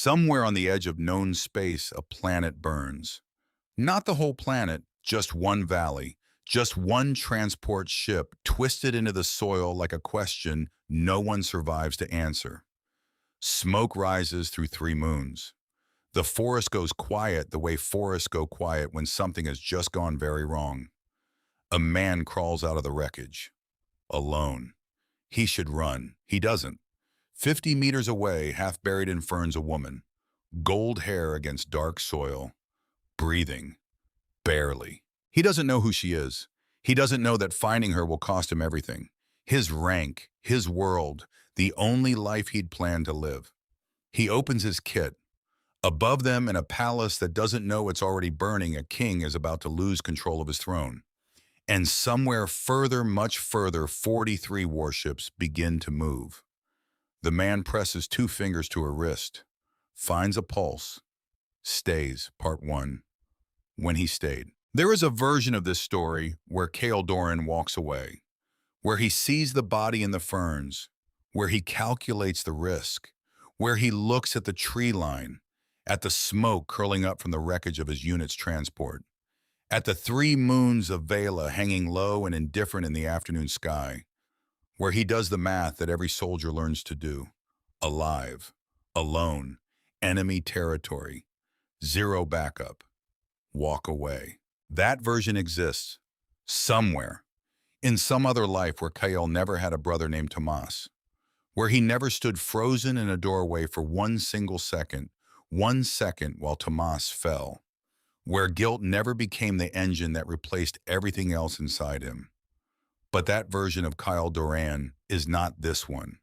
Somewhere on the edge of known space, a planet burns. Not the whole planet, just one valley, just one transport ship twisted into the soil like a question no one survives to answer. Smoke rises through 3 moons. The forest goes quiet the way forests go quiet when something has just gone very wrong. A man crawls out of the wreckage. Alone. He should run. He doesn't. 50 meters away, half buried in ferns, a woman. Gold hair against dark soil. Breathing. Barely. He doesn't know who she is. He doesn't know that finding her will cost him everything. His rank, his world, the only life he'd planned to live. He opens his kit. Above them, in a palace that doesn't know it's already burning, a king is about to lose control of his throne. And somewhere further, much further, 43 warships begin to move. The man presses 2 fingers to her wrist, finds a pulse, stays. Part 1. When he stayed. There is a version of this story where Cale Doran walks away, where he sees the body in the ferns, where he calculates the risk, where he looks at the tree line, at the smoke curling up from the wreckage of his unit's transport, at the 3 moons of Vela hanging low and indifferent in the afternoon sky, where he does the math that every soldier learns to do. Alive, alone, enemy territory, zero backup, walk away. That version exists, somewhere, in some other life where Cale never had a brother named Tomas, where he never stood frozen in a doorway for 1 single second, 1 second while Tomas fell, where guilt never became the engine that replaced everything else inside him. But that version of Cale Doran is not this one.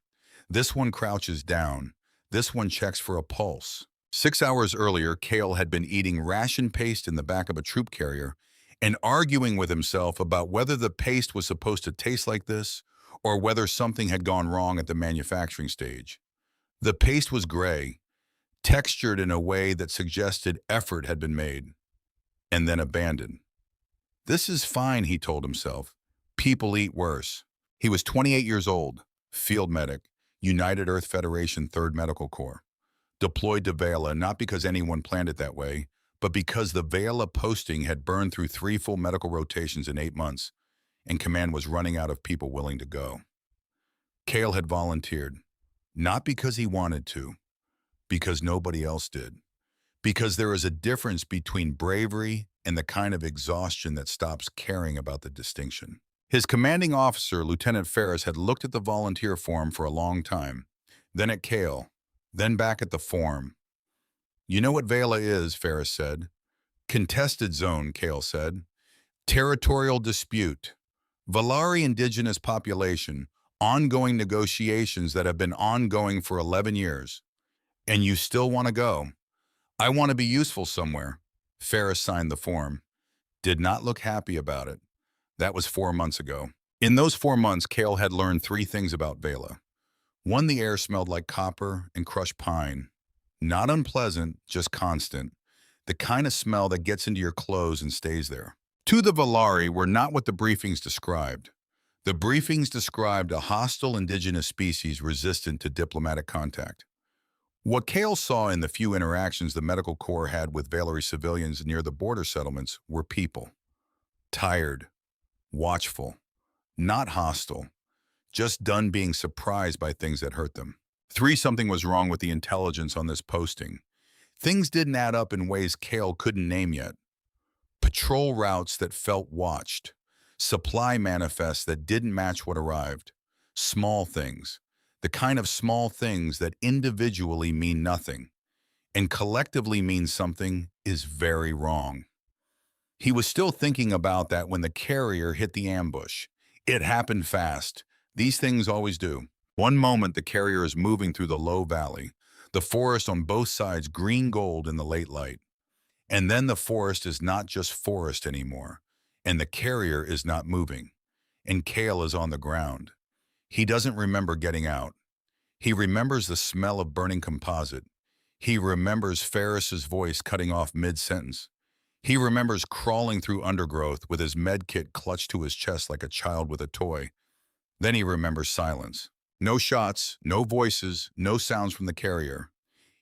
This one crouches down. This one checks for a pulse. 6 hours earlier, Cale had been eating ration paste in the back of a troop carrier and arguing with himself about whether the paste was supposed to taste like this or whether something had gone wrong at the manufacturing stage. The paste was gray, textured in a way that suggested effort had been made, and then abandoned. This is fine, he told himself. People eat worse. He was 28 years old, field medic, United Earth Federation 3rd Medical Corps. Deployed to Vela not because anyone planned it that way, but because the Vela posting had burned through 3 full medical rotations in 8 months, and command was running out of people willing to go. Cale had volunteered, not because he wanted to, because nobody else did. Because there is a difference between bravery and the kind of exhaustion that stops caring about the distinction. His commanding officer, Lieutenant Ferris, had looked at the volunteer form for a long time, then at Cale, then back at the form. You know what Vela is, Ferris said. Contested zone, Cale said. Territorial dispute. Valari indigenous population, ongoing negotiations that have been ongoing for 11 years. And you still want to go? I want to be useful somewhere. Ferris signed the form. Did not look happy about it. That was 4 months ago. In those 4 months, Cale had learned 3 things about Vela. 1, the air smelled like copper and crushed pine. Not unpleasant, just constant. The kind of smell that gets into your clothes and stays there. 2, the Valari were not what the briefings described. The briefings described a hostile indigenous species resistant to diplomatic contact. What Cale saw in the few interactions the Medical Corps had with Valari civilians near the border settlements were people. Tired, watchful, not hostile, just done being surprised by things that hurt them. 3, something was wrong with the intelligence on this posting. Things didn't add up in ways Cale couldn't name yet. Patrol routes that felt watched. Supply manifests that didn't match what arrived. Small things. The kind of small things that individually mean nothing and collectively mean something is very wrong. He was still thinking about that when the carrier hit the ambush. It happened fast. These things always do. One moment the carrier is moving through the low valley, the forest on both sides green gold in the late light. And then the forest is not just forest anymore, and the carrier is not moving, and Cale is on the ground. He doesn't remember getting out. He remembers the smell of burning composite. He remembers Ferris's voice cutting off mid-sentence. He remembers crawling through undergrowth with his med kit clutched to his chest like a child with a toy. Then he remembers silence. No shots, no voices, no sounds from the carrier.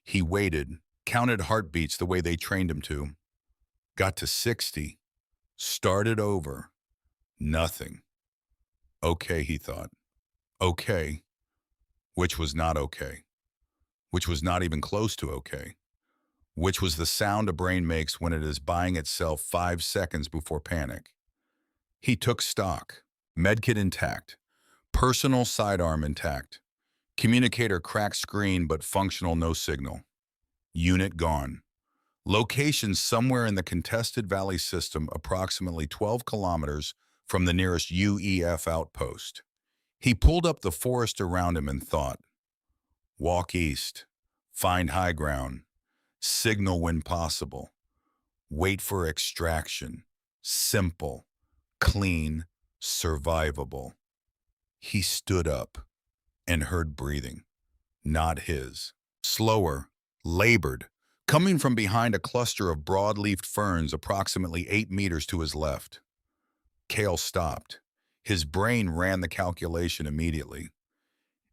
He waited, counted heartbeats the way they trained him to, got to 60, started over. Nothing. Okay, he thought. Okay, which was not okay, which was not even close to okay, which was the sound a brain makes when it is buying itself 5 seconds before panic. He took stock. Medkit intact. Personal sidearm intact. Communicator cracked screen but functional, no signal. Unit gone. Location somewhere in the contested valley system, approximately 12 kilometers from the nearest UEF outpost. He pulled up the forest around him and thought, walk east, find high ground, signal when possible, wait for extraction, simple, clean, survivable. He stood up and heard breathing, not his. Slower, labored, coming from behind a cluster of broad-leafed ferns approximately 8 meters to his left. Cale stopped. His brain ran the calculation immediately.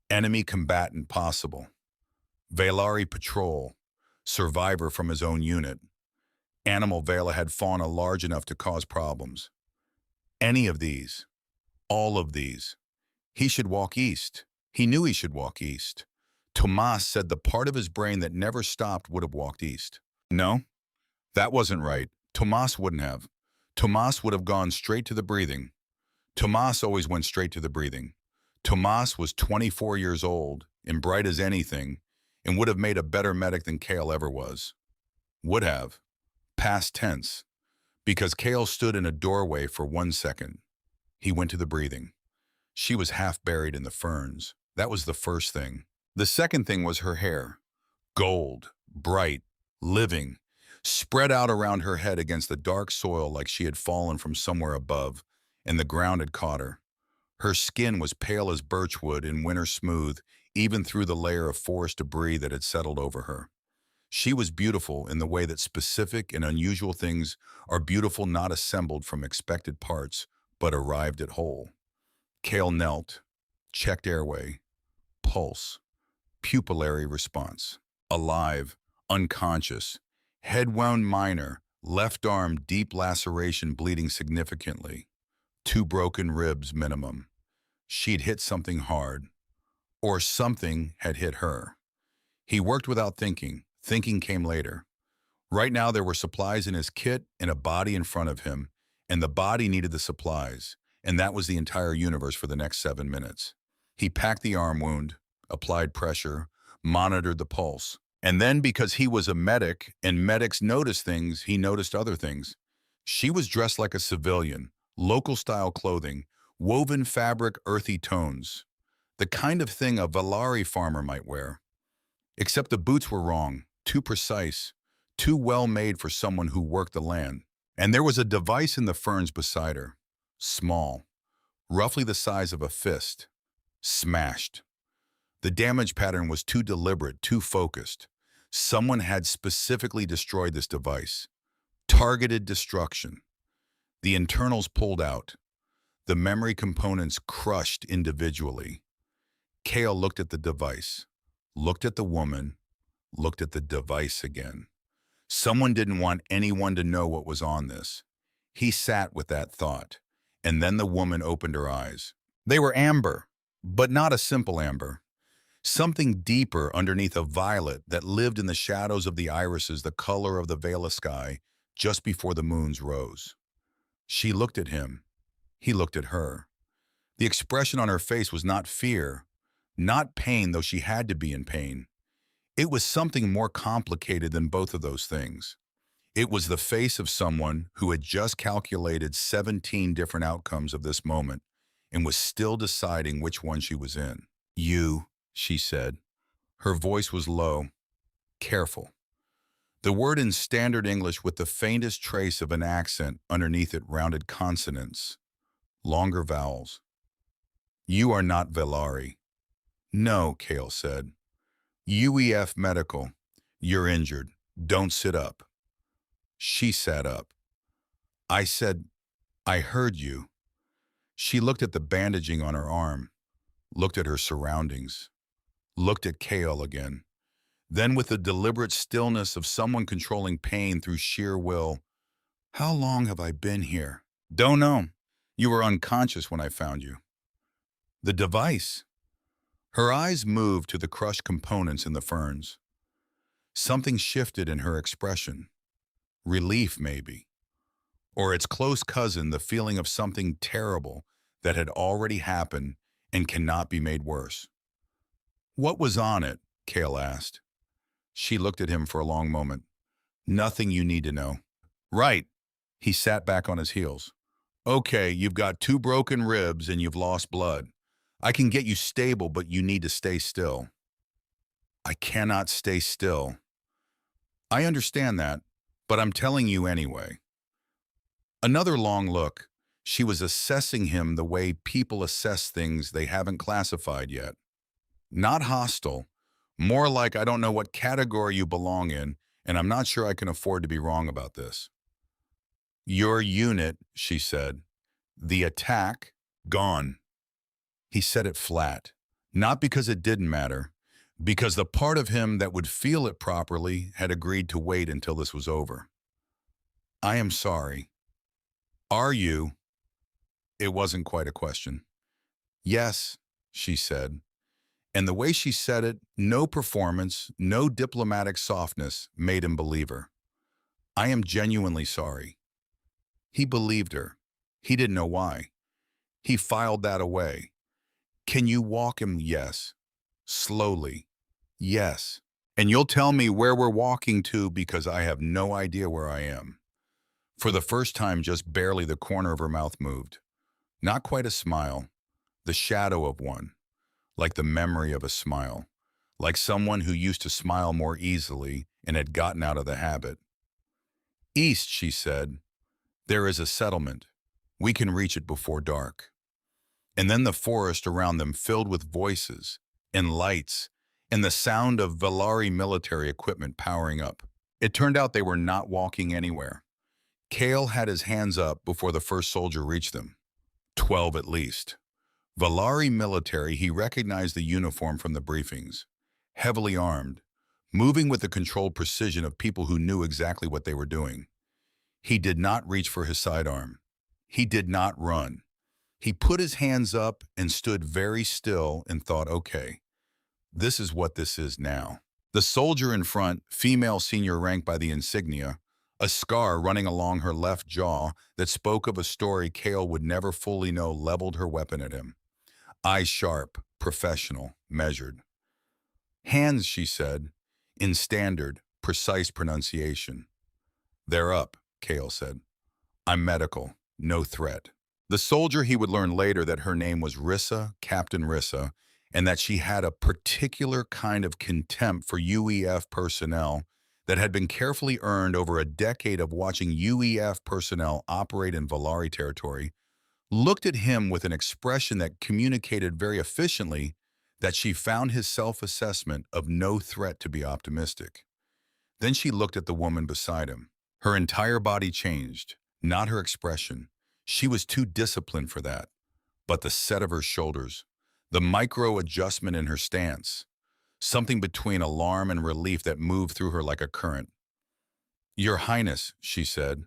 Enemy combatant possible. Valari patrol. Survivor from his own unit. Animal Vela had fauna large enough to cause problems. Any of these. All of these. He should walk east. He knew he should walk east. Tomas said the part of his brain that never stopped would have walked east. No, that wasn't right. Tomas wouldn't have. Tomas would have gone straight to the breathing. Tomas always went straight to the breathing. Tomas was 24 years old and bright as anything and would have made a better medic than Cale ever was. Would have. Past tense. Because Cale stood in a doorway for 1 second. He went to the breathing. She was half buried in the ferns. That was the first thing. The second thing was her hair. Gold, bright, living, spread out around her head against the dark soil like she had fallen from somewhere above, and the ground had caught her. Her skin was pale as birchwood and winter smooth, even through the layer of forest debris that had settled over her. She was beautiful in the way that specific and unusual things are beautiful, not assembled from expected parts, but arrived at whole. Cale knelt, checked airway, pulse, pupillary response. Alive, unconscious, head wound minor, left arm deep laceration bleeding significantly. 2 broken ribs minimum. She'd hit something hard, or something had hit her. He worked without thinking. Thinking came later. Right now there were supplies in his kit and a body in front of him, and the body needed the supplies, and that was the entire universe for the next 7 minutes. He packed the arm wound, applied pressure, monitored the pulse. And then, because he was a medic and medics notice things, he noticed other things. She was dressed like a civilian, local-style clothing, woven fabric, earthy tones. The kind of thing a Valari farmer might wear. Except the boots were wrong, too precise, too well-made for someone who worked the land. And there was a device in the ferns beside her. Small, roughly the size of a fist. Smashed. The damage pattern was too deliberate, too focused. Someone had specifically destroyed this device. Targeted destruction. The internals pulled out. The memory components crushed individually. Cale looked at the device, looked at the woman, looked at the device again. Someone didn't want anyone to know what was on this. He sat with that thought, and then the woman opened her eyes. They were amber, but not a simple amber. Something deeper underneath a violet that lived in the shadows of the irises, the color of the Vela sky, just before the moons rose. She looked at him. He looked at her. The expression on her face was not fear, not pain, though she had to be in pain. It was something more complicated than both of those things. It was the face of someone who had just calculated 17 different outcomes of this moment and was still deciding which one she was in. You, she said. Her voice was low, careful. The word in standard English with the faintest trace of an accent underneath it, rounded consonants, longer vowels. You are not Valari. No, Cale said. UEF medical. You're injured. Don't sit up. She sat up. I said, I heard you. She looked at the bandaging on her arm, looked at her surroundings, looked at Cale again. Then, with the deliberate stillness of someone controlling pain through sheer will, "How long have I been here?" "Don't know. You were unconscious when I found you." "The device." Her eyes moved to the crushed components in the ferns. Something shifted in her expression. Relief, maybe. Or its close cousin, the feeling of something terrible that had already happened and cannot be made worse. "What was on it?" Kale asked. She looked at him for a long moment. "Nothing you need to know." "Right." He sat back on his heels. "Okay, you've got 2 broken ribs and you've lost blood. I can get you stable, but you need to stay still." "I cannot stay still." "I understand that, but I'm telling you anyway." Another long look. She was assessing him the way people assess things they haven't classified yet. Not hostile, more like, "I don't know what category you belong in, and I'm not sure I can afford to be wrong about this." "Your unit," she said. "The attack, gone." He said it flat, not because it didn't matter, because the part of him that would feel it properly had agreed to wait until this was over. "I am sorry." "Are you?" It wasn't quite a question. "Yes," she said. And the way she said it, no performance, no diplomatic softness, made him believe her. "I am genuinely sorry." He believed her. He didn't know why. He filed that away. "Can you walk him?" "Yes." "Slowly?" "Yes." "And you'll tell me where we're walking to because I have no idea where I am." For the first time, just barely the corner of her mouth moved. Not quite a smile, the shadow of one, like the memory of a smile, like someone who used to smile more easily and had gotten out of the habit. "East," she said. "There is a settlement. We can reach it before dark." And then the forest around them filled with voices and lights and the sound of Valari military equipment powering up. It turned out they were not walking anywhere. Kale had his hands up before the first soldier reached them. 12 at least. Valari military, he recognized the uniform from the briefings. Heavily armed, moving with the controlled precision of people who knew exactly what they were doing. He did not reach for his sidearm. He did not run. He put his hands up and stood very still and thought, okay, this is what this is now. The soldier in front, female senior rank by the insignia, a scar running along her left jaw that spoke of a story Kale would never fully know, leveled her weapon at him. Eyes sharp, professional, measured. "Hands," she said, in standard, precise pronunciation. "They're up," Kale said. "I'm medical, no threat." The soldier, he would learn later that her name was Rissa, Captain Rissa, and that she had a particular kind of contempt for UEF personnel that had been carefully earned over a decade of watching UEF personnel operate in Valari territory, looked at him with an expression that communicated very efficiently that she found his self-assessment of no threat to be optimistic. Then she looked at the woman beside him. Her entire body changed, not her expression. She was too disciplined for that. But the set of her shoulders, the micro adjustment in her stance, something between alarm and relief that moved through her like a current. "Your Highness," she said.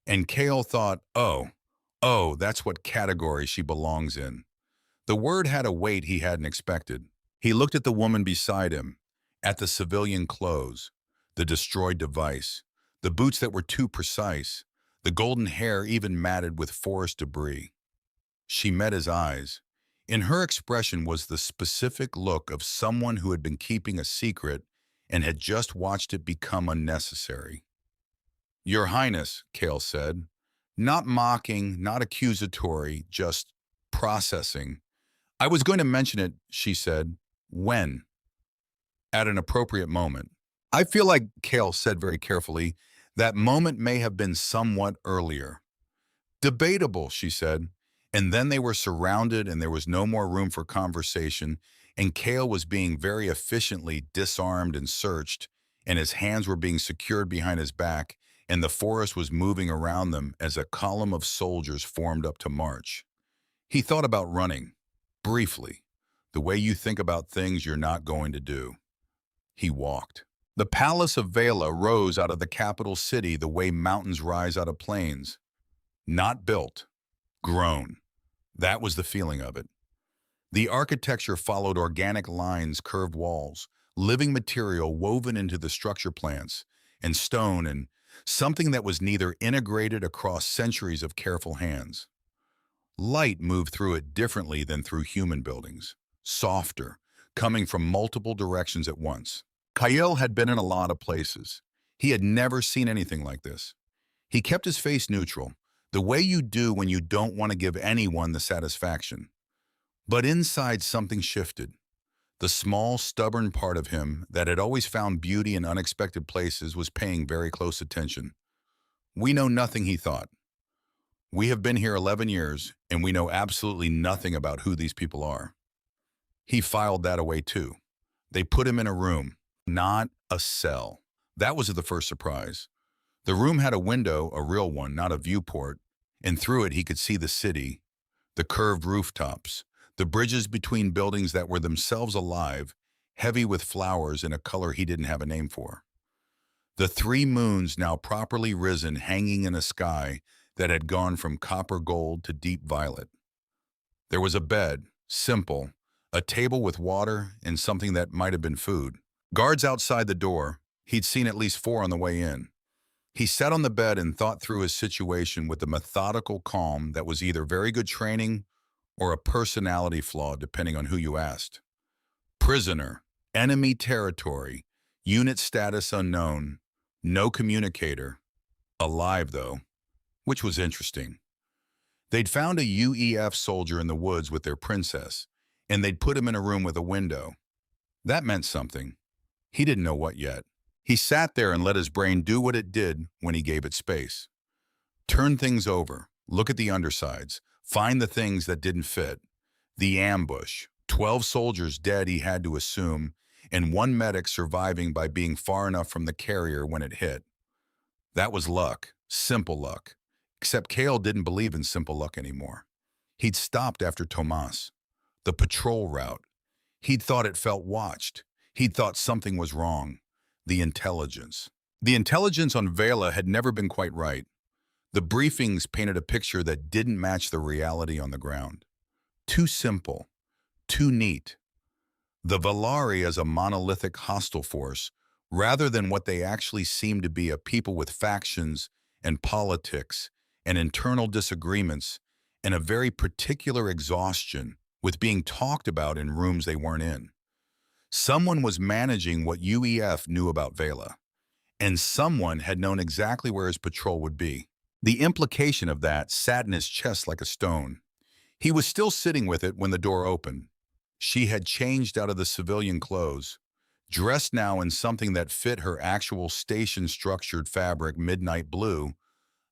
And Kale thought, oh, that's what category she belongs in. The word had a weight he hadn't expected. He looked at the woman beside him, at the civilian clothes, the destroyed device, the boots that were too precise, the golden hair even matted with forest debris. She met his eyes. In her expression was the specific look of someone who had been keeping a secret and had just watched it become unnecessary. "Your Highness," Kale said, not mocking, not accusatory, just processing. "I was going to mention it," she said. "When?" "At an appropriate moment." I feel like, Kale said very carefully, that moment may have been somewhat earlier. "Debatable," she said. And then they were surrounded and there was no more room for conversation, and Kale was being very efficiently disarmed and searched, and his hands were being secured behind his back, and the forest was moving around them as a column of soldiers formed up to march. He thought about running, briefly, the way you think about things you're not going to do. He walked. The Palace of Vela rose out of the capital city the way mountains rise out of plains. Not built, grown. That was the feeling of it. The architecture followed organic lines, curved walls, living material woven into the structure plants, and stone, and something that was neither integrated across centuries of careful hands. Light moved through it differently than through human buildings, softer, coming from multiple directions at once. Kyle had been in a lot of places. He had never seen anything like this. He kept his face neutral, the way you do when you don't want to give anyone the satisfaction. But inside something shifted. The small, stubborn part of him that had always found beauty in unexpected places was paying very close attention. We know nothing, he thought. We have been here 11 years, and we know absolutely nothing about who these people are. He filed that away too. They put him in a room, not a cell. That was the first surprise. The room had a window, a real one, not a viewport, and through it he could see the city, the curved rooftops, the bridges between buildings that were themselves alive, heavy with flowers in a color he didn't have a name for. The three moons now properly risen, hanging in a sky that had gone from copper gold to deep violet. There was a bed, simple, a table with water and something that might have been food. Guards outside the door. He'd seen at least 4 on the way in. He sat on the bed and thought through his situation with a methodical calm that was either very good training or a personality flaw, depending on who you asked. Prisoner, enemy territory, unit status unknown, no communicator, alive though, which was interesting. They'd found a UEF soldier in the woods with their princess, and they'd put him in a room with a window. That meant something. He didn't know what yet. He sat there and let his brain do what it did when he gave it space. Turn things over, look at the undersides, find the things that didn't fit. The ambush, 12 soldiers dead he had to assume, and 1 medic surviving by being far enough from the carrier when it hit. That was luck, simple luck. Except Kale didn't believe in simple luck anymore. He'd stopped after Tomas, the patrol route. He'd thought it felt watched. He'd thought something was wrong. The intelligence. The intelligence on Vela had never been quite right. The briefings painted a picture that didn't match the reality on the ground. Too simple. Too neat. The Valari as a monolithic hostile force, rather than what they actually seemed to be, a people with factions and politics and internal disagreements and a very particular exhaustion with being talked about in rooms they weren't in. Someone was managing what UEF knew about Vela, and someone had known exactly where his patrol would be. The implication of that sat in his chest like a stone. He was still sitting with it when the door opened. She had changed out of the civilian clothes, dressed now in something that fit her actual station-structured fabric, midnight blue,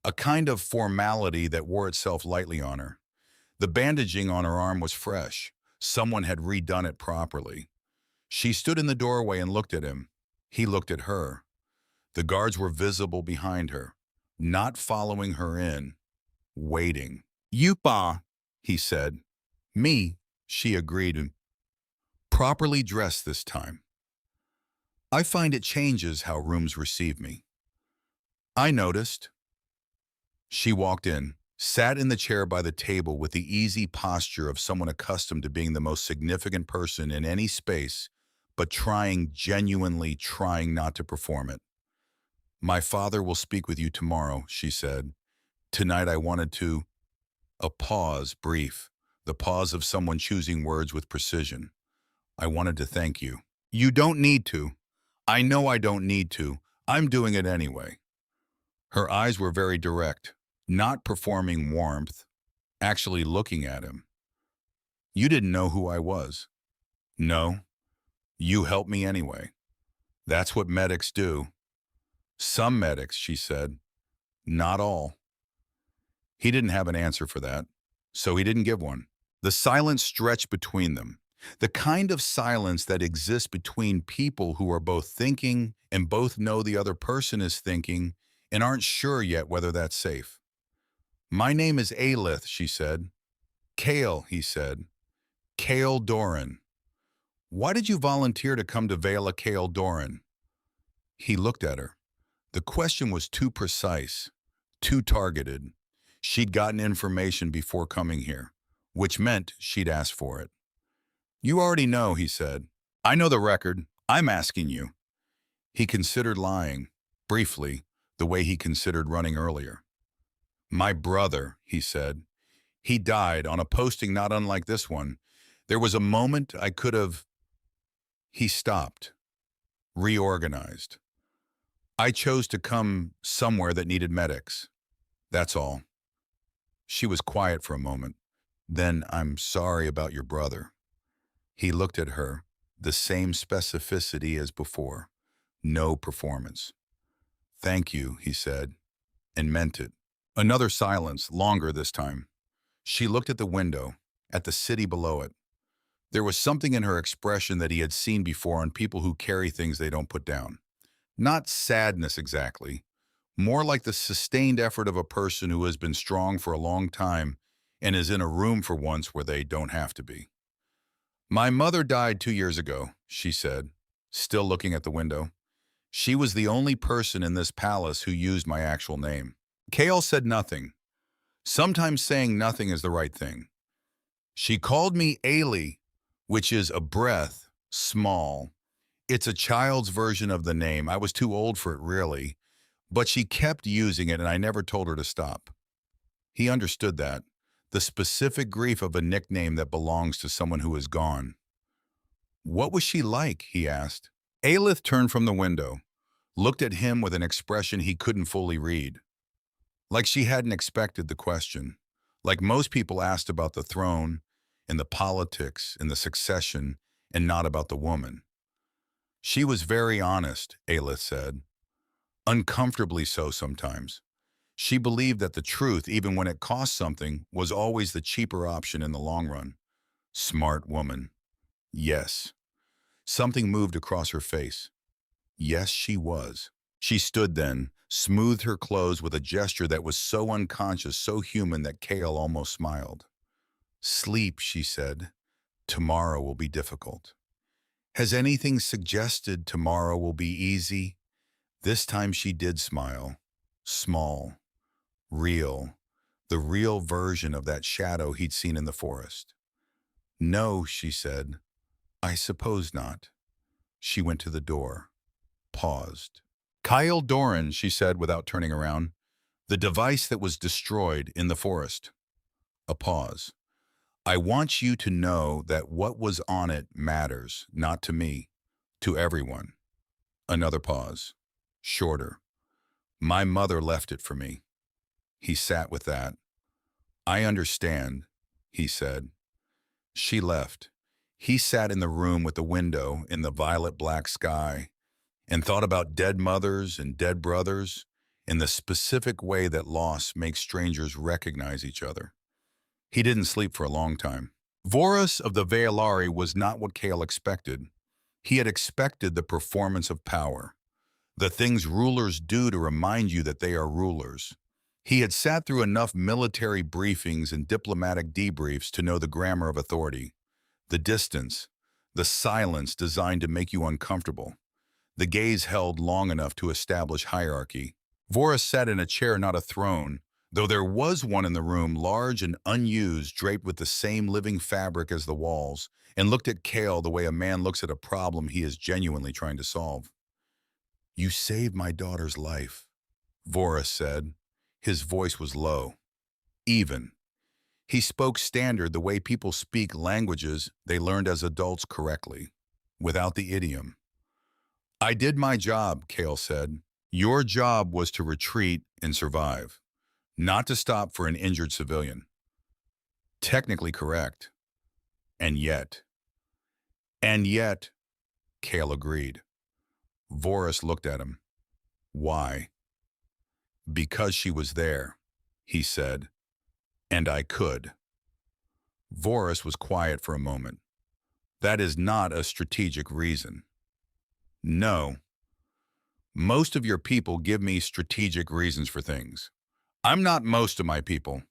a kind of formality that wore itself lightly on her. The bandaging on her arm was fresh. Someone had redone it properly. She stood in the doorway and looked at him. He looked at her. The guards were visible behind her, not following her in, waiting. "Yupa," he said. "Me," she agreed. "Properly dressed this time. I find it changes how rooms receive me." "I noticed." She walked in, sat in the chair by the table with the easy posture of someone accustomed to being the most significant person in any space, but genuinely trying not to perform it. "My father will speak with you tomorrow," she said. "Tonight I wanted to—" A pause, brief, the pause of someone choosing words with precision. "I wanted to thank you." "You don't need to." "I know I don't need to. I'm doing it anyway." Her eyes were very direct, not performing warmth, actually looking at him. "You didn't know who I was." "No. You helped me anyway. That's what medics do." "Some medics," she said. "Not all." He didn't have an answer for that, so he didn't give one. The silence stretched between them, the kind of silence that exists between people who are both thinking and both know the other person is thinking and aren't sure yet whether that's safe. "My name is Alith," she said. "Kale," he said. "Kale Doran." "Why did you volunteer to come to Vela, Kale Doran?" He looked at her. The question was too precise, too targeted. She'd gotten information before coming here, which meant she'd asked for it. You already know, he said. I know the record. I'm asking you. He considered lying, briefly, the way he considered running earlier. My brother, he said. He died on a posting not unlike this one. There was a moment I could have... He stopped, reorganized. I chose to come somewhere that needed medics. That's all. She was quiet for a moment. Then, I'm sorry about your brother. He looked at her, the same specificity as before. No performance. Thank you, he said, and meant it. Another silence, longer this time. She looked at the window, at the city below it. There was something in her expression that he had seen before on people who carry things they don't put down. Not sadness exactly, more like the sustained effort of a person who has been strong for a long time and is in a room for once where they don't have to be. My mother died 2 years ago, she said, still looking at the window. She was the only person in this palace who used my actual name. Kale said nothing. Sometimes saying nothing is the right thing. She called me Ailey, which is a breath, small. It's a child's version of the name. I was too old for it, really. But she kept using it, and I never told her to stop. He understood that. The specific grief of a nickname that belongs to someone who is gone. What was she like? He asked. Aelith turned from the window, looked at him with an expression he couldn't fully read. Like she hadn't expected the question. Like most people asked about the throne, and the politics, and the succession, and not about the woman. She was very honest, Aelith said. Uncomfortably so sometimes. She believed that the truth, even when it cost something, was always the cheaper option in the long run. Smart woman. Yes. Something moved across her face. Yes, she was. She stood then, smoothed her clothes with a gesture that was so unconscious, so human that Kale almost smiled. Sleep, she said. Tomorrow will be difficult. Has anything suggested tomorrow will be easy? This time she did smile. Small. Real. The real version of that shadow he'd seen in the forest. No, she said. I suppose not. She went to the door. Paused. Kyle Doran, she said without turning around. The device that was destroyed in the forest. A pause. I want you to know that what was on it matters, not to me, to everyone. Another pause. Shorter. My mother left it for me. He sat with that. I understand, he said. She left. He sat in the room with the window in the violet black sky and thought about dead mothers and dead brothers in the specific way that loss makes strangers recognize each other. He didn't sleep for a long time. Vorus of the Veilari was not what Kale expected. He had expected the performance of power, the things rulers do to remind you that they are rulers. He had sat through enough military briefings and diplomatic debriefs to know the grammar of authority, the distance, the silence designed to make you uncomfortable, the gaze held long enough to establish hierarchy. Vorus sat in a chair, not a throne, though there was one in the room, large and unused, draped with the same living fabric as the walls, and looked at Kale the way a man looks at a problem he is genuinely trying to solve. You saved my daughter's life, Vorus said. His voice was low, even. He spoke standard, the way people speak languages they learned as adults correctly, without the idiom. I did my job, Kale said. Your job was to retreat and survive, not to stop for an injured civilian. Technically correct. And yet, Kale agreed. Vorus looked at him. Why? Because she was there, he said, and I could. Vorus was quiet for a moment. That is not a strategic reason. No. Most of your people give me strategic reasons for things. I'm not most of my people.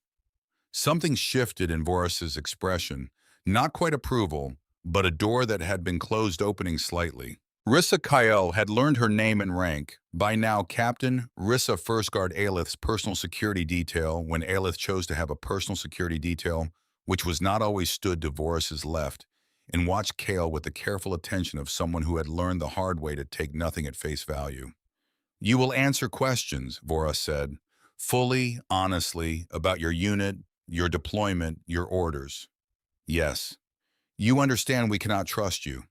Something shifted in Vorus's expression, not quite approval, but a door that had been closed opening slightly. Rissa Kyle had learned her name and rank. By now, Captain Rissa First Guard Aelith's personal security detail, when Aelith chose to have a personal security detail, which was not always stood to Vorus's left, and watched Kale with the careful attention of someone who had learned the hard way to take nothing at face value. You will answer questions, Vorus said, fully, honestly, about your unit, your deployment, your orders. Yes. You understand we cannot trust you.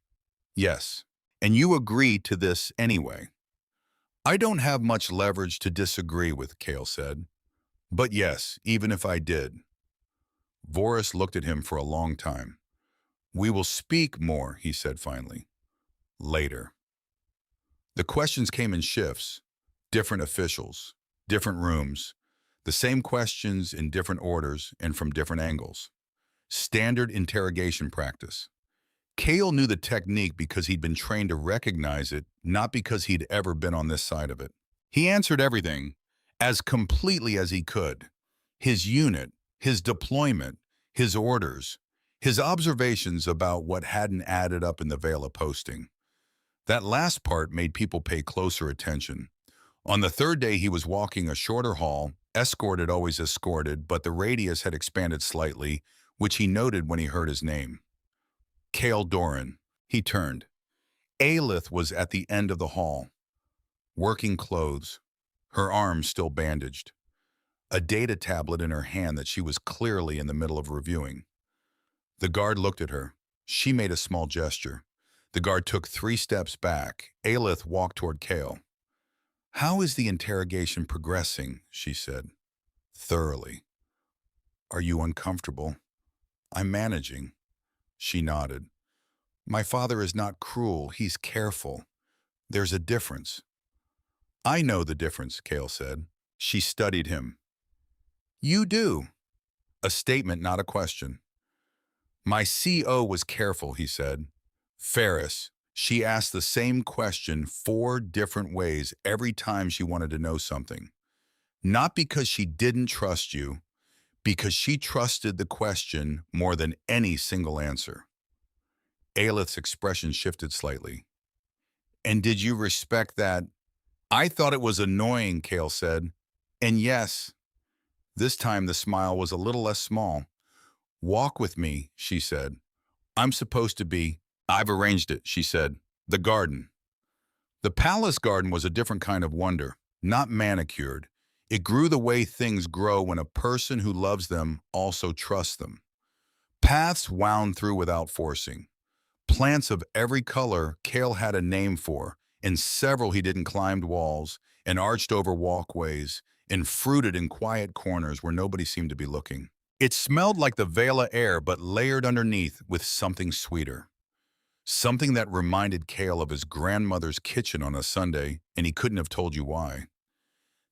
Yes. And you agreed to this anyway. I don't have much leverage to disagree with, Kale said. But yes, even if I did. Vorus looked at him for a long time. We will speak more, he said finally. Later. The questions came in shifts, different officials, different rooms, the same questions in different orders and from different angles. Standard interrogation practice. Kale knew the technique because he'd been trained to recognize it, not because he'd ever been on this side of it. He answered everything as completely as he could. His unit, his deployment, his orders, his observations about what hadn't added up in the Vela posting. That last part made people pay closer attention. On the third day, he was walking a shorter hall, escorted always escorted, but the radius had expanded slightly, which he noted when he heard his name. Kale Doran. He turned. Aelith was at the end of the hall, working clothes, her arms still bandaged, a data tablet in her hand that she was clearly in the middle of reviewing. The guard looked at her. She made a small gesture. The guard took 3 steps back. Aelith walked toward Kale. How is the interrogation progressing? She said. Thoroughly. Are you uncomfortable? I'm managing. She nodded. My father is not cruel, he's careful. There's a difference. I know the difference, Kale said. She studied him. You do. A statement, not a question. My CO was careful, he said. Ferris, she asked the same question 4 different ways every time she wanted to know something. Not because she didn't trust you, because she trusted the question more than any single answer. Aelith's expression shifted slightly. And did you respect that? I thought it was annoying, Kale said. And yes. This time the smile was a little less small. Walk with me, she said. I'm supposed to be. I've arranged it, she said. The garden. The palace garden was a different kind of wonder, not manicured. It grew the way things grow when a person who loves them also trusts them. Paths wound through without forcing. Plants of every color Kale had a name for, and several he didn't climbed walls and arched over walkways and fruited in quiet corners where nobody seemed to be looking. It smelled like the Vela air, but layered underneath with something sweeter. Something that reminded Kale of his grandmother's kitchen on a Sunday, and he couldn't have told you why.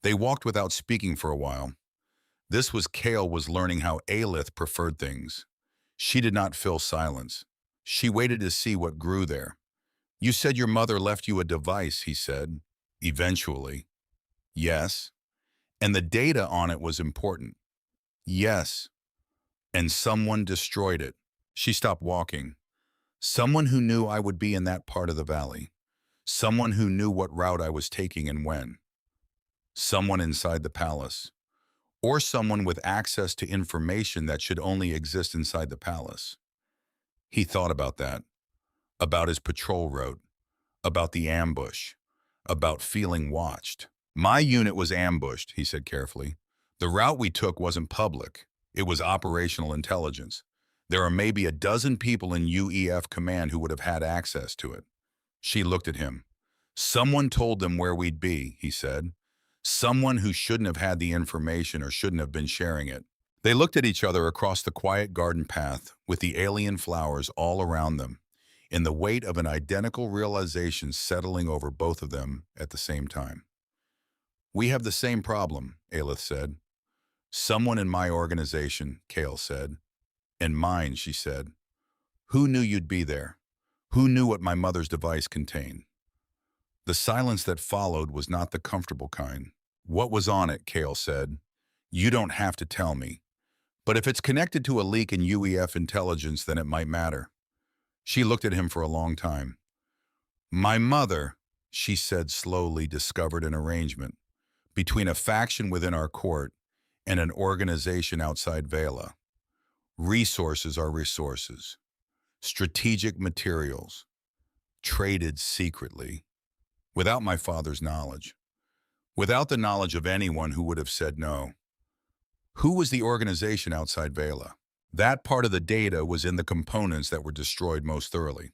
They walked without speaking for a while. This was Kale was learning how Aelith preferred things. She did not fill silence. She waited to see what grew there. You said your mother left you a device, he said. Eventually. Yes. And the data on it was important. Yes. And someone destroyed it. She stopped walking. Someone who knew I would be in that part of the valley. Someone who knew what route I was taking and when. Someone inside the palace. Or someone with access to information that should only exist inside the palace. He thought about that. About his patrol route. About the ambush. About feeling watched. My unit was ambushed, he said carefully. The route we took wasn't public. It was operational intelligence. There are maybe a dozen people in UEF command who would have had access to it. She looked at him. Someone told them where we'd be, he said. Someone who shouldn't have had the information or shouldn't have been sharing it. They looked at each other across the quiet garden path with the alien flowers all around them, and the weight of an identical realization settling over both of them at the same time. We have the same problem, Aelith said. Someone in my organization, Kale said. And mine, she said. Who knew you'd be there? Who knew what my mother's device contained? The silence that followed was not the comfortable kind. What was on it, Kale said. You don't have to tell me. But if it's connected to a leak in UEF intelligence, then it might matter. She looked at him for a long time. My mother, she said slowly, discovered an arrangement between a faction within our court and an organization outside Vela. Resources are resources, strategic materials, traded secretly, without my father's knowledge, without the knowledge of anyone who would have said no. Who was the organization outside Vela? That part of the data was in the components that were destroyed most thoroughly.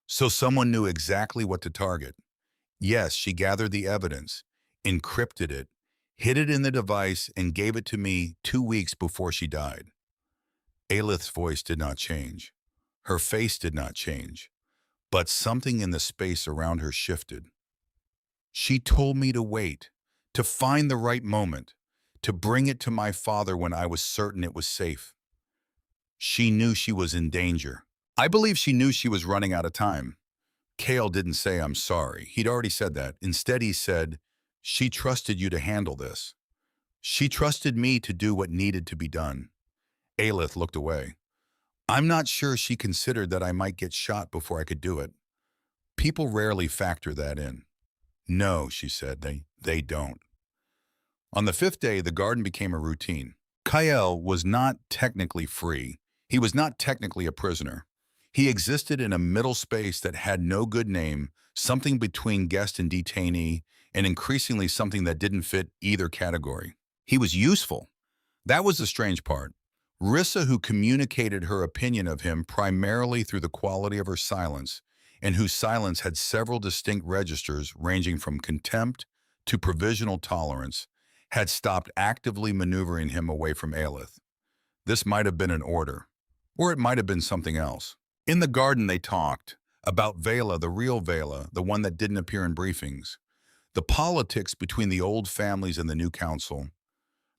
So someone knew exactly what to target. Yes, she gathered the evidence, encrypted it, hid it in the device, and gave it to me 2 weeks before she died. Aelith's voice did not change. Her face did not change. But something in the space around her shifted. She told me to wait, to find the right moment, to bring it to my father when I was certain it was safe. She knew she was in danger. I believe she knew she was running out of time. Kale didn't say, "I'm sorry." He'd already said that. Instead, he said, "She trusted you to handle this. She trusted me to do what needed to be done." Aelith looked away. I'm not sure she considered that I might get shot before I could do it. People rarely factor that in. No, she said, they don't. On the fifth day, the garden became a routine. Kyle was not technically free. He was not technically a prisoner. He existed in a middle space that had no good name, something between guest and detainee, and increasingly something that didn't fit either category. He was useful. That was the strange part. Rissa, who communicated her opinion of him primarily through the quality of her silence, and whose silence had several distinct registers ranging from contempt to provisional tolerance, had stopped actively maneuvering him away from Aelith. This might have been an order, or it might have been something else. In the garden they talked about Vela, the real Vela, the one that didn't appear in briefings, the politics between the old families and the new council,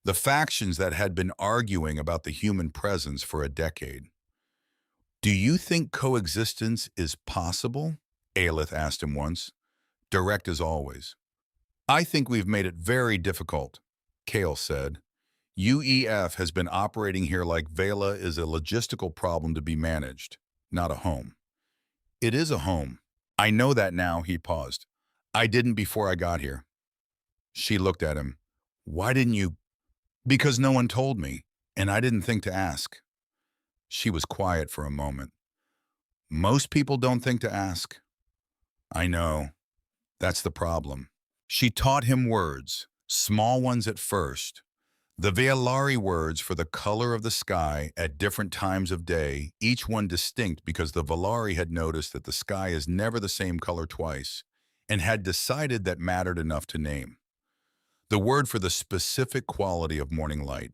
the factions that had been arguing about the human presence for a decade. Do you think coexistence is possible? Aelith asked him once, direct as always. I think we've made it very difficult, Kale said. UEF has been operating here like Vela is a logistical problem to be managed, not a home. It is a home. I know that now, he paused. I didn't before I got here. She looked at him. Why didn't you? Because no one told me, and I didn't think to ask. She was quiet for a moment. Most people don't think to ask. I know. That's the problem. She taught him words, small ones at first. The Vealari words for the color of the sky at different times of day, each one distinct because the Valari had noticed that the sky is never the same color twice, and had decided that mattered enough to name. The word for the specific quality of morning light.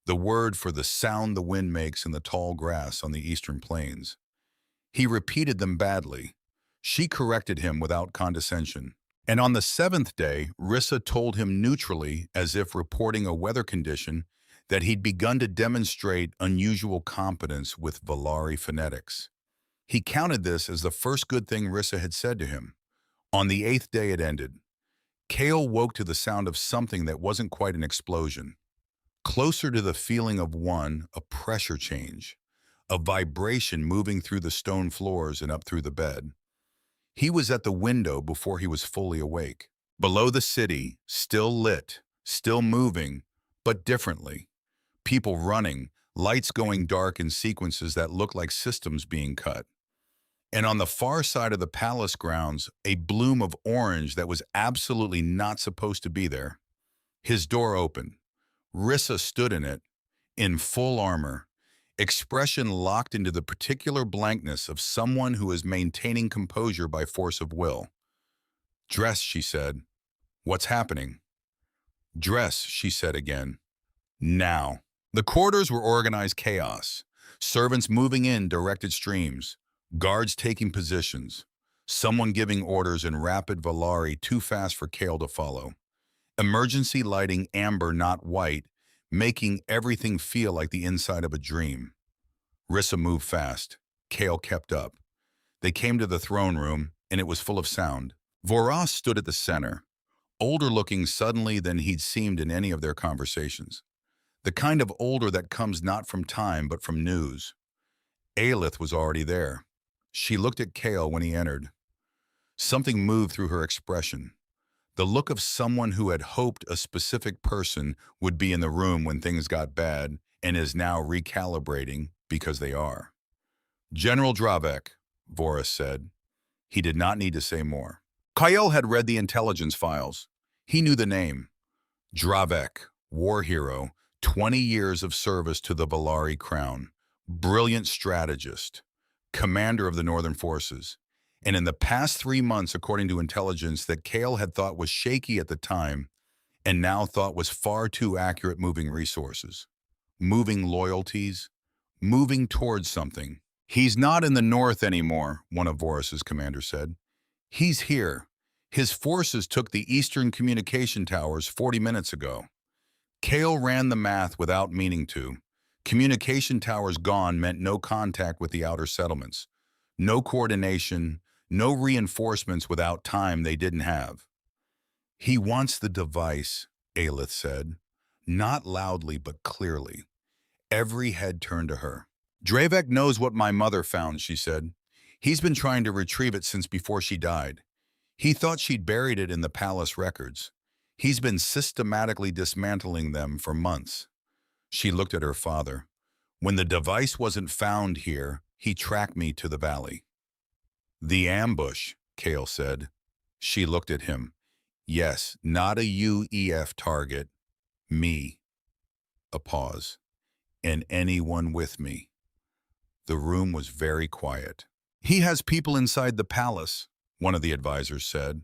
The word for the sound the wind makes in the tall grass on the eastern plains. He repeated them badly. She corrected him without condescension. And on the seventh day, Rissa told him neutrally, as if reporting a weather condition, that he'd begun to demonstrate unusual competence with Valari phonetics. He counted this as the first good thing Rissa had said to him. On the eighth day it ended. Kale woke to the sound of something that wasn't quite an explosion. Closer to the feeling of a pressure change, a vibration moving through the stone floors and up through the bed. He was at the window before he was fully awake. Below the city, still lit, still moving, but differently. People running, lights going dark in sequences that looked like systems being cut. And on the far side of the palace grounds, a bloom of orange that was absolutely not supposed to be there. His door opened. Rissa stood in it, in full armor, expression locked into the particular blankness of someone who is maintaining composure by force of will. Dress, she said. What's happening? Dress, she said again. Now. The corridors were organized chaos. Servants moving in directed streams. Guards taking positions. Someone giving orders in rapid Valari too fast for Kale to follow. Emergency lighting amber, not white, making everything feel like the inside of a dream. Rissa moved fast. Kale kept up. They came to the throne room, and it was full of sound. Voras stood at the center, older-looking suddenly than he'd seemed in any of their conversations. The kind of older that comes not from time, but from news. Aelith was already there. She looked at Kale when he entered. Something moved through her expression. The look of someone who had hoped a specific person would be in the room when things got bad and is now recalibrating because they are. General Dravek, Voris said. He did not need to say more. Kyle had read the intelligence files. He knew the name. Dravek, war hero, 20 years of service to the Valari crown, brilliant strategist, commander of the Northern Forces. And in the past 3 months, according to intelligence that Kale had thought was shaky at the time and now thought was far too accurate, moving resources, moving loyalties, moving towards something. He's not in the north anymore, one of Voris's commanders said. He's here. His forces took the eastern communication towers 40 minutes ago. Kale ran the math without meaning to. Communication towers gone meant no contact with the outer settlements. No coordination, no reinforcements without time they didn't have. He wants the device, Aelith said. Not loudly, but clearly. Every head turned to her. Dravek knows what my mother found, she said. He's been trying to retrieve it since before she died. He thought she'd buried it in the palace records. He's been systematically dismantling them for months. She looked at her father. When the device wasn't found here, he tracked me to the valley. The ambush, Kale said. She looked at him. Yes, not a UEF target. Me. A pause. And anyone with me. The room was very quiet. He has people inside the palace, one of the advisors said.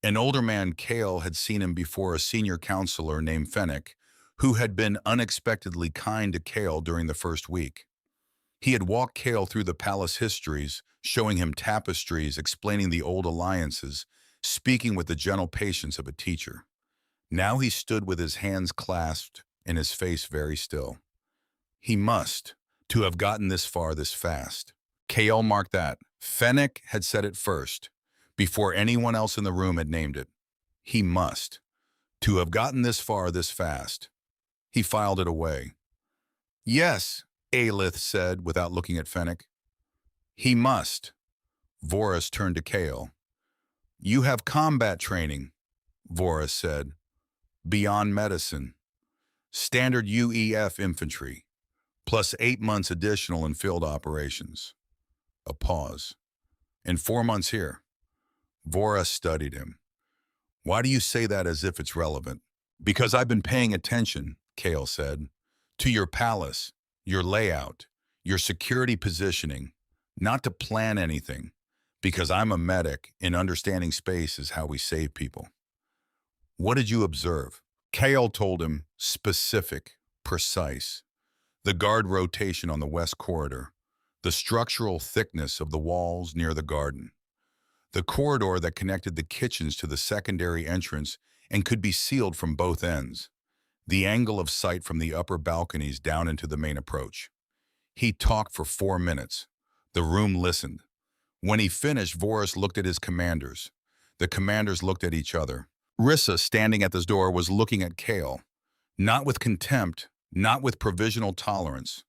An older man, Kale, had seen him before, a senior counselor named Fennec, who had been unexpectedly kind to Kale during the first week. He had walked Kale through the palace histories, showing him tapestries, explaining the old alliances, speaking with the gentle patience of a teacher. Now he stood with his hands clasped and his face very still. He must, to have gotten this far this fast. Kale marked that. Fennec had said it first, before anyone else in the room had named it. He must, to have gotten this far this fast. He filed it away. Yes, Aelith said without looking at Fennec. He must. Voris turned to Kale. You have combat training, Voris said. Beyond medicine. Standard UEF infantry. Plus 8 months additional in field operations. A pause. And 4 months here. Voris studied him. Why do you say that as if it's relevant? Because I've been paying attention, Kale said, to your palace, your layout, your security positioning, not to plan anything, because I'm a medic and understanding space is how we save people. What did you observe? Kale told him, specific, precise. The guard rotation on the west corridor, the structural thickness of the walls near the garden, the corridor that connected the kitchens to the secondary entrance and could be sealed from both ends, the angle of sight from the upper balconies down into the main approach. He talked for 4 minutes. The room listened. When he finished, Voris looked at his commanders. The commanders looked at each other. Rissa, standing at the door, was looking at Kale, not with contempt, not with provisional tolerance,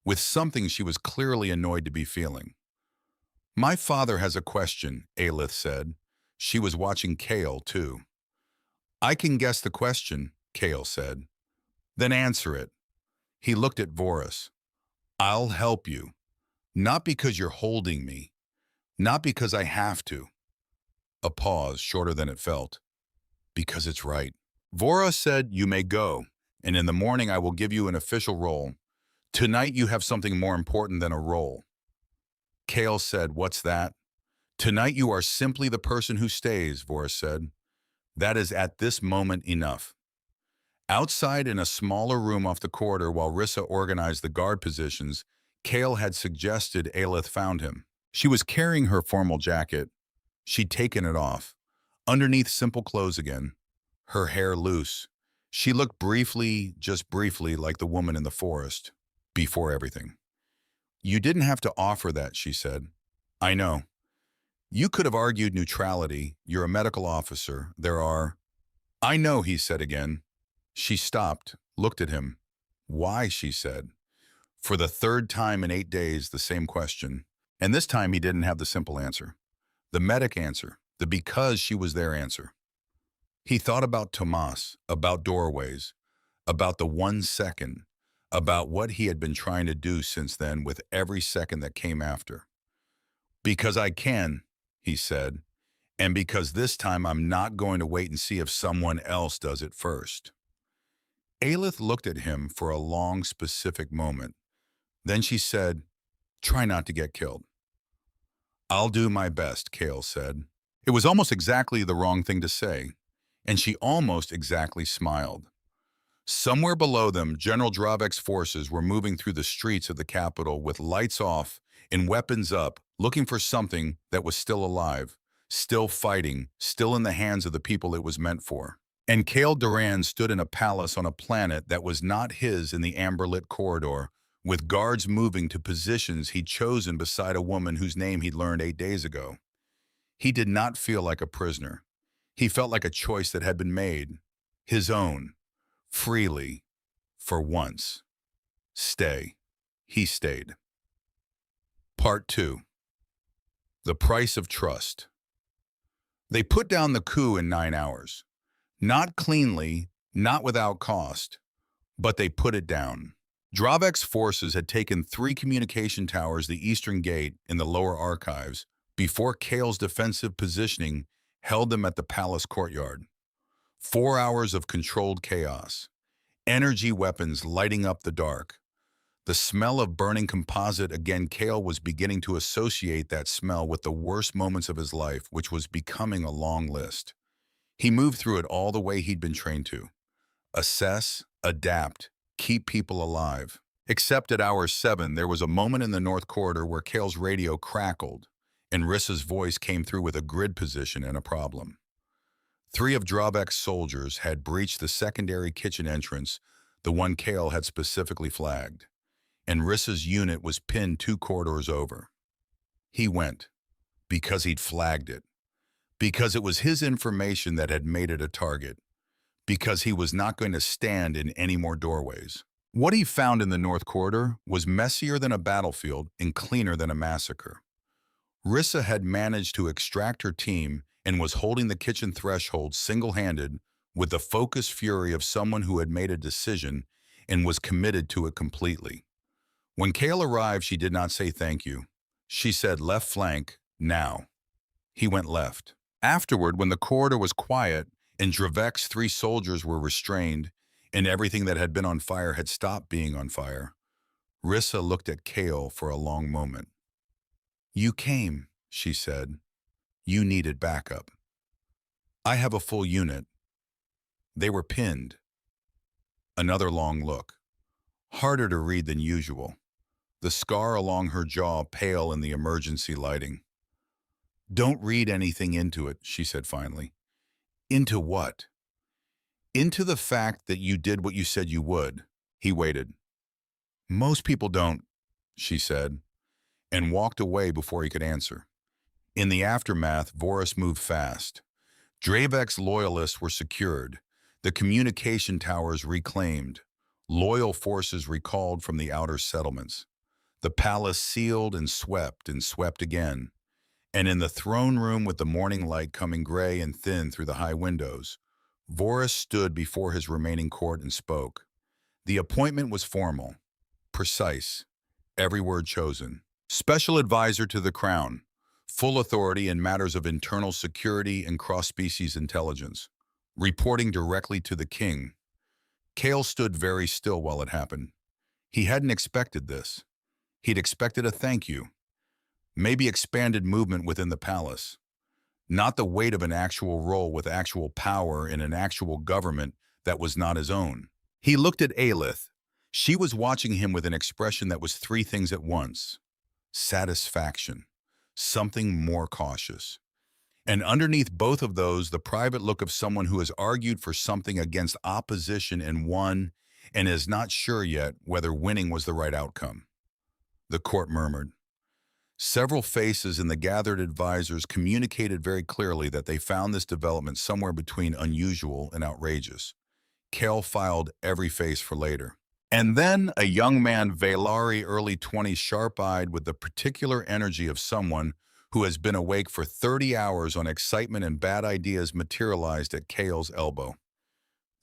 with something she was clearly annoyed to be feeling. My father has a question, Aelith said. She was watching Kale, too. I can guess the question, Kale said. Then answer it. He looked at Voris. I'll help you. Not because you're holding me. Not because I have to. A pause, shorter than it felt. Because it's right. Voris said, you may go, and in the morning I will give you an official role. Tonight you have something more important than a role. Kale said, what's that? Tonight you are simply the person who stays, Voris said. That is at this moment enough. Outside in a smaller room off the corridor while Rissa organized the guard positions, Kale had suggested Aelith found him. She was carrying her formal jacket. She'd taken it off. Underneath simple clothes again. Her hair loose. She looked briefly, just briefly, like the woman in the forest. Before everything. You didn't have to offer that, she said. I know. You could have argued neutrality. You're a medical officer. There are... I know, he said again. She stopped, looked at him. Why, she said. For the 3rd time in 8 days, the same question. And this time he didn't have the simple answer. The medic answer. The because she was their answer. He thought about Tomas, about doorways, about the 1 second, about what he had been trying to do since then with every second that came after. Because I can, he said, and because this time I'm not going to wait and see if someone else does it first. Aelith looked at him for a long, specific moment. Then she said, "Try not to get killed." "I'll do my best," Kale said. It was almost exactly the wrong thing to say, and she almost exactly smiled. Somewhere below them, General Dravek's forces were moving through the streets of the capital with lights off and weapons up, looking for something that was still alive, still fighting, still in the hands of the people it was meant for. And Kale Duran stood in a palace on a planet that was not his in the amber-lit corridor, with guards moving to positions he'd chosen beside a woman whose name he'd learned 8 days ago. He did not feel like a prisoner. He felt like a choice that had been made, his own, freely, for once. Stay. He stayed. Part 2. The Price of Trust. They put down the coup in 9 hours. Not cleanly, not without cost, but they put it down. Dravek's forces had taken 3 communication towers, the Eastern Gate, in the lower archives, before Kale's defensive positioning held them at the palace courtyard. 4 hours of controlled chaos. Energy weapons lighting up the dark. The smell of burning composite. Again, Kale was beginning to associate that smell with the worst moments of his life, which was becoming a long list. He moved through it all the way he'd been trained to. Assess, adapt, keep people alive. Except at hour 7, there was a moment in the North Corridor where Kale's radio crackled, and Rissa's voice came through with a grid position and a problem. 3 of Dravek's soldiers had breached the secondary kitchen entrance, the one Kale had specifically flagged, and Rissa's unit was pinned 2 corridors over. He went, because he'd flagged it, because it was his information that had made it a target, because he was not going to stand in any more doorways. What he found in the North Corridor was messier than a battlefield and cleaner than a massacre. Rissa had managed to extract her team and was holding the kitchen threshold single-handed with the focused fury of someone who had made a decision and was committed to it completely. When Kale arrived, she did not say thank you. She said, "Left flank, now." He went left. Afterward, when the corridor was quiet and Dravek's 3 soldiers were restrained and everything that had been on fire had stopped being on fire, Rissa looked at Kale for a long moment. "You came," she said. "You needed backup. I have a full unit." They were pinned. Another long look. Harder to read than usual. The scar along her jaw pale in the emergency lighting. "Don't read anything into it," she said finally. "Into what?" "Into the fact that you did what you said you would." He waited. "Most people don't," she said, and walked away before he could answer. In the aftermath, Voris moved fast. Dravek's loyalists were secured, the communication towers reclaimed, loyal forces recalled from the outer settlements. The palace sealed and swept again. And in the throne room, with the morning light coming gray and thin through the high windows, Voris stood before his remaining court and spoke. The appointment was formal, precise, every word chosen. Special advisor to the crown, full authority in matters of internal security and cross-species intelligence, reporting directly to the king. Kale stood very still while it happened. He hadn't expected this. He'd expected a thank you, maybe expanded movement within the palace, not the weight of an actual role with actual power in an actual government that was not his own. He looked at Aelith. She was watching him with an expression that was 3 things at once. Satisfaction, something more cautious. And underneath both of those, the private look of someone who has argued for something against opposition and won, and is not sure yet whether winning was the right outcome. The court murmured. Several faces in the gathered advisors communicated very clearly that they found this development somewhere between unusual and outrageous. Kale filed every face for later. And then a young man, Valari, early 20s, sharp-eyed, with the particular energy of someone who has been awake for 30 hours on excitement and bad ideas materialized at Kale's elbow.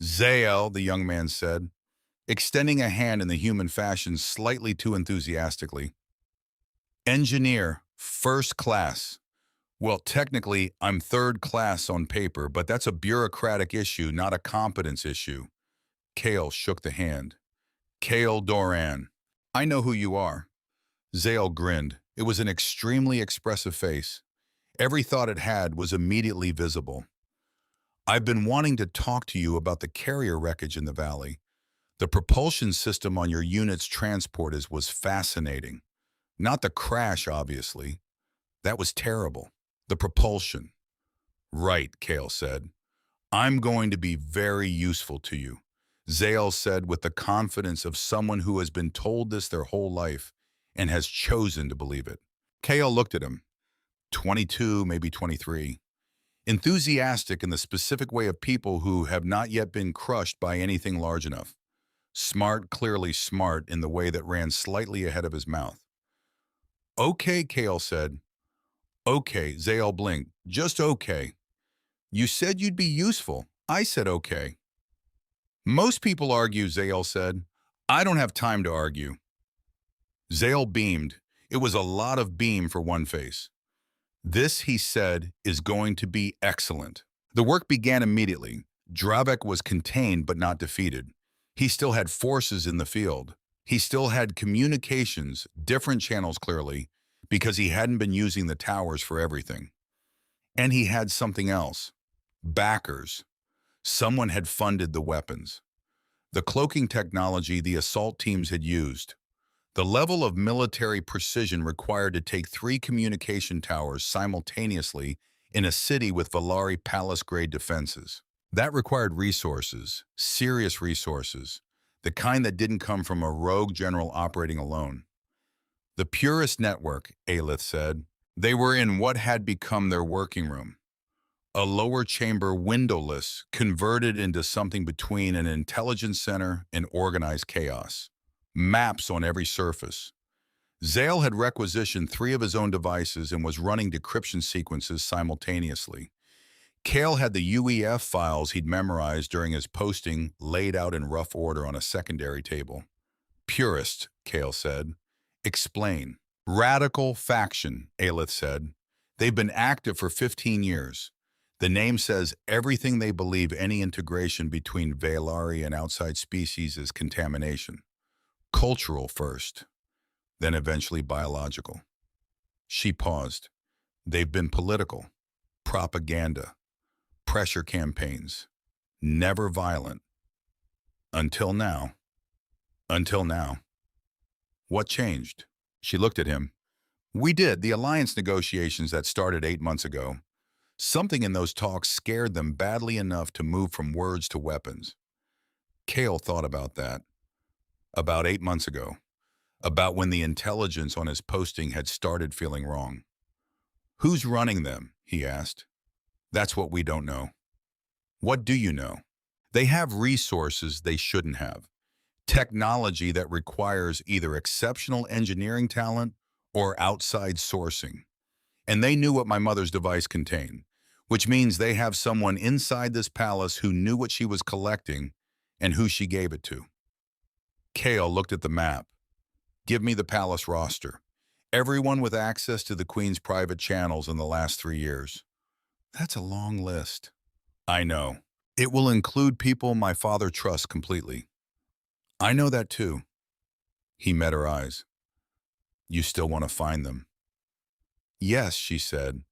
Zael, the young man said, extending a hand in the human fashion slightly too enthusiastically. Engineer, first class. Well, technically, I'm third class on paper, but that's a bureaucratic issue, not a competence issue. Kale shook the hand. Kale Doran. I know who you are. Zael grinned. It was an extremely expressive face. Every thought it had was immediately visible. I've been wanting to talk to you about the carrier wreckage in the valley. The propulsion system on your unit's transport was fascinating. Not the crash, obviously. That was terrible. The propulsion. Right, Kale said. I'm going to be very useful to you, Zael said with the confidence of someone who has been told this their whole life and has chosen to believe it. Kale looked at him, 22, maybe 23, enthusiastic in the specific way of people who have not yet been crushed by anything large enough. Smart, clearly smart in the way that ran slightly ahead of his mouth. Okay, Kale said. Okay, Zael blinked. Just okay. You said you'd be useful. I said okay. Most people argue, Zael said. I don't have time to argue. Zael beamed. It was a lot of beam for one face. This, he said, is going to be excellent. The work began immediately. Dravek was contained but not defeated. He still had forces in the field. He still had communications, different channels clearly, because he hadn't been using the towers for everything. And he had something else. Backers. Someone had funded the weapons. The cloaking technology the assault teams had used. The level of military precision required to take 3 communication towers simultaneously in a city with Valari Palace-grade defenses. That required resources, serious resources, the kind that didn't come from a rogue general operating alone. The purest network, Aelith said. They were in what had become their working room. A lower chamber windowless, converted into something between an intelligence center and organized chaos. Maps on every surface. Zael had requisitioned 3 of his own devices and was running decryption sequences simultaneously. Kale had the UEF files he'd memorized during his posting laid out in rough order on a secondary table. Purist, Kale said. Explain. Radical faction, Aelith said. They've been active for 15 years. The name says everything they believe any integration between Valari and outside species is contamination. Cultural first, then eventually biological. She paused. They've been political, propaganda, pressure campaigns, never violent. Until now. Until now. What changed? She looked at him. We did, the alliance negotiations that started 8 months ago. Something in those talks scared them badly enough to move from words to weapons. Kale thought about that. About 8 months ago. About when the intelligence on his posting had started feeling wrong. Who's running them? He asked. That's what we don't know. What do you know? They have resources they shouldn't have. Technology that requires either exceptional engineering talent or outside sourcing. And they knew what my mother's device contained, which means they have someone inside this palace who knew what she was collecting and who she gave it to. Kale looked at the map. Give me the palace roster. Everyone with access to the Queen's private channels in the last 3 years. That's a long list. I know. It will include people my father trusts completely. I know that too. He met her eyes. You still want to find them? Yes, she said.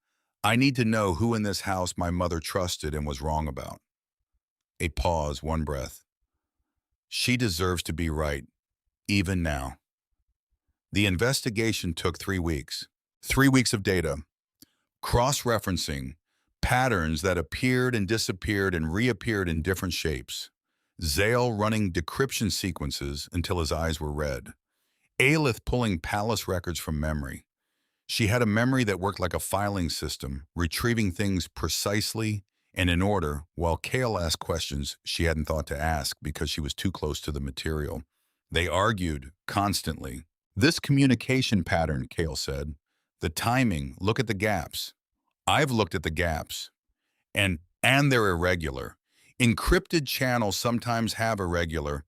I need to know who in this house my mother trusted and was wrong about. A pause, one breath. She deserves to be right, even now. The investigation took 3 weeks. 3 weeks of data. Cross-referencing. Patterns that appeared and disappeared and reappeared in different shapes. Zael running decryption sequences until his eyes were red. Aelith pulling palace records from memory. She had a memory that worked like a filing system, retrieving things precisely and in order, while Kale asked questions she hadn't thought to ask because she was too close to the material. They argued constantly. This communication pattern, Kale said, The timing, look at the gaps. I've looked at the gaps, and they're irregular. Encrypted channels sometimes have irregular.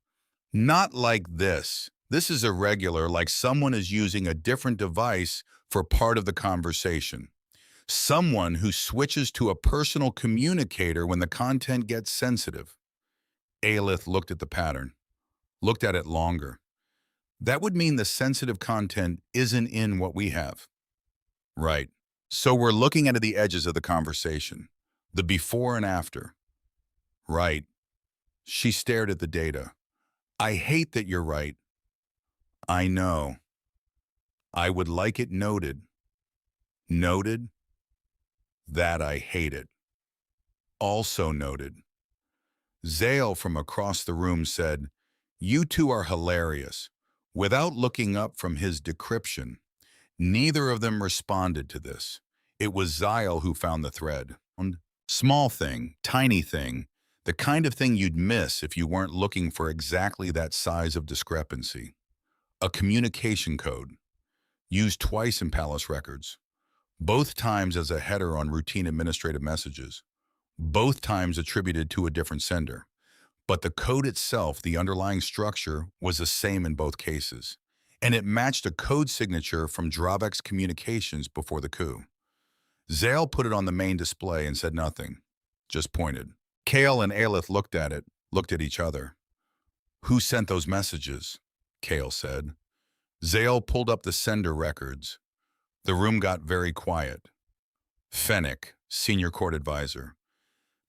Not like this. This is irregular, like someone is using a different device for part of the conversation. Someone who switches to a personal communicator when the content gets sensitive. Aelith looked at the pattern, looked at it longer. That would mean the sensitive content isn't in what we have. Right. So we're looking at the edges of the conversation, the before and after. Right. She stared at the data. I hate that you're right. I know. I would like it noted. Noted that I hate it. Also noted. Zale from across the room said, "You two are hilarious." Without looking up from his decryption, neither of them responded to this. It was Zyle who found the thread. Small thing, tiny thing, the kind of thing you'd miss if you weren't looking for exactly that size of discrepancy. A communication code, used twice in Palace records, both times as a header on routine administrative messages, both times attributed to a different sender. But the code itself, the underlying structure, was the same in both cases. And it matched a code signature from Dravek's communications before the coup. Zale put it on the main display and said nothing, just pointed. Kale and Aelith looked at it, looked at each other. Who sent those messages? Kale said. Zale pulled up the sender records. The room got very quiet. Fennec, senior court advisor.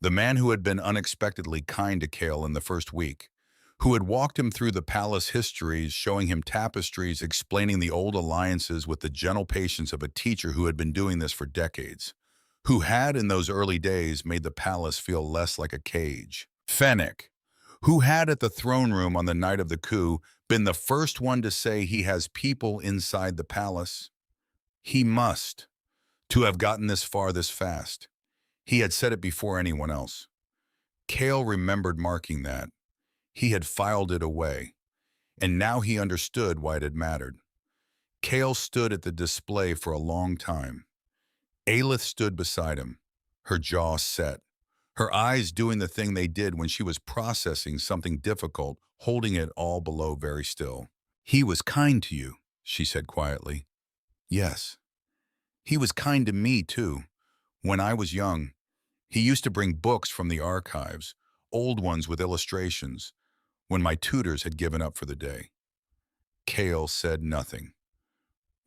The man who had been unexpectedly kind to Kale in the first week, who had walked him through the palace histories, showing him tapestries, explaining the old alliances with the gentle patience of a teacher who had been doing this for decades, who had, in those early days, made the palace feel less like a cage. Fennec, who had at the throne room on the night of the coup been the first one to say he has people inside the palace. He must, to have gotten this far this fast. He had said it before anyone else. Kale remembered marking that. He had filed it away, and now he understood why it had mattered. Kale stood at the display for a long time. Aelith stood beside him, her jaw set, her eyes doing the thing they did when she was processing something difficult, holding it all below very still. He was kind to you, she said quietly. Yes. He was kind to me, too. When I was young, he used to bring books from the archives, old ones with illustrations, when my tutors had given up for the day. Kale said nothing.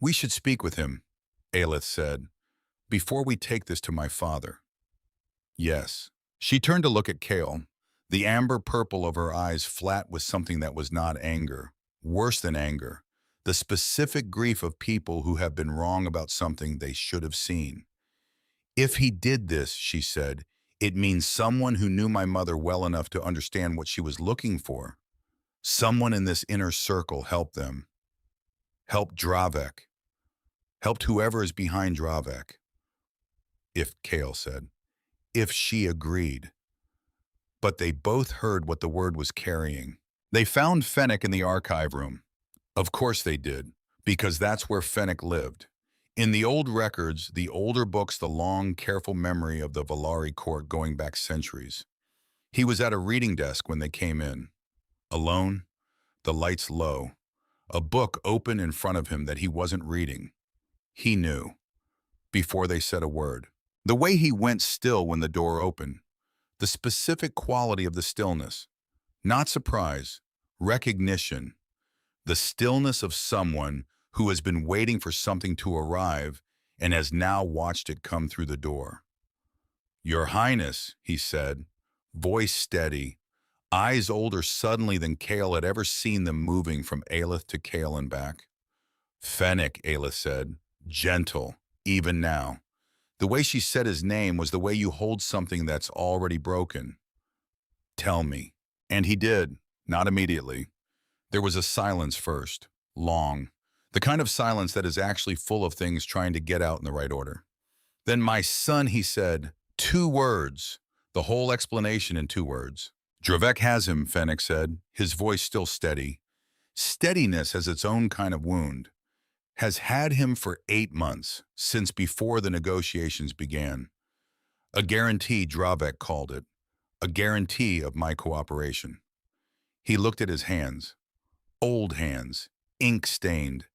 We should speak with him, Aelith said, before we take this to my father. Yes. She turned to look at Kale, the amber purple of her eyes flat with something that was not anger, worse than anger, the specific grief of people who have been wrong about something they should have seen. If he did this, she said, it means someone who knew my mother well enough to understand what she was looking for. Someone in this inner circle helped them. Helped Dravek. Helped whoever is behind Dravek. If, Kale said. If she agreed. But they both heard what the word was carrying. They found Fennec in the archive room. Of course they did, because that's where Fennec lived. In the old records, the older books, the long, careful memory of the Valari court going back centuries. He was at a reading desk when they came in. Alone, the lights low, a book open in front of him that he wasn't reading. He knew, before they said a word. The way he went still when the door opened, the specific quality of the stillness, not surprise, recognition, the stillness of someone who has been waiting for something to arrive and has now watched it come through the door. Your Highness, he said, voice steady, eyes older suddenly than Kale had ever seen them moving from Aelith to Kale and back. Fennec, Aelith said, gentle, even now. The way she said his name was the way you hold something that's already broken. Tell me. And he did, not immediately. There was a silence first, long, the kind of silence that is actually full of things trying to get out in the right order. Then, my son, he said, 2 words, the whole explanation in 2 words. Dravek has him, Fennec said, his voice still steady. Steadiness has its own kind of wound. has had him for 8 months, since before the negotiations began. A guarantee, Dravek called it. A guarantee of my cooperation. He looked at his hands. Old hands, ink-stained,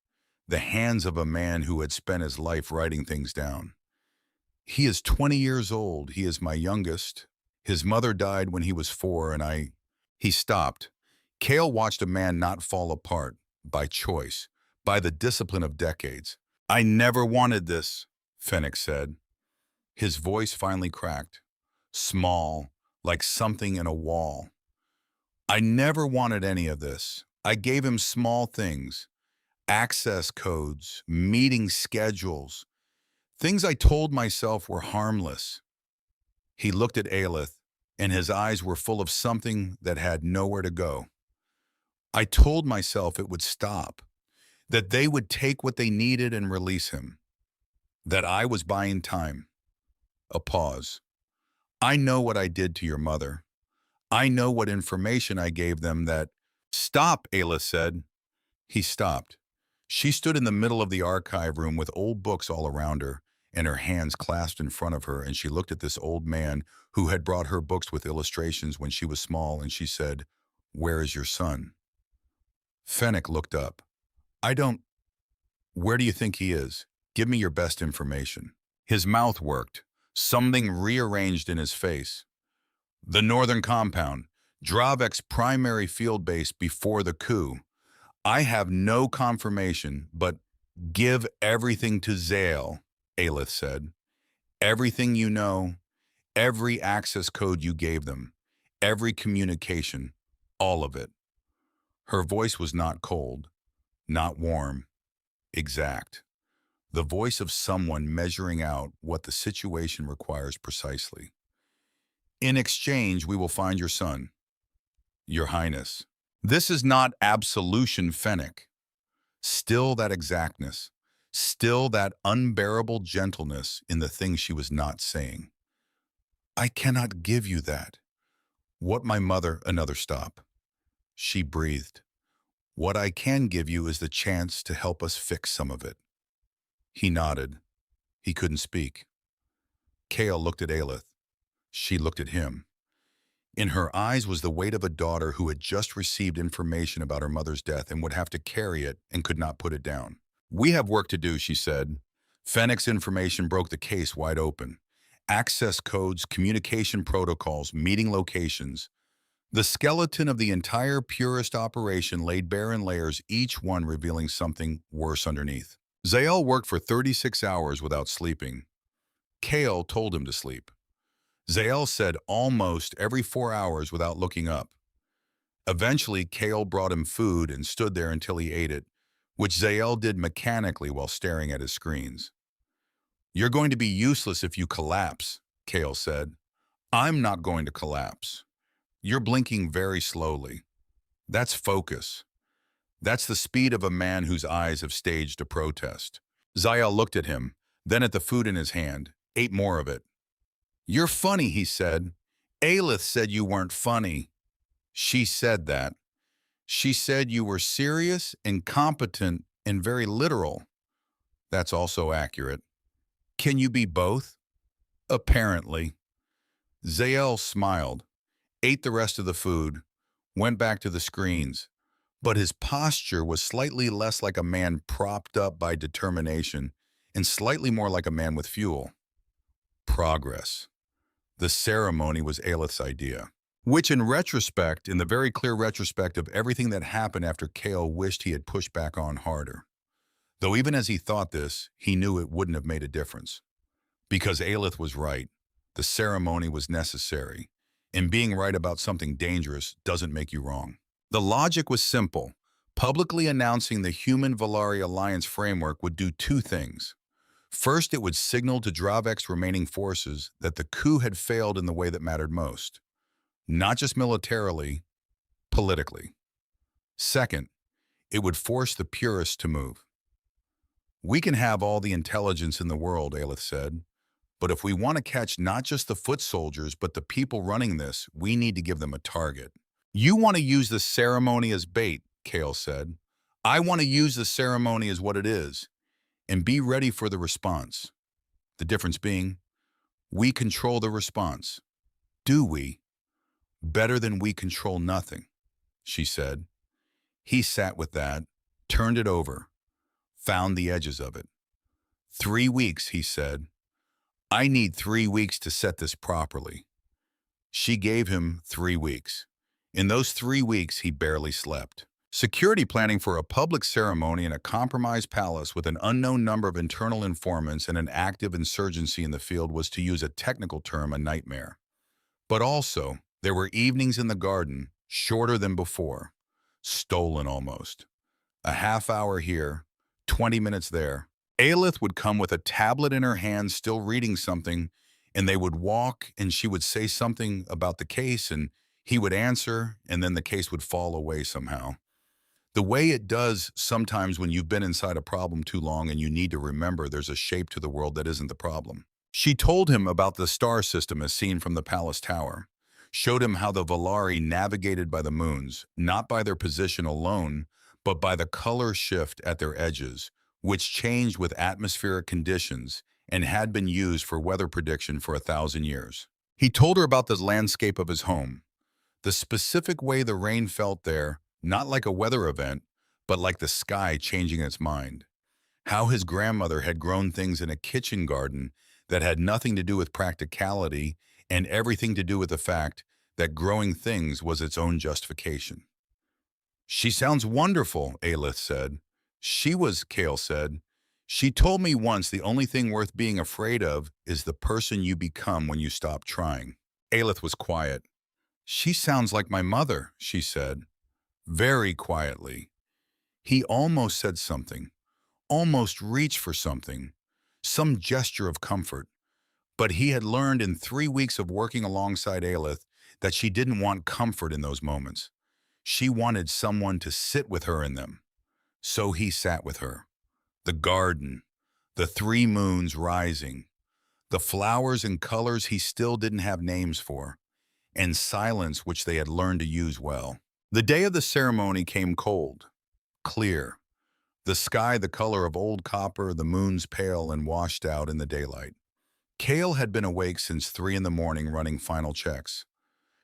the hands of a man who had spent his life writing things down. He is 20 years old. He is my youngest. His mother died when he was 4, and I... He stopped. Kale watched a man not fall apart, by choice, by the discipline of decades. I never wanted this, Fennec said. His voice finally cracked. Small, like something in a wall. I never wanted any of this. I gave him small things. Access codes, meeting schedules, things I told myself were harmless. He looked at Aelith, and his eyes were full of something that had nowhere to go. I told myself it would stop, that they would take what they needed and release him, that I was buying time. A pause. I know what I did to your mother. I know what information I gave them that... Stop, Aelith said. He stopped. She stood in the middle of the archive room with old books all around her, and her hands clasped in front of her, and she looked at this old man who had brought her books with illustrations when she was small, and she said, "Where is your son?" Fennec looked up. I don't... Where do you think he is? Give me your best information. His mouth worked. Something rearranged in his face. The Northern Compound, Dravek's primary field base before the coup. I have no confirmation, but give everything to Zale, Aelith said. Everything you know, every access code you gave them, every communication, all of it. Her voice was not cold, not warm, exact. The voice of someone measuring out what the situation requires precisely. In exchange, we will find your son, Your Highness. This is not absolution, Fennec. Still that exactness, still that unbearable gentleness in the things she was not saying. I cannot give you that. What my mother... Another stop. She breathed. What I can give you is the chance to help us fix some of it. He nodded. He couldn't speak. Kale looked at Aelith. She looked at him. In her eyes was the weight of a daughter who had just received information about her mother's death and would have to carry it and could not put it down. We have work to do, she said. Fennec's information broke the case wide open. Access codes, communication protocols, meeting locations. The skeleton of the entire purist operation laid bare in layers, each one revealing something worse underneath. Zale worked for 36 hours without sleeping. Kale told him to sleep. Zale said almost every 4 hours without looking up. Eventually, Kale brought him food and stood there until he ate it, which Zale did mechanically while staring at his screens. You're going to be useless if you collapse, Kale said. I'm not going to collapse. You're blinking very slowly. That's focus. That's the speed of a man whose eyes have staged a protest. Zale looked at him, then at the food in his hand, ate more of it. You're funny, he said. Aelith said you weren't funny. She said that. She said you were serious, incompetent, and very literal. That's also accurate. Can you be both? Apparently. Zale smiled, ate the rest of the food, went back to the screens, but his posture was slightly less like a man propped up by determination and slightly more like a man with fuel. Progress. The ceremony was Aelith's idea, which in retrospect, in the very clear retrospect of everything that happened after Kale wished he had pushed back on harder. Though even as he thought this, he knew it wouldn't have made a difference. Because Aelith was right, the ceremony was necessary, and being right about something dangerous doesn't make you wrong. The logic was simple. Publicly announcing the Human-Volari Alliance framework would do two things. First, it would signal to Dravek's remaining forces that the coup had failed in the way that mattered most. Not just militarily, politically. Second, it would force the purists to move. We can have all the intelligence in the world, Aelith said, but if we want to catch not just the foot soldiers but the people running this, we need to give them a target. You want to use the ceremony as bait, Kale said. I want to use the ceremony as what it is and be ready for the response. The difference being, we control the response. Do we? Better than we control nothing, she said. He sat with that, turned it over, found the edges of it. 3 weeks, he said. I need 3 weeks to set this properly. She gave him 3 weeks. In those 3 weeks, he barely slept. Security planning for a public ceremony in a compromised palace with an unknown number of internal informants and an active insurgency in the field was, to use a technical term, a nightmare. But also, there were evenings in the garden, shorter than before, stolen almost. A half hour here, 20 minutes there. Aelith would come with a tablet in her hand, still reading something, and they would walk, and she would say something about the case, and he would answer, and then the case would fall away somehow. The way it does sometimes when you've been inside a problem too long and you need to remember there's a shape to the world that isn't the problem. She told him about the star system as seen from the palace tower, showed him how the Valari navigated by the moons, not by their position alone, but by the color shift at their edges, which changed with atmospheric conditions and had been used for weather prediction for 1,000 years. He told her about the landscape of his home, the specific way the rain felt there, not like a weather event, but like the sky changing its mind. How his grandmother had grown things in a kitchen garden that had nothing to do with practicality and everything to do with the fact that growing things was its own justification. She sounds wonderful, Aelith said. Kale said. She told me once the only thing worth being afraid of is the person you become when you stop trying. Aelith was quiet. She sounds like my mother, she said, very quietly. He almost said something, almost reached for something, some gesture of comfort. But he had learned in 3 weeks of working alongside Aelith that she didn't want comfort in those moments. She wanted someone to sit with her in them. So he sat with her. The garden, the 3 moons rising, the flowers and colors he still didn't have names for, and silence which they had learned to use well. The day of the ceremony came cold, clear, the sky the color of old copper, the moons pale and washed out in the daylight. Kale had been awake since 3 in the morning running final checks.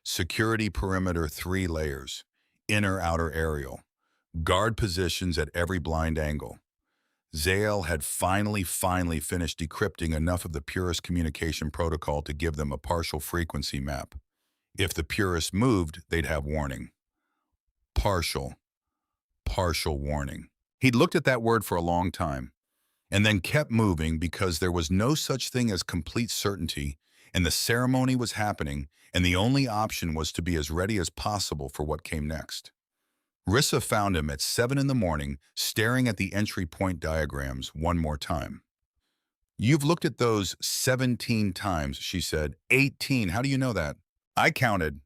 Security perimeter 3 layers, inner outer aerial, guard positions at every blind angle. Zael had finally finished decrypting enough of the Purist communication protocol to give them a partial frequency map. If the Purists moved, they'd have warning. Partial warning. He'd looked at that word for a long time, and then kept moving because there was no such thing as complete certainty, and the ceremony was happening, and the only option was to be as ready as possible for what came next. Rissa found him at 7 in the morning, staring at the entry point diagrams one more time. You've looked at those 17 times, she said. 18, how do you know that? I counted.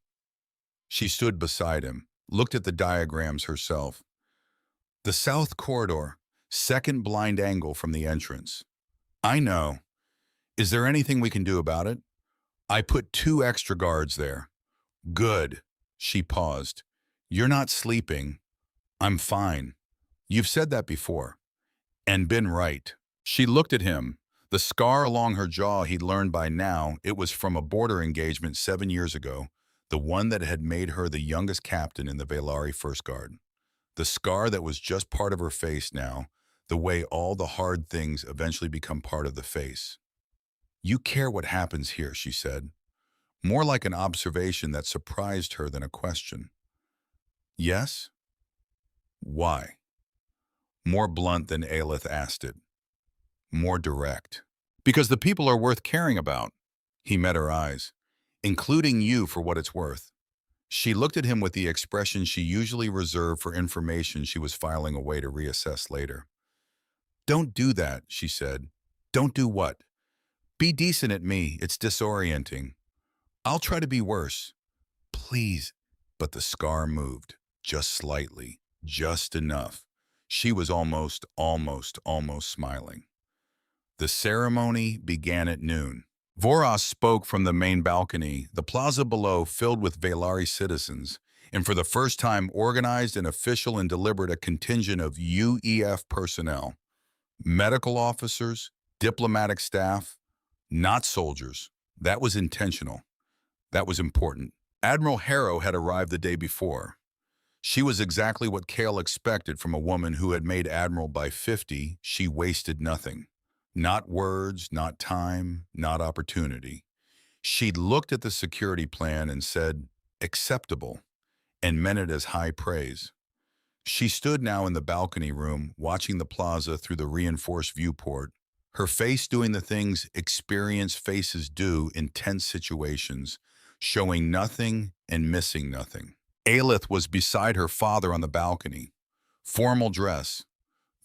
She stood beside him, looked at the diagrams herself. The south corridor, second blind angle from the entrance. I know. Is there anything we can do about it? I put 2 extra guards there. Good. She paused. You're not sleeping. I'm fine. You've said that before. And been right. She looked at him. The scar along her jaw he'd learned by now it was from a border engagement 7 years ago, the one that had made her the youngest captain in the Valari First Guard. The scar that was just part of her face now, the way all the hard things eventually become part of the face. You care what happens here, she said, more like an observation that surprised her than a question. Yes? Why? More blunt than Aelith asked it. More direct. Because the people are worth caring about. He met her eyes. Including you for what it's worth. She looked at him with the expression she usually reserved for information she was filing away to reassess later. Don't do that, she said. Don't do what? Be decent at me, it's disorienting. I'll try to be worse. Please. But the scar moved, just slightly, just enough. She was almost smiling. The ceremony began at noon. Voros spoke from the main balcony, the plaza below filled with Valari citizens, and for the first time organized and official and delivered a contingent of UEF personnel, medical officers, diplomatic staff, not soldiers. That was intentional. That was important. Admiral Harrow had arrived the day before. She was exactly what Cale expected from a woman who had made admiral by 50. She wasted nothing. Not words, not time, not opportunity. She'd looked at the security plan and said, acceptable, and meant it as high praise. She stood now in the balcony room, watching the plaza through the reinforced viewport, her face doing the things experienced faces do in tense situations, showing nothing and missing nothing. Aelith was beside her father on the balcony. Formal dress,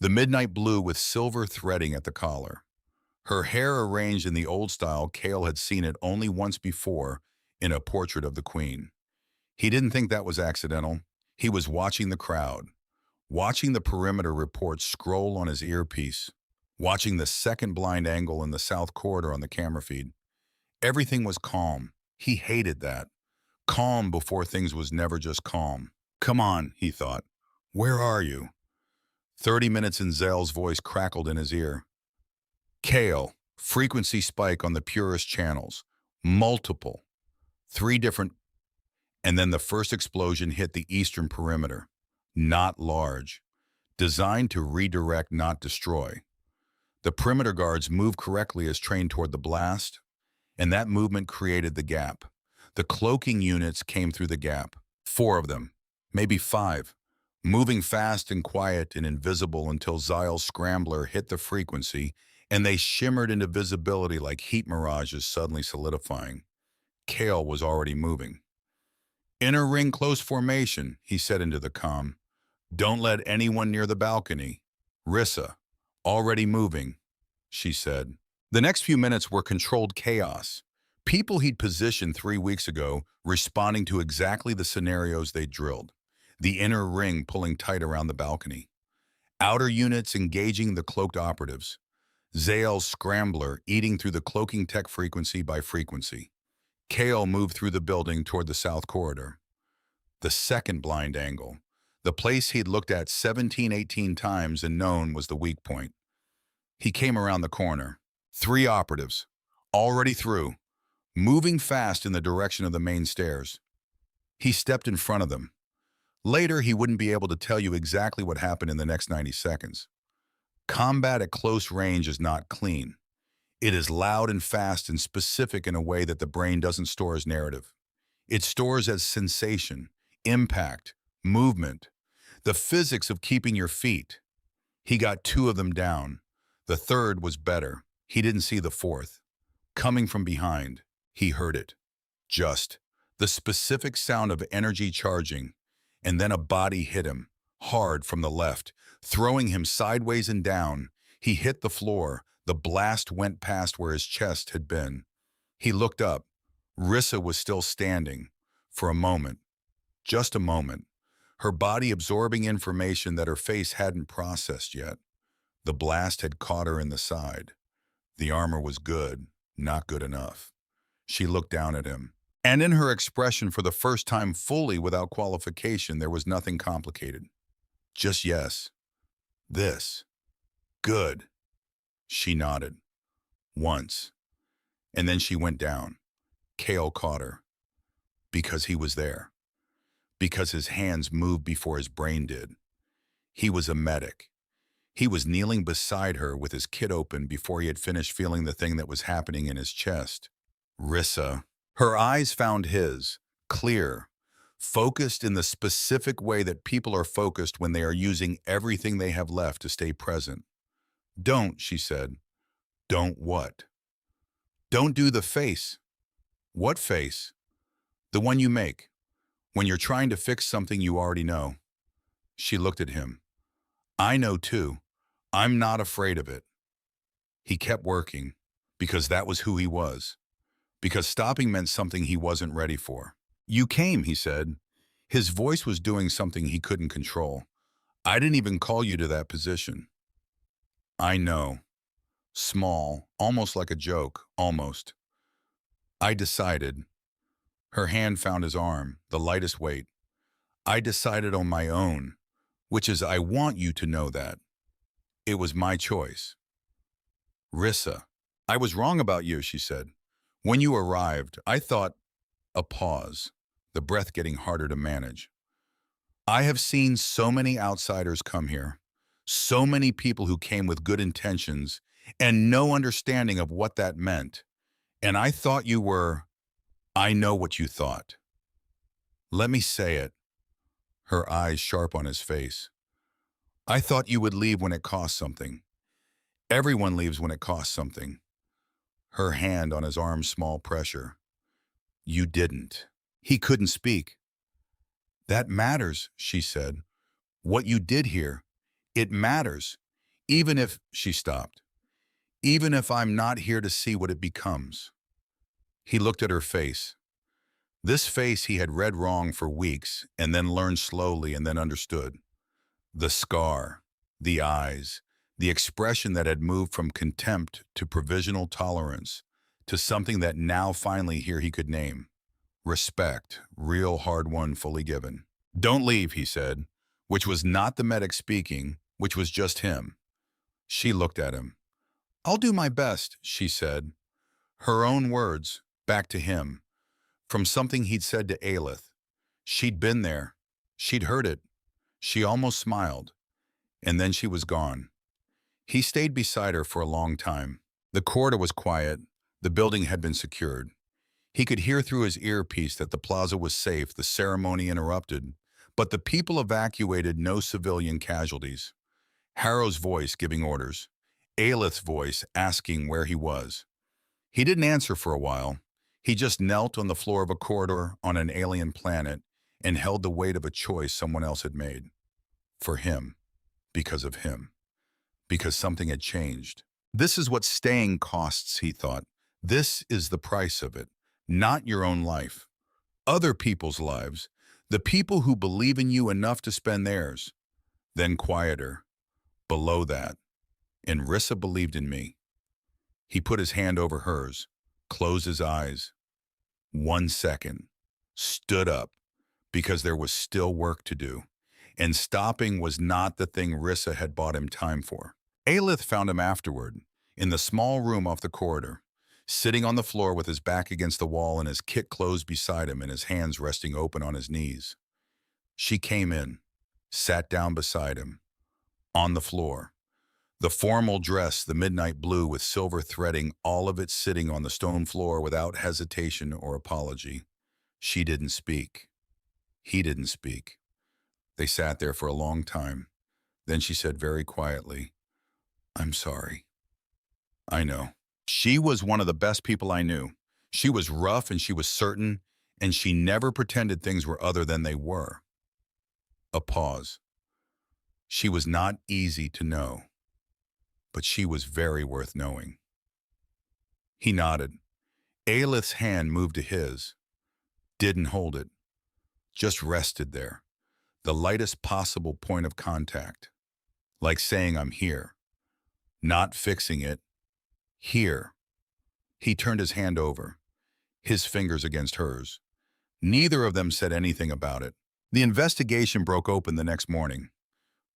the midnight blue with silver threading at the collar. Her hair arranged in the old style Cale had seen it only once before in a portrait of the Queen. He didn't think that was accidental. He was watching the crowd, watching the perimeter report scroll on his earpiece, watching the second blind angle in the south corridor on the camera feed. Everything was calm. He hated that. Calm before things was never just calm. Come on, he thought. Where are you? 30 minutes in Zale's voice crackled in his ear. Cale, frequency spike on the purest channels. Multiple. 3 different. And then the first explosion hit the eastern perimeter. Not large. Designed to redirect, not destroy. The perimeter guards moved correctly as trained toward the blast, and that movement created the gap. The cloaking units came through the gap. 4 of them, maybe 5, moving fast and quiet and invisible until Zyle's scrambler hit the frequency, and they shimmered into visibility like heat mirages suddenly solidifying. Cale was already moving. Inner ring close formation, he said into the comm. Don't let anyone near the balcony. Rissa, already moving, she said. The next few minutes were controlled chaos. People he'd positioned 3 weeks ago responding to exactly the scenarios they'd drilled. The inner ring pulling tight around the balcony. Outer units engaging the cloaked operatives. Zale's scrambler eating through the cloaking tech frequency by frequency. Cale moved through the building toward the south corridor. The second blind angle. The place he'd looked at 17, 18 times and known was the weak point. He came around the corner. 3 operatives. Already through. Moving fast in the direction of the main stairs. He stepped in front of them. Later, he wouldn't be able to tell you exactly what happened in the next 90 seconds. Combat at close range is not clean. It is loud and fast and specific in a way that the brain doesn't store as narrative. It stores as sensation, impact, movement, the physics of keeping your feet. He got 2 of them down. The third was better. He didn't see the fourth. Coming from behind, he heard it. Just the specific sound of energy charging, and then a body hit him, hard from the left, throwing him sideways and down. He hit the floor. The blast went past where his chest had been. He looked up. Rissa was still standing. For a moment. Just a moment. Her body absorbing information that her face hadn't processed yet. The blast had caught her in the side. The armor was good, not good enough. She looked down at him. And in her expression for the first time fully without qualification, there was nothing complicated. Just yes. This. Good. She nodded. Once. And then she went down. Cale caught her. Because he was there. Because his hands moved before his brain did. He was a medic. He was kneeling beside her with his kit open before he had finished feeling the thing that was happening in his chest. Rissa. Her eyes found his, clear, focused in the specific way that people are focused when they are using everything they have left to stay present. Don't, she said. Don't what? Don't do the face. What face? The one you make, when you're trying to fix something you already know. She looked at him. I know too. I'm not afraid of it. He kept working, because that was who he was. Because stopping meant something he wasn't ready for. You came, he said. His voice was doing something he couldn't control. I didn't even call you to that position. I know. Small, almost like a joke, almost. I decided. Her hand found his arm, the lightest weight. I decided on my own, which is I want you to know that. It was my choice. Rissa, I was wrong about you, she said. When you arrived, I thought, a pause, the breath getting harder to manage. I have seen so many outsiders come here, so many people who came with good intentions and no understanding of what that meant. And I thought you were, I know what you thought. Let me say it, her eyes sharp on his face. I thought you would leave when it cost something. Everyone leaves when it costs something. Her hand on his arm's small pressure. You didn't. He couldn't speak. That matters, she said. What you did here, it matters. Even if, she stopped, even if I'm not here to see what it becomes. He looked at her face. This face he had read wrong for weeks and then learned slowly and then understood. The scar, the eyes, the expression that had moved from contempt to provisional tolerance to something that now finally here he could name. Respect, real hard-won, fully given. Don't leave, he said, which was not the medic speaking, which was just him. She looked at him. I'll do my best, she said. Her own words, back to him, from something he'd said to Aelith. She'd been there. She'd heard it. She almost smiled. And then she was gone. He stayed beside her for a long time. The corridor was quiet. The building had been secured. He could hear through his earpiece that the plaza was safe, the ceremony interrupted, but the people evacuated, no civilian casualties. Harrow's voice giving orders. Aelith's voice asking where he was. He didn't answer for a while. He just knelt on the floor of a corridor on an alien planet and held the weight of a choice someone else had made. For him. Because of him. Because something had changed. This is what staying costs, he thought. This is the price of it. Not your own life. Other people's lives. The people who believe in you enough to spend theirs. Then quieter. Below that. And Rissa believed in me. He put his hand over hers, closed his eyes. 1 second. Stood up, because there was still work to do. And stopping was not the thing Rissa had bought him time for. Aelith found him afterward, in the small room off the corridor, sitting on the floor with his back against the wall and his kit closed beside him and his hands resting open on his knees. She came in, sat down beside him, on the floor. The formal dress, the midnight blue with silver threading, all of it sitting on the stone floor without hesitation or apology. She didn't speak. He didn't speak. They sat there for a long time. Then she said very quietly, I'm sorry. I know. She was one of the best people I knew. She was rough and she was certain, and she never pretended things were other than they were. A pause. She was not easy to know, but she was very worth knowing. He nodded. Aelith's hand moved to his. Didn't hold it. Just rested there. The lightest possible point of contact. Like saying, I'm here. Not fixing it. Here. He turned his hand over, his fingers against hers. Neither of them said anything about it. The investigation broke open the next morning.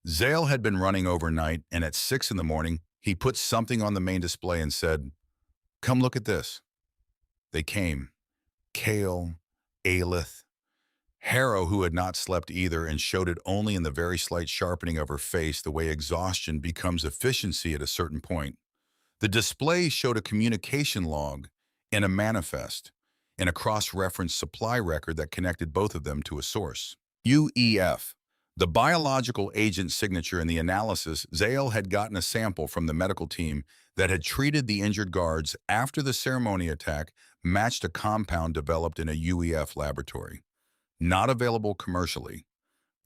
Zale had been running overnight, and at 6 in the morning, he put something on the main display and said, come look at this. They came. Kale, Aelith, Harrow, who had not slept either and showed it only in the very slight sharpening of her face, the way exhaustion becomes efficiency at a certain point. The display showed a communication log and a manifest, and a cross-reference supply record that connected both of them to a source. UEF, the biological agent signature in the analysis. Zale had gotten a sample from the medical team that had treated the injured guards after the ceremony attack, matched a compound developed in a UEF laboratory. Not available commercially.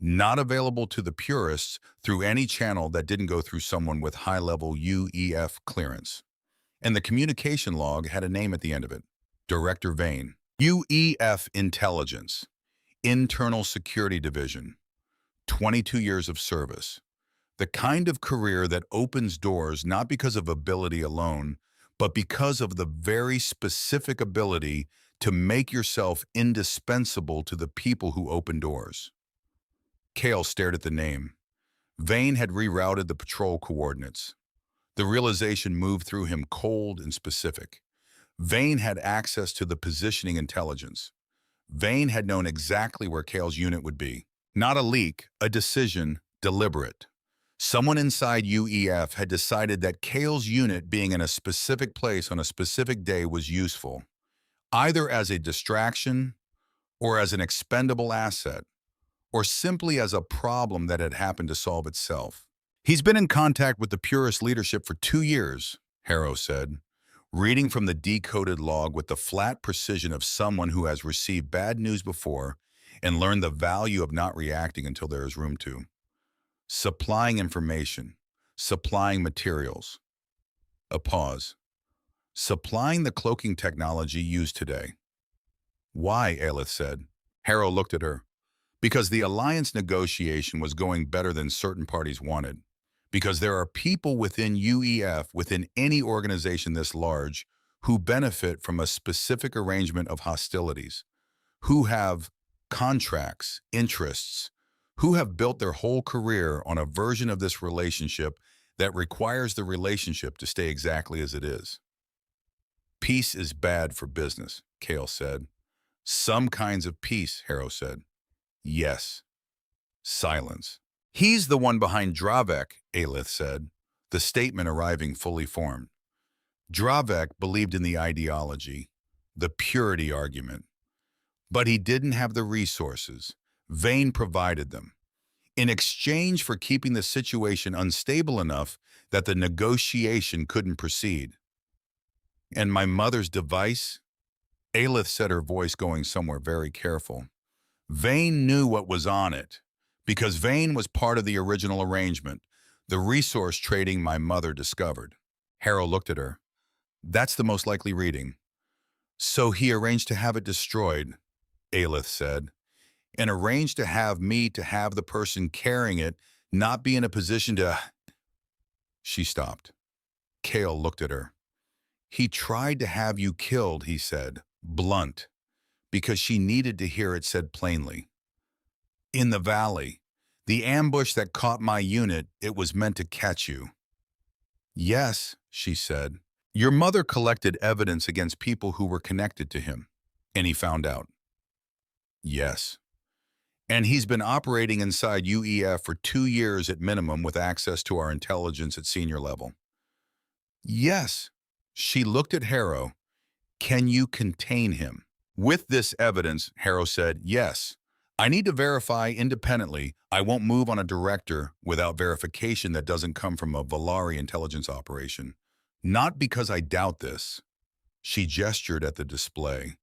Not available to the purists through any channel that didn't go through someone with high-level UEF clearance. And the communication log had a name at the end of it. Director Vane. UEF Intelligence. Internal Security Division. 22 years of service. The kind of career that opens doors not because of ability alone, but because of the very specific ability to make yourself indispensable to the people who open doors. Kale stared at the name. Vane had rerouted the patrol coordinates. The realization moved through him cold and specific. Vane had access to the positioning intelligence. Vane had known exactly where Kale's unit would be. Not a leak, a decision, deliberate. Someone inside UEF had decided that Kale's unit being in a specific place on a specific day was useful, either as a distraction or as an expendable asset, or simply as a problem that had happened to solve itself. He's been in contact with the Purist leadership for 2 years, Harrow said, reading from the decoded log with the flat precision of someone who has received bad news before and learned the value of not reacting until there is room to. Supplying information, supplying materials. A pause. Supplying the cloaking technology used today. Why, Aelith said. Harrow looked at her. Because the alliance negotiation was going better than certain parties wanted. Because there are people within UEF, within any organization this large, who benefit from a specific arrangement of hostilities, who have contracts, interests, who have built their whole career on a version of this relationship that requires the relationship to stay exactly as it is. Peace is bad for business, Kale said. Some kinds of peace, Harrow said. Yes. Silence. He's the one behind Dravek, Aelith said, the statement arriving fully formed. Dravek believed in the ideology, the purity argument. But he didn't have the resources. Vane provided them. In exchange for keeping the situation unstable enough that the negotiation couldn't proceed. And my mother's device? Aelith said, her voice going somewhere very careful. Vane knew what was on it, because Vane was part of the original arrangement, the resource trading my mother discovered. Harrow looked at her. That's the most likely reading. So he arranged to have it destroyed, Aelith said, and arranged to have me to have the person carrying it not be in a position to... She stopped. Kale looked at her. He tried to have you killed, he said, blunt, because she needed to hear it said plainly. In the valley, the ambush that caught my unit, it was meant to catch you. Yes, she said. Your mother collected evidence against people who were connected to him, and he found out. Yes. And he's been operating inside UEF for 2 years at minimum with access to our intelligence at senior level. Yes. She looked at Harrow. Can you contain him? With this evidence, Harrow said, yes. I need to verify independently. I won't move on a director without verification that doesn't come from a Valari intelligence operation. Not because I doubt this. She gestured at the display.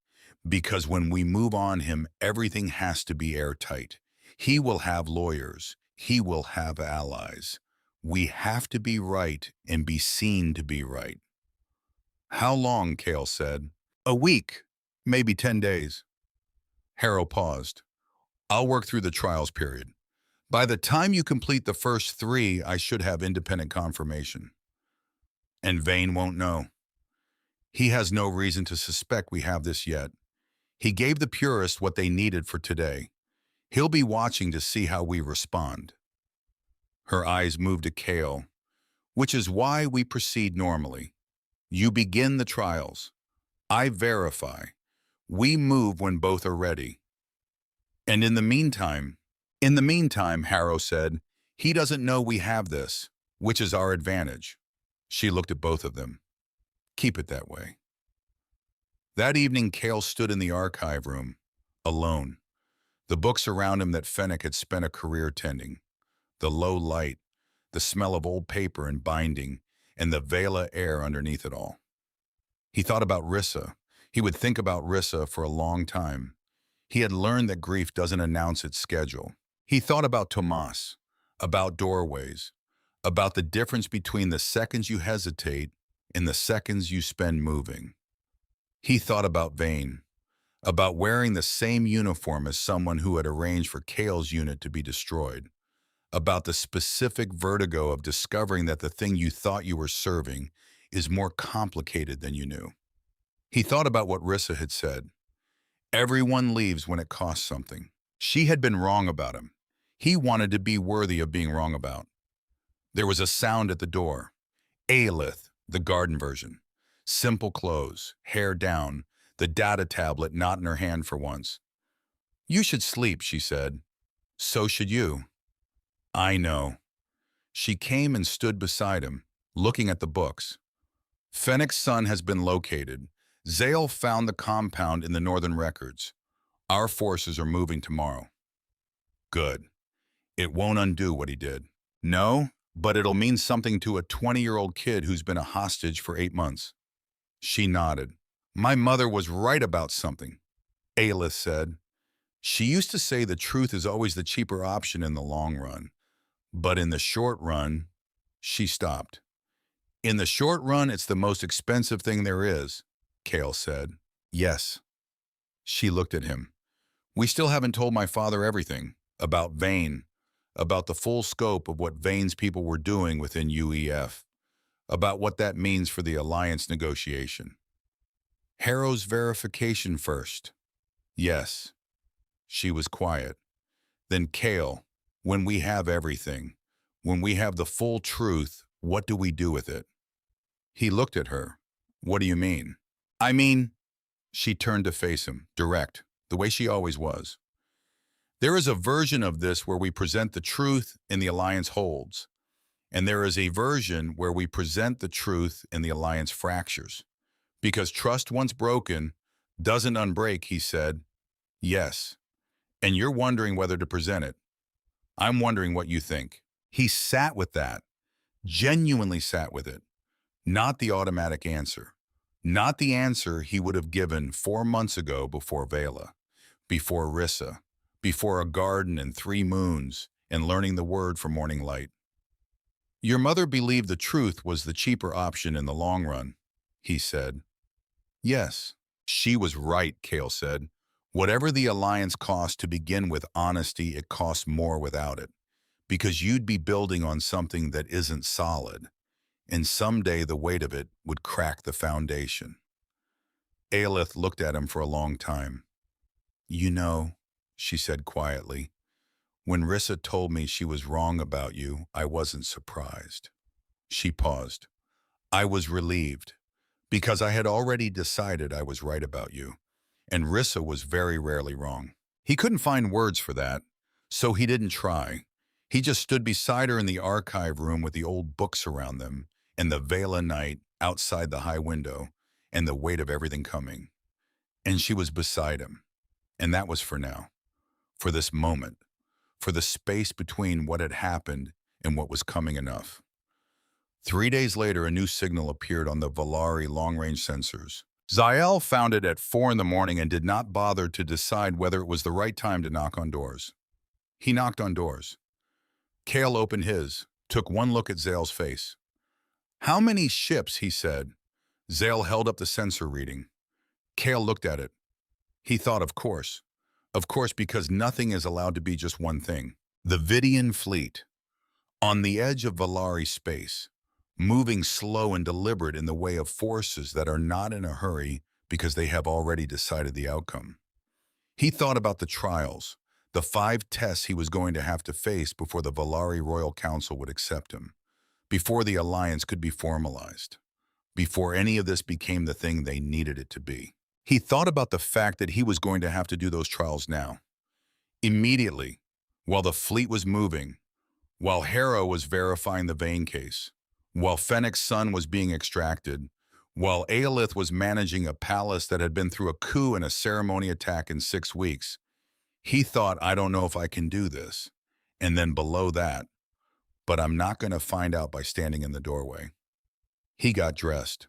Because when we move on him, everything has to be airtight. He will have lawyers. He will have allies. We have to be right and be seen to be right. How long, Kale said. A week, maybe 10 days. Harrow paused. I'll work through the trials period. By the time you complete the first 3, I should have independent confirmation. And Vane won't know. He has no reason to suspect we have this yet. He gave the Purists what they needed for today. He'll be watching to see how we respond. Her eyes moved to Kale, which is why we proceed normally. You begin the trials. I verify. We move when both are ready. And in the meantime, Harrow said, he doesn't know we have this, which is our advantage. She looked at both of them. Keep it that way. That evening, Kale stood in the archive room, alone. The books around him that Fennec had spent a career tending. The low light, the smell of old paper and binding, and the Vela air underneath it all. He thought about Rissa. He would think about Rissa for a long time. He had learned that grief doesn't announce its schedule. He thought about Tomas, about doorways, about the difference between the seconds you hesitate and the seconds you spend moving. He thought about Vane, about wearing the same uniform as someone who had arranged for Kale's unit to be destroyed, about the specific vertigo of discovering that the thing you thought you were serving is more complicated than you knew. He thought about what Rissa had said. Everyone leaves when it costs something. She had been wrong about him. he wanted to be worthy of being wrong about. There was a sound at the door. Aelith, the garden version. Simple clothes, hair down, the data tablet not in her hand for once. "You should sleep," she said. "So should you." "I know." She came and stood beside him, looking at the books. "Fennec's son has been located. Zale found the compound in the northern records. Our forces are moving tomorrow." "Good. It won't undo what he did." "No, but it'll mean something to a 20-year-old kid who's been a hostage for 8 months. She nodded. "My mother was right about something," Aelith said. "She used to say the truth is always the cheaper option in the long run. But in the short run," she stopped. "In the short run, it's the most expensive thing there is," Cale said. "Yes." She looked at him. "We still haven't told my father everything. About Vane. About the full scope of what Vane's people were doing within UEF. About what that means for the alliance negotiation." "Harrow's verification first." "Yes." She was quiet. "Then Cale, when we have everything, when we have the full truth, what do we do with it?" He looked at her. "What do you mean?" "I mean," she turned to face him, direct, the way she always was. "There is a version of this where we present the truth and the alliance holds. And there is a version where we present the truth and the alliance fractures. Because trust once broken doesn't unbreak," he said. "Yes. And you're wondering whether to present it. I'm wondering what you think." He sat with that, genuinely sat with it. Not the automatic answer. Not the answer he would have given 4 months ago before Vela, before Rissa, before a garden and 3 moons, and learning the word for morning light. "Your mother believed the truth was the cheaper option in the long run," he said. "Yes." "She was right," Cale said. "Whatever the alliance cost to begin with honesty, it costs more without it. Because you'd be building on something that isn't solid. And someday the weight of it would crack the foundation." Aelith looked at him for a long time. "You know," she said quietly, "when Rissa told me she was wrong about you, I wasn't surprised." She paused. "I was relieved, because I had already decided I was right about you, and Rissa was very rarely wrong." He couldn't find words for that, so he didn't try. He just stood beside her in the archive room with the old books around them, and the Vela night outside the high window, and the weight of everything coming. And she was beside him. And that was for now. For this moment. For the space between what had happened and what was coming enough. 3 days later, a new signal appeared on the Valari long-range sensors. Zael found it at 4 in the morning and did not bother to decide whether it was the right time to knock on doors. He knocked on doors. Cale opened his, took one look at Zale's face. "How many ships?" he said. Zale held up the sensor reading. Cale looked at it. He thought, of course. Of course, because nothing is allowed to be just one thing. The Vidian fleet, on the edge of Valari space, moving slow and deliberate in the way of forces that are not in a hurry because they have already decided the outcome. He thought about the trials, the 5 tests he was going to have to face before the Valari Royal Council would accept him, before the alliance could be formalized, before any of this became the thing they needed it to be. He thought about the fact that he was going to have to do those trials now. Immediately, while the fleet was moving, while Harrow was verifying the Vane case, while Fennec's son was being extracted, while Aelith was managing a palace that had been through a coup and a ceremony attack in 6 weeks, he thought, I don't know if I can do this. And then below that, but I'm not going to find out by standing in the doorway. He got dressed.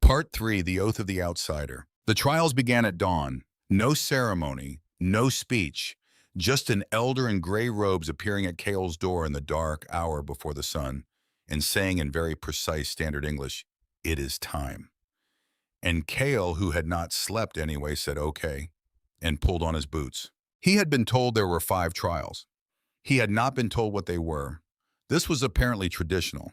Part 3, The Oath of the Outsider. The trials began at dawn. No ceremony, no speech, just an elder in gray robes appearing at Cale's door in the dark hour before the sun and saying in very precise standard English, "It is time." And Cale, who had not slept anyway, said okay, and pulled on his boots. He had been told there were 5 trials. He had not been told what they were. This was apparently traditional,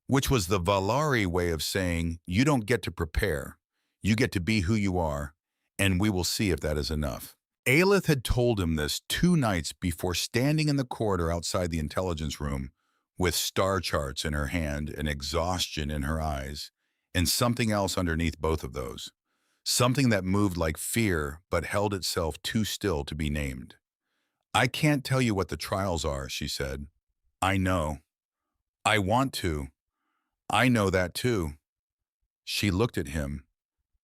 which was the Valari way of saying, you don't get to prepare, you get to be who you are, and we will see if that is enough. Aelith had told him this 2 nights before, standing in the corridor outside the intelligence room with star charts in her hand and exhaustion in her eyes, and something else underneath both of those. Something that moved like fear but held itself too still to be named. "I can't tell you what the trials are," she said. "I know. I want to. I know that too." She looked at him.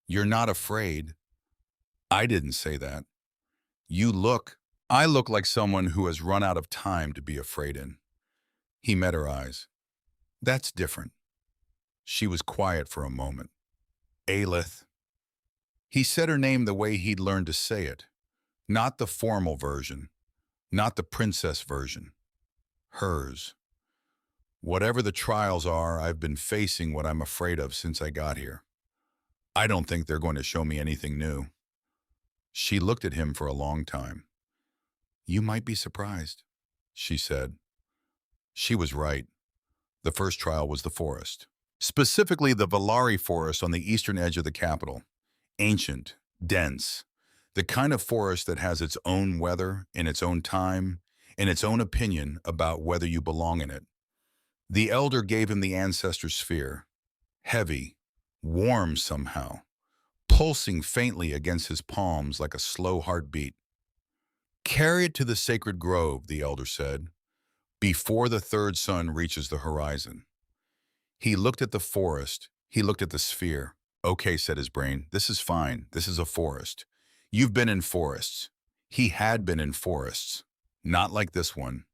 "You're not afraid." "I didn't say that." "You look. I look like someone who has run out of time to be afraid in." He met her eyes. "That's different." She was quiet for a moment. "Aelith." He said her name the way he'd learned to say it. Not the formal version. Not the princess version. Hers. "Whatever the trials are, I've been facing what I'm afraid of since I got here. I don't think they're going to show me anything new." She looked at him for a long time. "You might be surprised," she said. She was right. The first trial was the forest. Specifically the Valari forest on the eastern edge of the capital. Ancient, dense, the kind of forest that has its own weather, in its own time, and its own opinion about whether you belong in it. The elder gave him the ancestor sphere, heavy, warm somehow, pulsing faintly against his palms like a slow heartbeat. "Carry it to the sacred grove," the elder said, "before the third sun reaches the horizon." He looked at the forest. He looked at the sphere. "Okay," said his brain, "this is fine. This is a forest. You've been in forests." He had been in forests. Not like this one.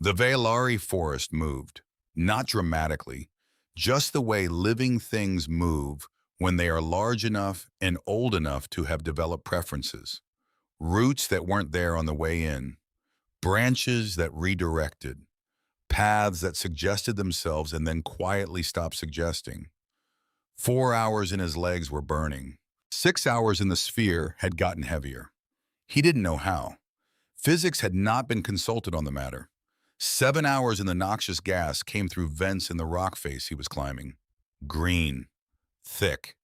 The Valari forest moved. Not dramatically. Just the way living things move when they are large enough and old enough to have developed preferences. Roots that weren't there on the way in. Branches that redirected. Paths that suggested themselves and then quietly stopped suggesting. 4 hours in his legs were burning. 6 hours in the sphere had gotten heavier. He didn't know how. Physics had not been consulted on the matter. 7 hours in the noxious gas came through vents in the rock face he was climbing. Green. Thick.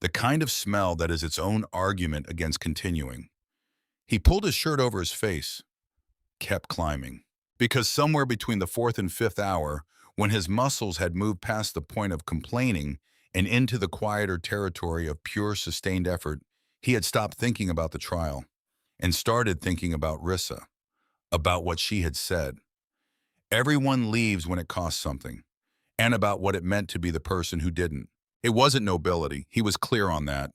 The kind of smell that is its own argument against continuing. He pulled his shirt over his face. Kept climbing. Because somewhere between the 4th and 5th hour, when his muscles had moved past the point of complaining and into the quieter territory of pure sustained effort, he had stopped thinking about the trial and started thinking about Rissa, about what she had said. Everyone leaves when it costs something, and about what it meant to be the person who didn't. It wasn't nobility, he was clear on that.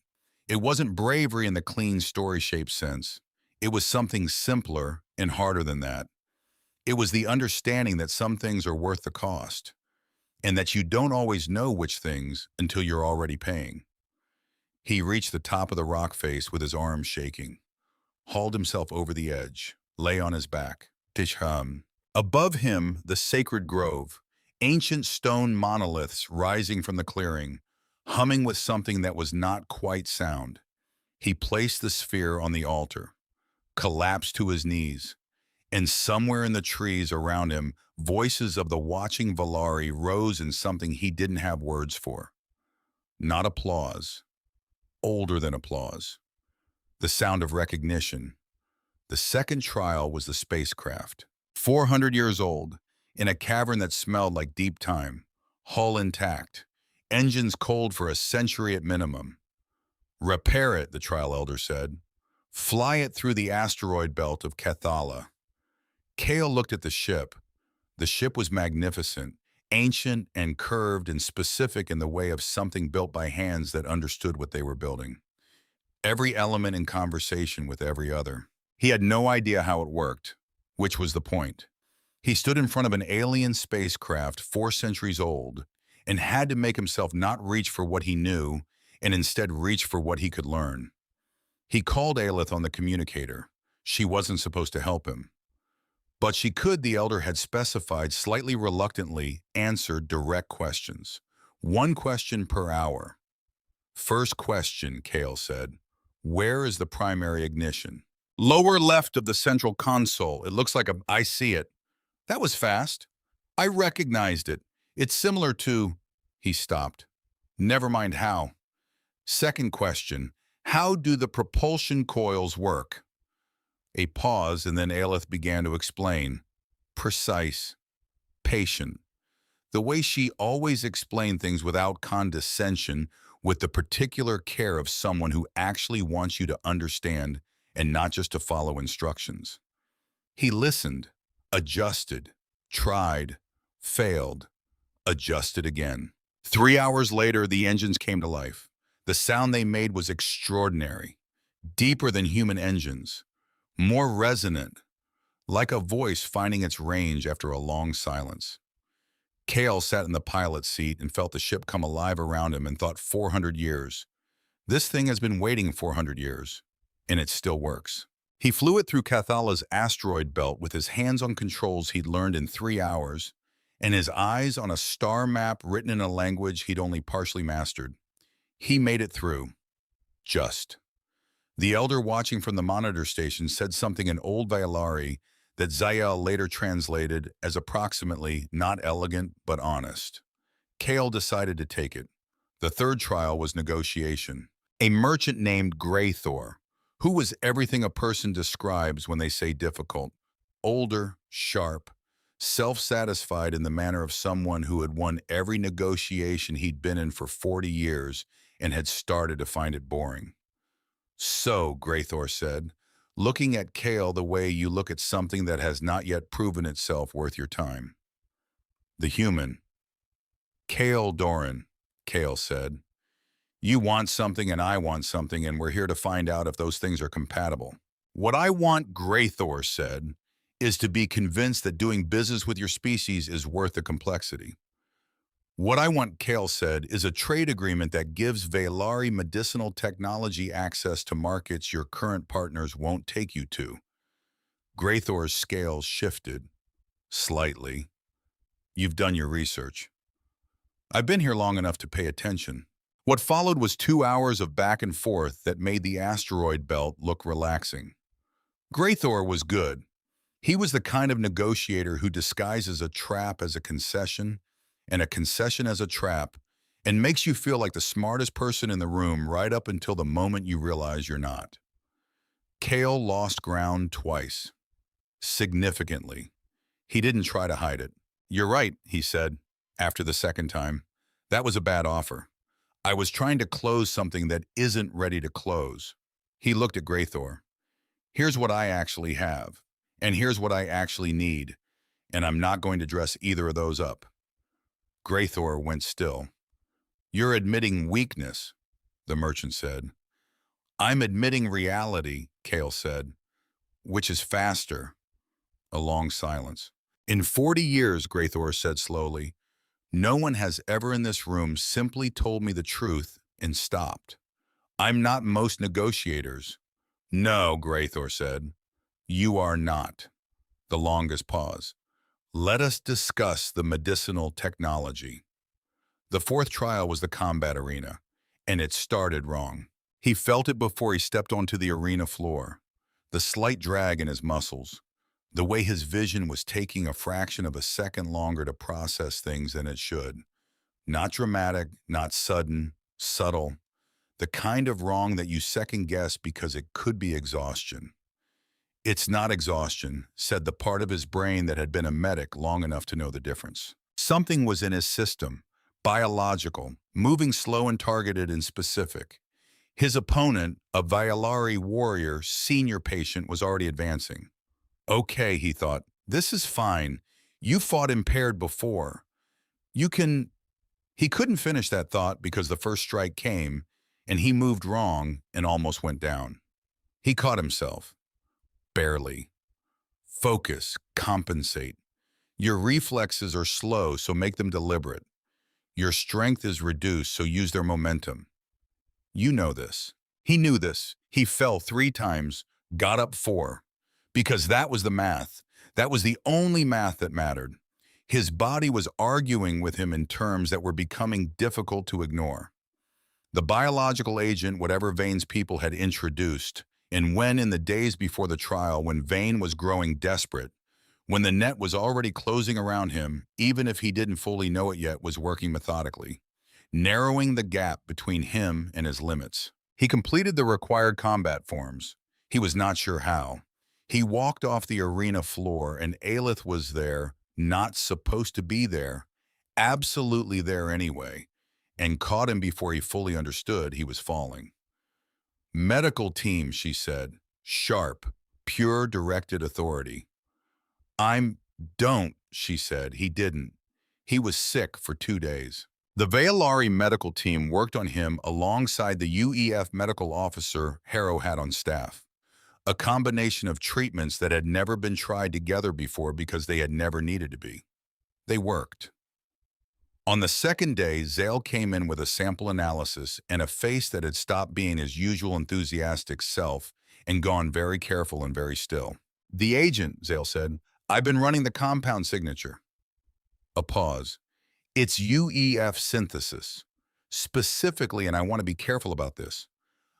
It wasn't bravery in the clean story-shaped sense. It was something simpler and harder than that. It was the understanding that some things are worth the cost, and that you don't always know which things until you're already paying. He reached the top of the rock face with his arms shaking, hauled himself over the edge, lay on his back. Tisham. Above him, the sacred grove, ancient stone monoliths rising from the clearing, humming with something that was not quite sound. He placed the sphere on the altar, collapsed to his knees, and somewhere in the trees around him, voices of the watching Valari rose in something he didn't have words for. Not applause, older than applause. The sound of recognition. The second trial was the spacecraft. 400 years old, in a cavern that smelled like deep time, hull intact, engines cold for a century at minimum. "Repair it," the trial elder said. "Fly it through the asteroid belt of Cathala." Kale looked at the ship. The ship was magnificent, ancient and curved and specific in the way of something built by hands that understood what they were building. Every element in conversation with every other. He had no idea how it worked, which was the point. He stood in front of an alien spacecraft 4 centuries old and had to make himself not reach for what he knew and instead reach for what he could learn. He called Aelith on the communicator. She wasn't supposed to help him. But she could, the elder had specified, slightly reluctantly answer direct questions. 1 question per hour. "First question," Kale said. "Where is the primary ignition?" "Lower left of the central console. It looks like I see it." "That was fast." "I recognized it. It's similar to—" He stopped. "Never mind how." "Second question. How do the propulsion coils work?" A pause, and then Aelith began to explain. Precise, patient. The way she always explained things without condescension, with the particular care of someone who actually wants you to understand and not just to follow instructions. He listened, adjusted, tried, failed, adjusted again. 3 hours later, the engines came to life. The sound they made was extraordinary, deeper than human engines, more resonant, like a voice finding its range after a long silence. Kale sat in the pilot's seat and felt the ship come alive around him and thought 400 years. This thing has been waiting 400 years, and it still works. He flew it through Cathala's asteroid belt with his hands on controls he'd learned in 3 hours, and his eyes on a star map written in a language he'd only partially mastered. He made it through. Just. The elder watching from the monitor station said something in Old Vailari that Zael later translated as approximately not elegant but honest. Kale decided to take it. The third trial was negotiation. A merchant named Graythor, who was everything a person describes when they say difficult, older, sharp, self-satisfied in the manner of someone who had won every negotiation he'd been in for 40 years and had started to find it boring. So, Graythor said, looking at Kale the way you look at something that has not yet proven itself worth your time. The human. Kale Doran, Kale said. You want something and I want something, and we're here to find out if those things are compatible. What I want, Graythor said, is to be convinced that doing business with your species is worth the complexity. What I want, Kale said, is a trade agreement that gives Vailari medicinal technology access to markets your current partners won't take you to. Graythor's scales shifted. Slightly. You've done your research. I've been here long enough to pay attention. What followed was 2 hours of back and forth that made the asteroid belt look relaxing. Graythor was good. He was the kind of negotiator who disguises a trap as a concession and a concession as a trap, and makes you feel like the smartest person in the room right up until the moment you realize you're not. Kale lost ground twice. Significantly. He didn't try to hide it. You're right, he said, after the second time. That was a bad offer. I was trying to close something that isn't ready to close. He looked at Graythor. Here's what I actually have, and here's what I actually need, and I'm not going to dress either of those up. Graythor went still. You're admitting weakness, the merchant said. I'm admitting reality, Kale said, which is faster. A long silence. In 40 years, Graythor said slowly, no one has ever in this room simply told me the truth and stopped. I'm not most negotiators. No, Graythor said. You are not. The longest pause. Let us discuss the medicinal technology. The fourth trial was the combat arena, and it started wrong. He felt it before he stepped onto the arena floor. The slight drag in his muscles, the way his vision was taking a fraction of a second longer to process things than it should. Not dramatic, not sudden, subtle. The kind of wrong that you second guess because it could be exhaustion. It's not exhaustion, said the part of his brain that had been a medic long enough to know the difference. Something was in his system, biological, moving slow and targeted and specific. His opponent, a Vailari warrior, senior patient, was already advancing. Okay, he thought, this is fine. You fought impaired before. You can... He couldn't finish that thought because the first strike came, and he moved wrong and almost went down. He caught himself. Barely. Focus, compensate. Your reflexes are slow, so make them deliberate. Your strength is reduced, so use their momentum. You know this. He knew this. He fell 3 times, got up 4. Because that was the math. That was the only math that mattered. His body was arguing with him in terms that were becoming difficult to ignore. The biological agent whatever Vane's people had introduced, and when in the days before the trial, when Vane was growing desperate, when the net was already closing around him, even if he didn't fully know it yet, was working methodically, narrowing the gap between him and his limits. He completed the required combat forms. He was not sure how. He walked off the arena floor, and Aelith was there, not supposed to be there, absolutely there anyway, and caught him before he fully understood he was falling. Medical team, she said. Sharp, pure directed authority. Don't, she said. He didn't. He was sick for 2 days. The Veilari medical team worked on him alongside the UEF medical officer Harrow had on staff. A combination of treatments that had never been tried together before because they had never needed to be. They worked. On the second day, Zale came in with a sample analysis and a face that had stopped being his usual enthusiastic self and gone very careful and very still. The agent, Zale said, I've been running the compound signature. A pause. It's UEF synthesis. Specifically, and I want to be careful about this,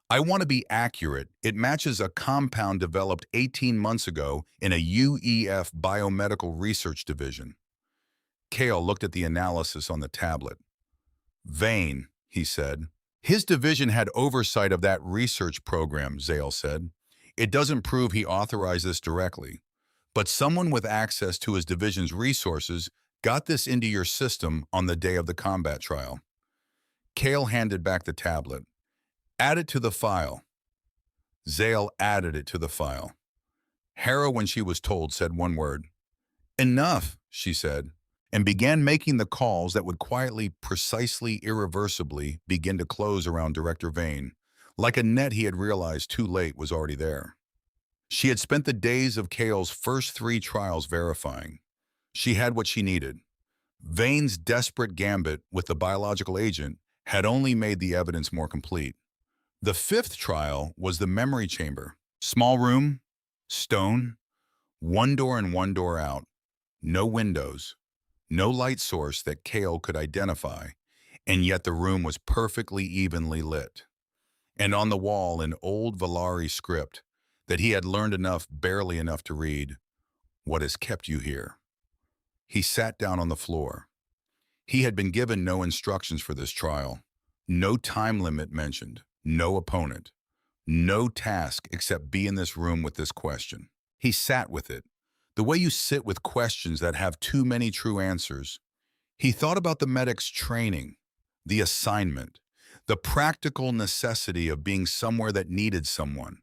I want to be accurate. It matches a compound developed 18 months ago in a UEF biomedical research division. Kale looked at the analysis on the tablet. Vane, he said. His division had oversight of that research program, Zale said. It doesn't prove he authorized this directly, but someone with access to his division's resources got this into your system on the day of the combat trial. Kale handed back the tablet. Add it to the file. Zale added it to the file. Harrow, when she was told, said one word. Enough, she said, and began making the calls that would quietly, precisely, irreversibly begin to close around Director Vane, like a net he had realized too late was already there. She had spent the days of Kale's first 3 trials verifying. She had what she needed. Vane's desperate gambit with the biological agent had only made the evidence more complete. The 5th trial was the memory chamber. Small room, stone, 1 door and 1 door out, no windows, no light source that Kale could identify, and yet the room was perfectly evenly lit. And on the wall, an old Veilari script that he had learned barely enough to read, "What has kept you here?" He sat down on the floor. He had been given no instructions for this trial, no time limit mentioned, no opponent, no task except be in this room with this question. He sat with it, the way you sit with questions that have too many true answers. He thought about the medic's training, the assignment, the practical necessity of being somewhere that needed someone.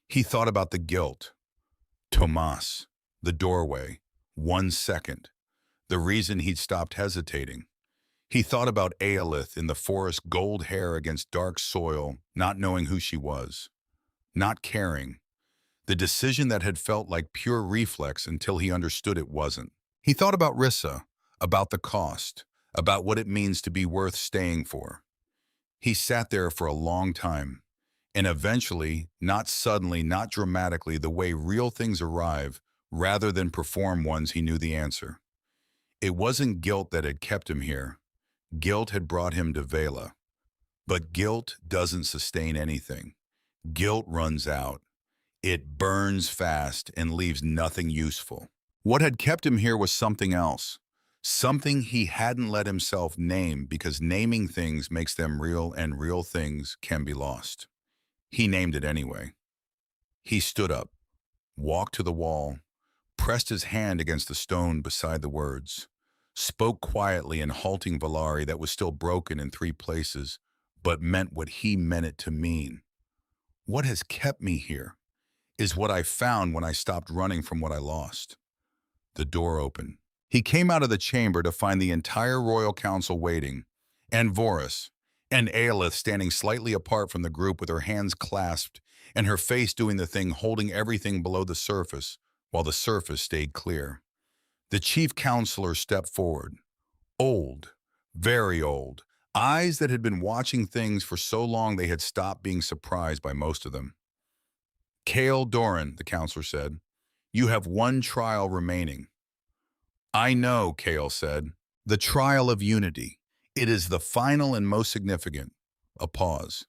He thought about the guilt. Tomas, the doorway, 1 second, the reason he'd stopped hesitating. He thought about Aelith in the forest, gold hair against dark soil, not knowing who she was, not caring. The decision that had felt like pure reflex until he understood it wasn't. He thought about Rissa, about the cost, about what it means to be worth staying for. He sat there for a long time, and eventually, not suddenly, not dramatically, the way real things arrive, rather than perform ones, he knew the answer. It wasn't guilt that had kept him here. Guilt had brought him to Vela. But guilt doesn't sustain anything. Guilt runs out. It burns fast and leaves nothing useful. What had kept him here was something else. Something he hadn't let himself name, because naming things makes them real, and real things can be lost. He named it anyway. He stood up, walked to the wall, pressed his hand against the stone beside the words, spoke quietly in halting Veilari that was still broken in 3 places, but meant what he meant it to mean. What has kept me here is what I found when I stopped running from what I lost. The door opened. He came out of the chamber to find the entire Royal Council waiting, and Voris, and Aelith standing slightly apart from the group with her hands clasped and her face doing the thing holding everything below the surface while the surface stayed clear. The chief counselor stepped forward. Old, very old, eyes that had been watching things for so long they had stopped being surprised by most of them. Kale Doran, the counselor said, you have 1 trial remaining. I know, Kale said. The trial of unity. It is the final and most significant. A pause.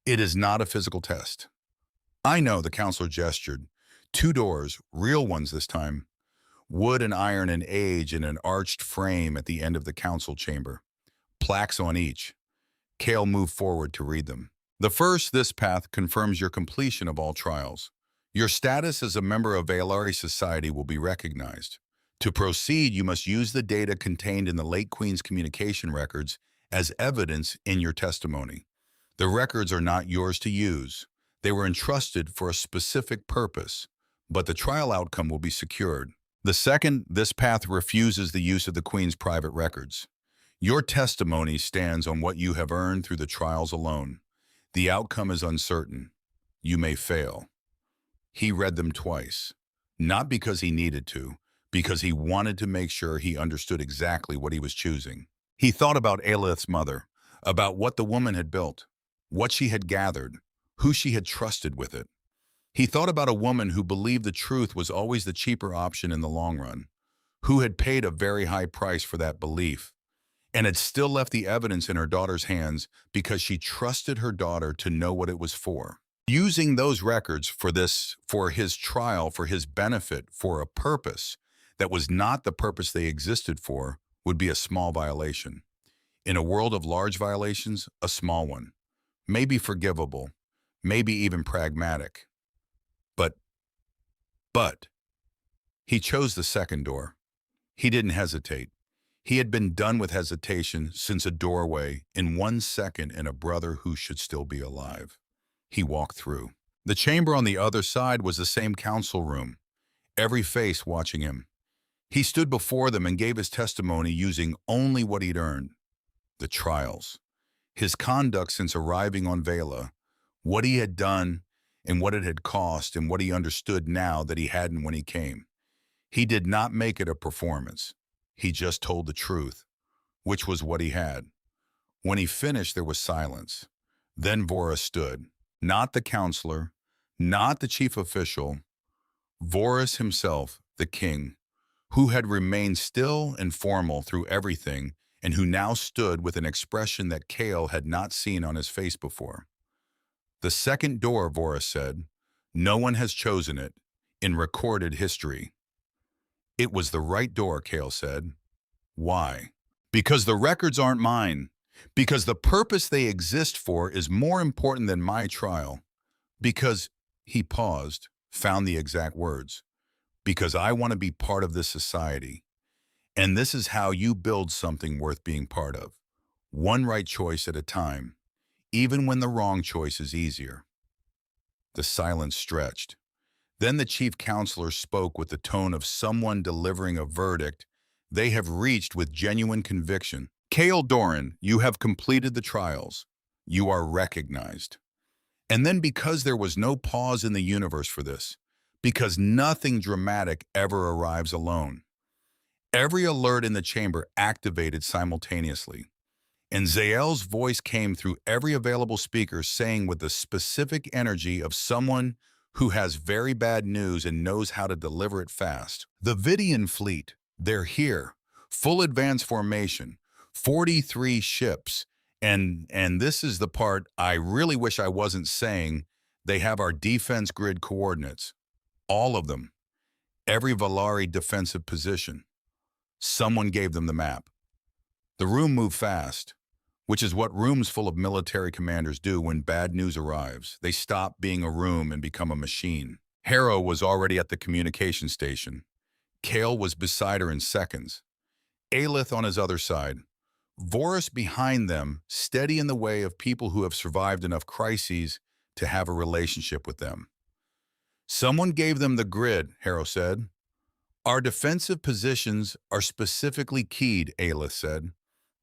It is not a physical test. I know, the counselor gestured. 2 doors, real ones this time. Wood and iron and age in an arched frame at the end of the council chamber. Plaques on each. Kale moved forward to read them. The first, this path confirms your completion of all trials. Your status as a member of Valari Society will be recognized. To proceed, you must use the data contained in the late Queen's communication records as evidence in your testimony. The records are not yours to use. They were entrusted for a specific purpose, but the trial outcome will be secured. The second, this path refuses the use of the Queen's private records. Your testimony stands on what you have earned through the trials alone. The outcome is uncertain. You may fail. He read them twice, not because he needed to, because he wanted to make sure he understood exactly what he was choosing. He thought about Aelith's mother, about what the woman had built, what she had gathered, who she had trusted with it. He thought about a woman who believed the truth was always the cheaper option in the long run, who had paid a very high price for that belief, and had still left the evidence in her daughter's hands because she trusted her daughter to know what it was for. Using those records for his trial, for his benefit, for a purpose that was not the purpose they existed for, would be a small violation. In a world of large violations, a small one, maybe forgivable, maybe even pragmatic. But he chose the second door. He didn't hesitate. He had been done with hesitation since a doorway in 1 second and a brother who should still be alive. He walked through. The chamber on the other side was the same council room, every face watching him. He stood before them and gave his testimony using only what he'd earned: the trials, his conduct since arriving on Vela, what he had done and what it had cost and what he understood now that he hadn't when he came. He did not make it a performance. He just told the truth, which was what he had. When he finished, there was silence. Then Voris stood, not the counselor, not the chief official, Voris himself, the king, who had remained still and formal through everything and who now stood with an expression that Chaol had not seen on his face before. The second door, Voris said, no one has chosen it in recorded history. It was the right door, Chaol said. Why? Because the records aren't mine. Because the purpose they exist for is more important than my trial. Because, he paused, found the exact words. Because I want to be part of this society. And this is how you build something worth being part of. One right choice at a time, even when the wrong choice is easier. The silence stretched. Then the chief counselor spoke with the tone of someone delivering a verdict they have reached with genuine conviction. Chaol Doran, you have completed the trials. You are recognized. And then, because there was no pause in the universe for this, because nothing dramatic ever arrives alone, every alert in the chamber activated simultaneously. And Zael's voice came through every available speaker, saying with the specific energy of someone who has very bad news and knows how to deliver it fast. The Vidian fleet, they're here. Full advance formation, 43 ships. And this is the part I really wish I wasn't saying. They have our defense grid coordinates. All of them. Every Valari defensive position. Someone gave them the map. The room moved fast, which is what rooms full of military commanders do when bad news arrives. They stop being a room and become a machine. Harrow was already at the communication station. Chaol was beside her in seconds. Aelith on his other side. Voris behind them, steady in the way of people who have survived enough crises to have a relationship with them. Someone gave them the grid, Harrow said. Our defensive positions are specifically keyed, Aelith said.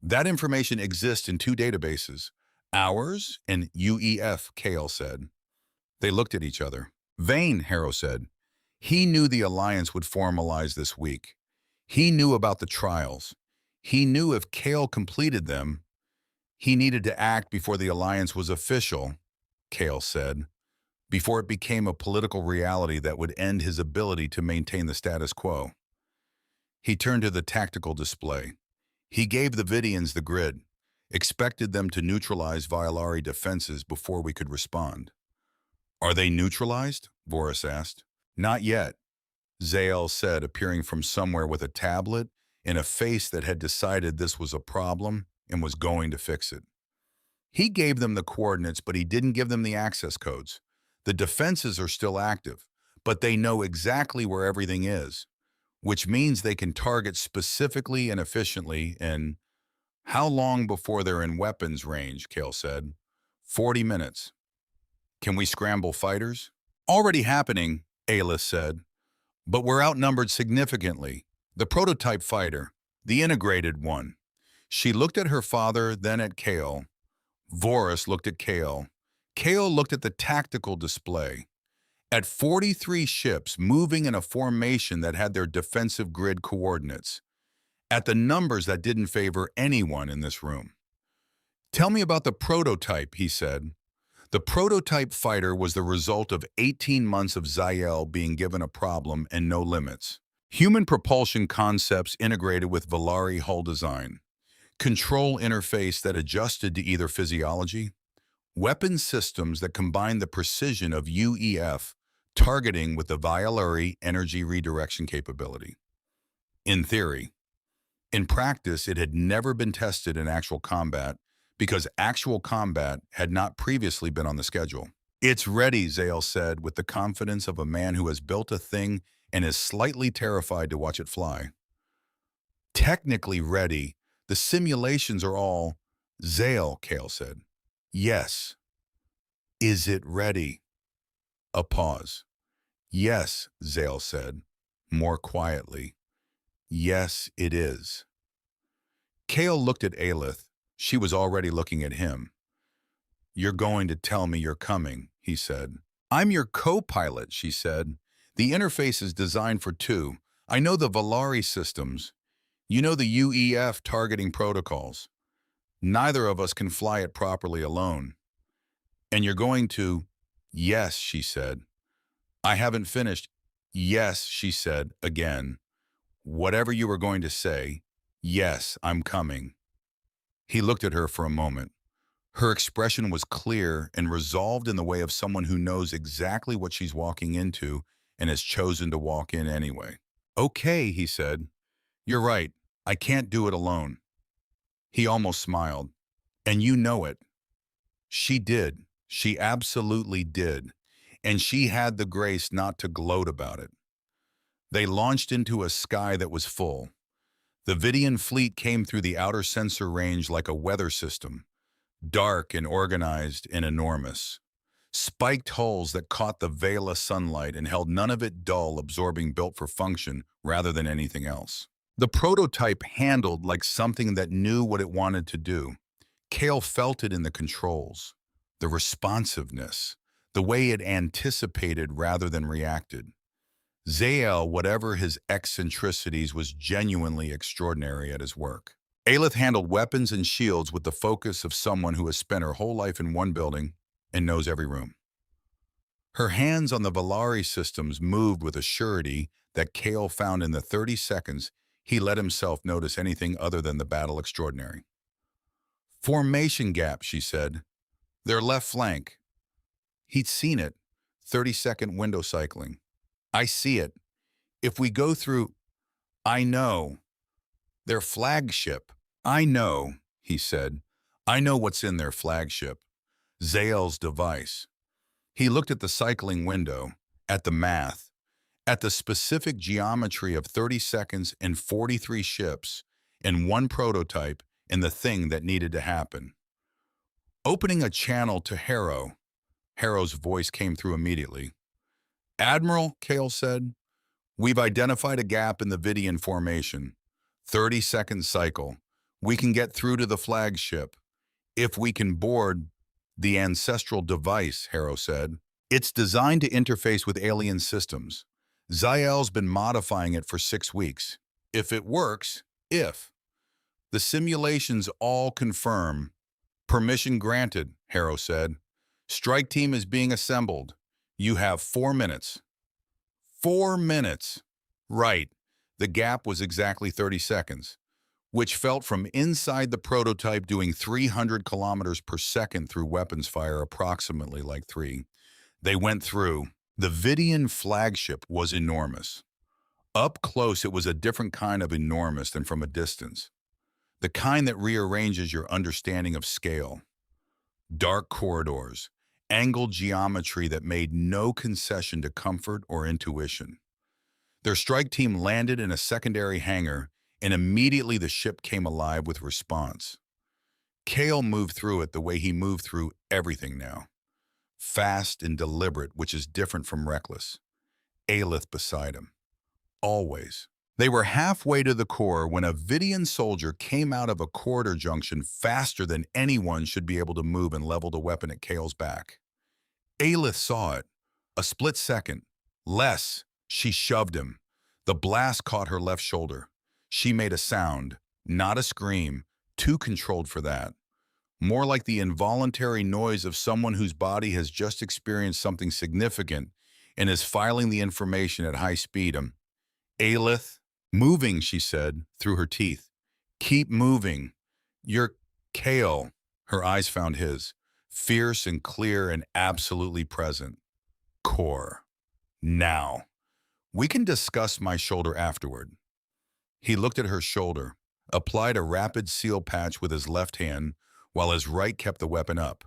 That information exists in 2 databases, ours and UEF, Chaol said. They looked at each other. Vayne, Harrow said. He knew the alliance would formalize this week. He knew about the trials. He knew if Chaol completed them, he needed to act before the alliance was official, Chaol said, before it became a political reality that would end his ability to maintain the status quo. He turned to the tactical display. He gave the Vidians the grid, expected them to neutralize Violari defenses before we could respond. Are they neutralized? Voris asked. Not yet, Zael said, appearing from somewhere with a tablet and a face that had decided this was a problem and was going to fix it. He gave them the coordinates, but he didn't give them the access codes. The defenses are still active, but they know exactly where everything is, which means they can target specifically and efficiently in how long before they're in weapons range, Kale said. 40 minutes. Can we scramble fighters? Already happening, Ayla said, but we're outnumbered significantly. The prototype fighter, the integrated one. She looked at her father, then at Kale. Voris looked at Kale. Kale looked at the tactical display. At 43 ships moving in a formation that had their defensive grid coordinates. At the numbers that didn't favor anyone in this room. Tell me about the prototype, he said. The prototype fighter was the result of 18 months of Zayel being given a problem and no limits. Human propulsion concepts integrated with Valari hull design. Control interface that adjusted to either physiology. Weapon systems that combined the precision of UEF targeting with the Valari energy redirection capability. In theory. In practice, it had never been tested in actual combat because actual combat had not previously been on the schedule. It's ready, Zayel said, with the confidence of a man who has built a thing and is slightly terrified to watch it fly. Technically ready, the simulations are all Zayel, Kale said. Yes. Is it ready? A pause. Yes, Zayel said, more quietly. Yes, it is. Kale looked at Aelith. She was already looking at him. You're going to tell me you're coming, he said. I'm your co-pilot, she said. The interface is designed for two. I know the Valari systems. You know the UEF targeting protocols. Neither of us can fly it properly alone. And you're going to... Yes, she said. I haven't finished. Yes, she said, again. Whatever you were going to say, yes, I'm coming. He looked at her for a moment. Her expression was clear and resolved in the way of someone who knows exactly what she's walking into and has chosen to walk in anyway. Okay, he said. You're right. I can't do it alone. He almost smiled. And you know it. She did. She absolutely did. And she had the grace not to gloat about it. They launched into a sky that was full. The Vidian fleet came through the outer sensor range like a weather system, dark and organized and enormous. Spiked hulls that caught the Vela sunlight and held none of it dull, absorbing built for function rather than anything else. The prototype handled like something that knew what it wanted to do. Kale felt it in the controls, the responsiveness, the way it anticipated rather than reacted. Zayel, whatever his eccentricities, was genuinely extraordinary at his work. Aelith handled weapons and shields with the focus of someone who has spent her whole life in one building and knows every room. Her hands on the Valari systems moved with a surety that Kale found in the 30 seconds he let himself notice anything other than the battle extraordinary. Formation gap, she said. Their left flank. He'd seen it. 30-second window cycling. I see it. If we go through... I know. Their flagship. I know, he said. I know what's in their flagship. Zayel's device. He looked at the cycling window, at the math, at the specific geometry of 30 seconds and 43 ships, and one prototype, and the thing that needed to happen. Opening a channel to Harrow. Harrow's voice came through immediately. Admiral, Kale said, we've identified a gap in the Vidian formation. 30-second cycle. We can get through to the flagship. If we can board the ancestral device, Harrow said. It's designed to interface with alien systems. Zayel's been modifying it for 6 weeks. If it works, if. The simulations all confirm. Permission granted, Harrow said. Strike team is being assembled. You have 4 minutes. 4 minutes. Right. The gap was exactly 30 seconds, which felt from inside the prototype doing 300 kilometers per second through weapons fire, approximately like 3. They went through. The Vidian flagship was enormous. Up close, it was a different kind of enormous than from a distance. The kind that rearranges your understanding of scale. Dark corridors, angled geometry that made no concession to comfort or intuition. Their strike team landed in a secondary hangar, and immediately the ship came alive with response. Kale moved through it the way he moved through everything now. Fast and deliberate, which is different from reckless. Aelith beside him. Always. They were halfway to the core when a Vidian soldier came out of a corridor junction faster than anyone should be able to move and leveled a weapon at Kale's back. Aelith saw it. A split second. Less. She shoved him. The blast caught her left shoulder. She made a sound, not a scream, too controlled for that. More like the involuntary noise of someone whose body has just experienced something significant and is filing the information at high speed. Aelith, moving, she said, through her teeth. Keep moving. You're Kale. Her eyes found his, fierce and clear and absolutely present. Core. Now. We can discuss my shoulder afterward. He looked at her shoulder, applied a rapid seal patch with his left hand, while his right kept the weapon up.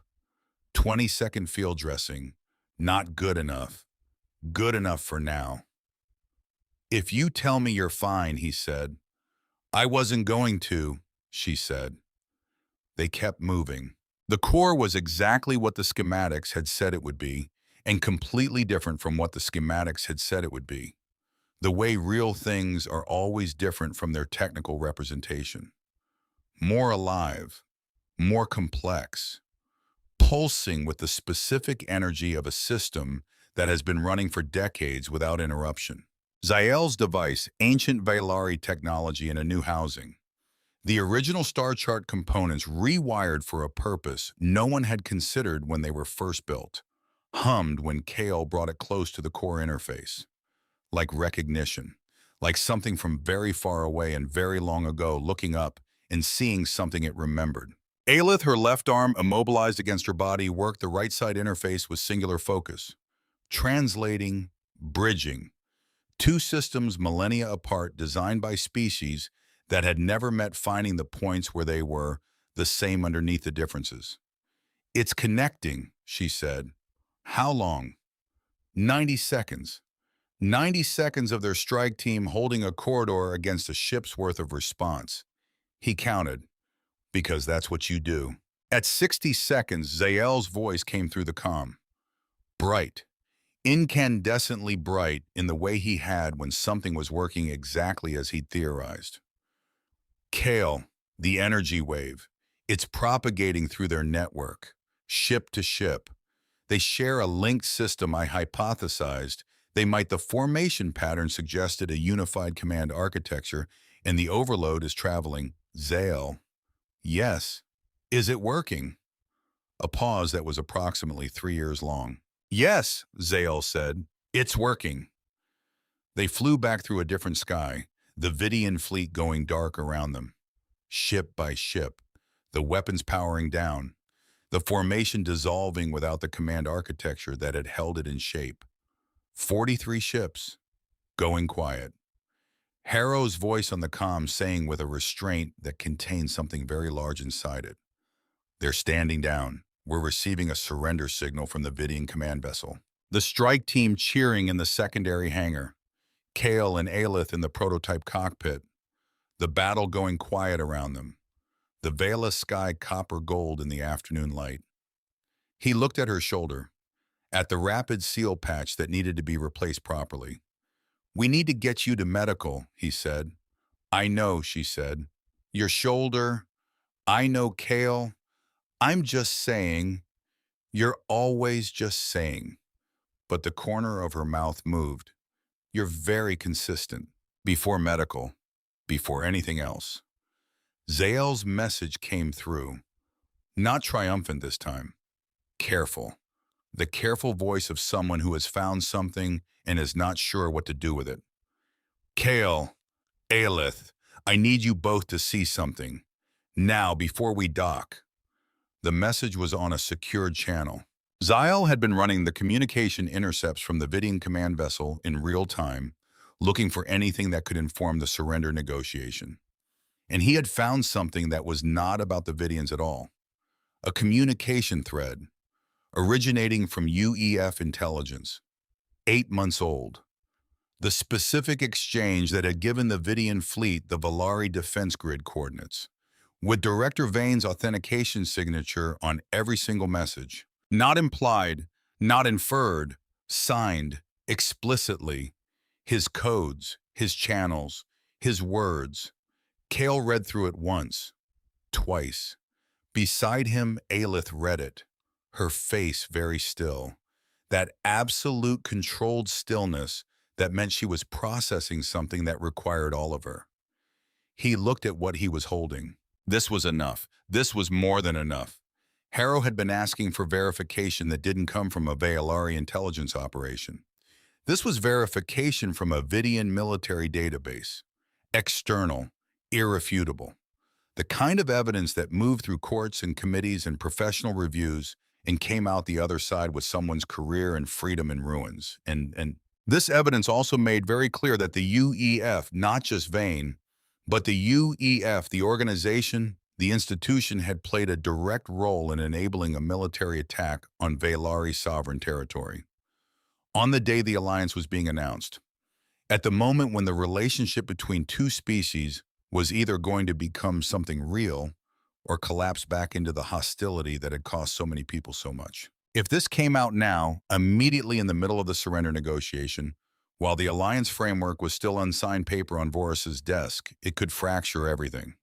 20-second field dressing. Not good enough. Good enough for now. If you tell me you're fine, he said. I wasn't going to, she said. They kept moving. The core was exactly what the schematics had said it would be, and completely different from what the schematics had said it would be. The way real things are always different from their technical representation. More alive, more complex, pulsing with the specific energy of a system that has been running for decades without interruption. Zael's device, ancient Vaylari technology in a new housing. The original star chart components rewired for a purpose no one had considered when they were first built. Hummed when Kale brought it close to the core interface. Like recognition, like something from very far away and very long ago looking up and seeing something it remembered. Aelith, her left arm immobilized against her body, worked the right side interface with singular focus. Translating, bridging. Two systems millennia apart designed by species that had never met, finding the points where they were the same underneath the differences. It's connecting, she said. How long? 90 seconds. 90 seconds of their strike team holding a corridor against a ship's worth of response. He counted, because that's what you do. At 60 seconds, Zael's voice came through the comm. Bright. Incandescently bright in the way he had when something was working exactly as he'd theorized. Kale, the energy wave. It's propagating through their network, ship to ship. They share a linked system. I hypothesized the formation pattern suggested a unified command architecture, and the overload is traveling. Zael. Yes. Is it working? A pause that was approximately 3 years long. Yes, Zael said. It's working. They flew back through a different sky, the Vidian fleet going dark around them. Ship by ship, the weapons powering down, the formation dissolving without the command architecture that had held it in shape. 43 ships, going quiet. Harrow's voice on the comm saying with a restraint that contained something very large inside it. They're standing down. We're receiving a surrender signal from the Vidian command vessel. The strike team cheering in the secondary hangar. Kale and Aelith in the prototype cockpit. The battle going quiet around them. The veil of sky copper gold in the afternoon light. He looked at her shoulder, at the rapid seal patch that needed to be replaced properly. We need to get you to medical, he said. I know, she said. Your shoulder. I know, Kale. I'm just saying. You're always just saying. But the corner of her mouth moved. You're very consistent. Before medical. Before anything else. Zael's message came through. Not triumphant this time. Careful. The careful voice of someone who has found something and is not sure what to do with it. Kale, Aelith, I need you both to see something. Now, before we dock. The message was on a secured channel. Zael had been running the communication intercepts from the Vidian command vessel in real time, looking for anything that could inform the surrender negotiation. And he had found something that was not about the Vidians at all. A communication thread. originating from UEF intelligence. 8 months old. The specific exchange that had given the Vidian fleet the Valari defense grid coordinates, with Director Vane's authentication signature on every single message. Not implied, not inferred, signed, explicitly. His codes, his channels, his words. Kale read through it once, twice. Beside him, Aelith read it, her face very still. That absolute controlled stillness that meant she was processing something that required all of her. He looked at what he was holding. This was enough. This was more than enough. Harrow had been asking for verification that didn't come from a Valari intelligence operation. This was verification from a Vidian military database. External, irrefutable. The kind of evidence that moved through courts and committees and professional reviews and came out the other side with someone's career and freedom in ruins. And this evidence also made very clear that the UEF, not just Vane, but the UEF, the organization, the institution, had played a direct role in enabling a military attack on Valari sovereign territory. On the day the alliance was being announced, at the moment when the relationship between two species was either going to become something real or collapse back into the hostility that had cost so many people so much. If this came out now, immediately in the middle of the surrender negotiation, while the alliance framework was still unsigned paper on Vorus's desk, it could fracture everything.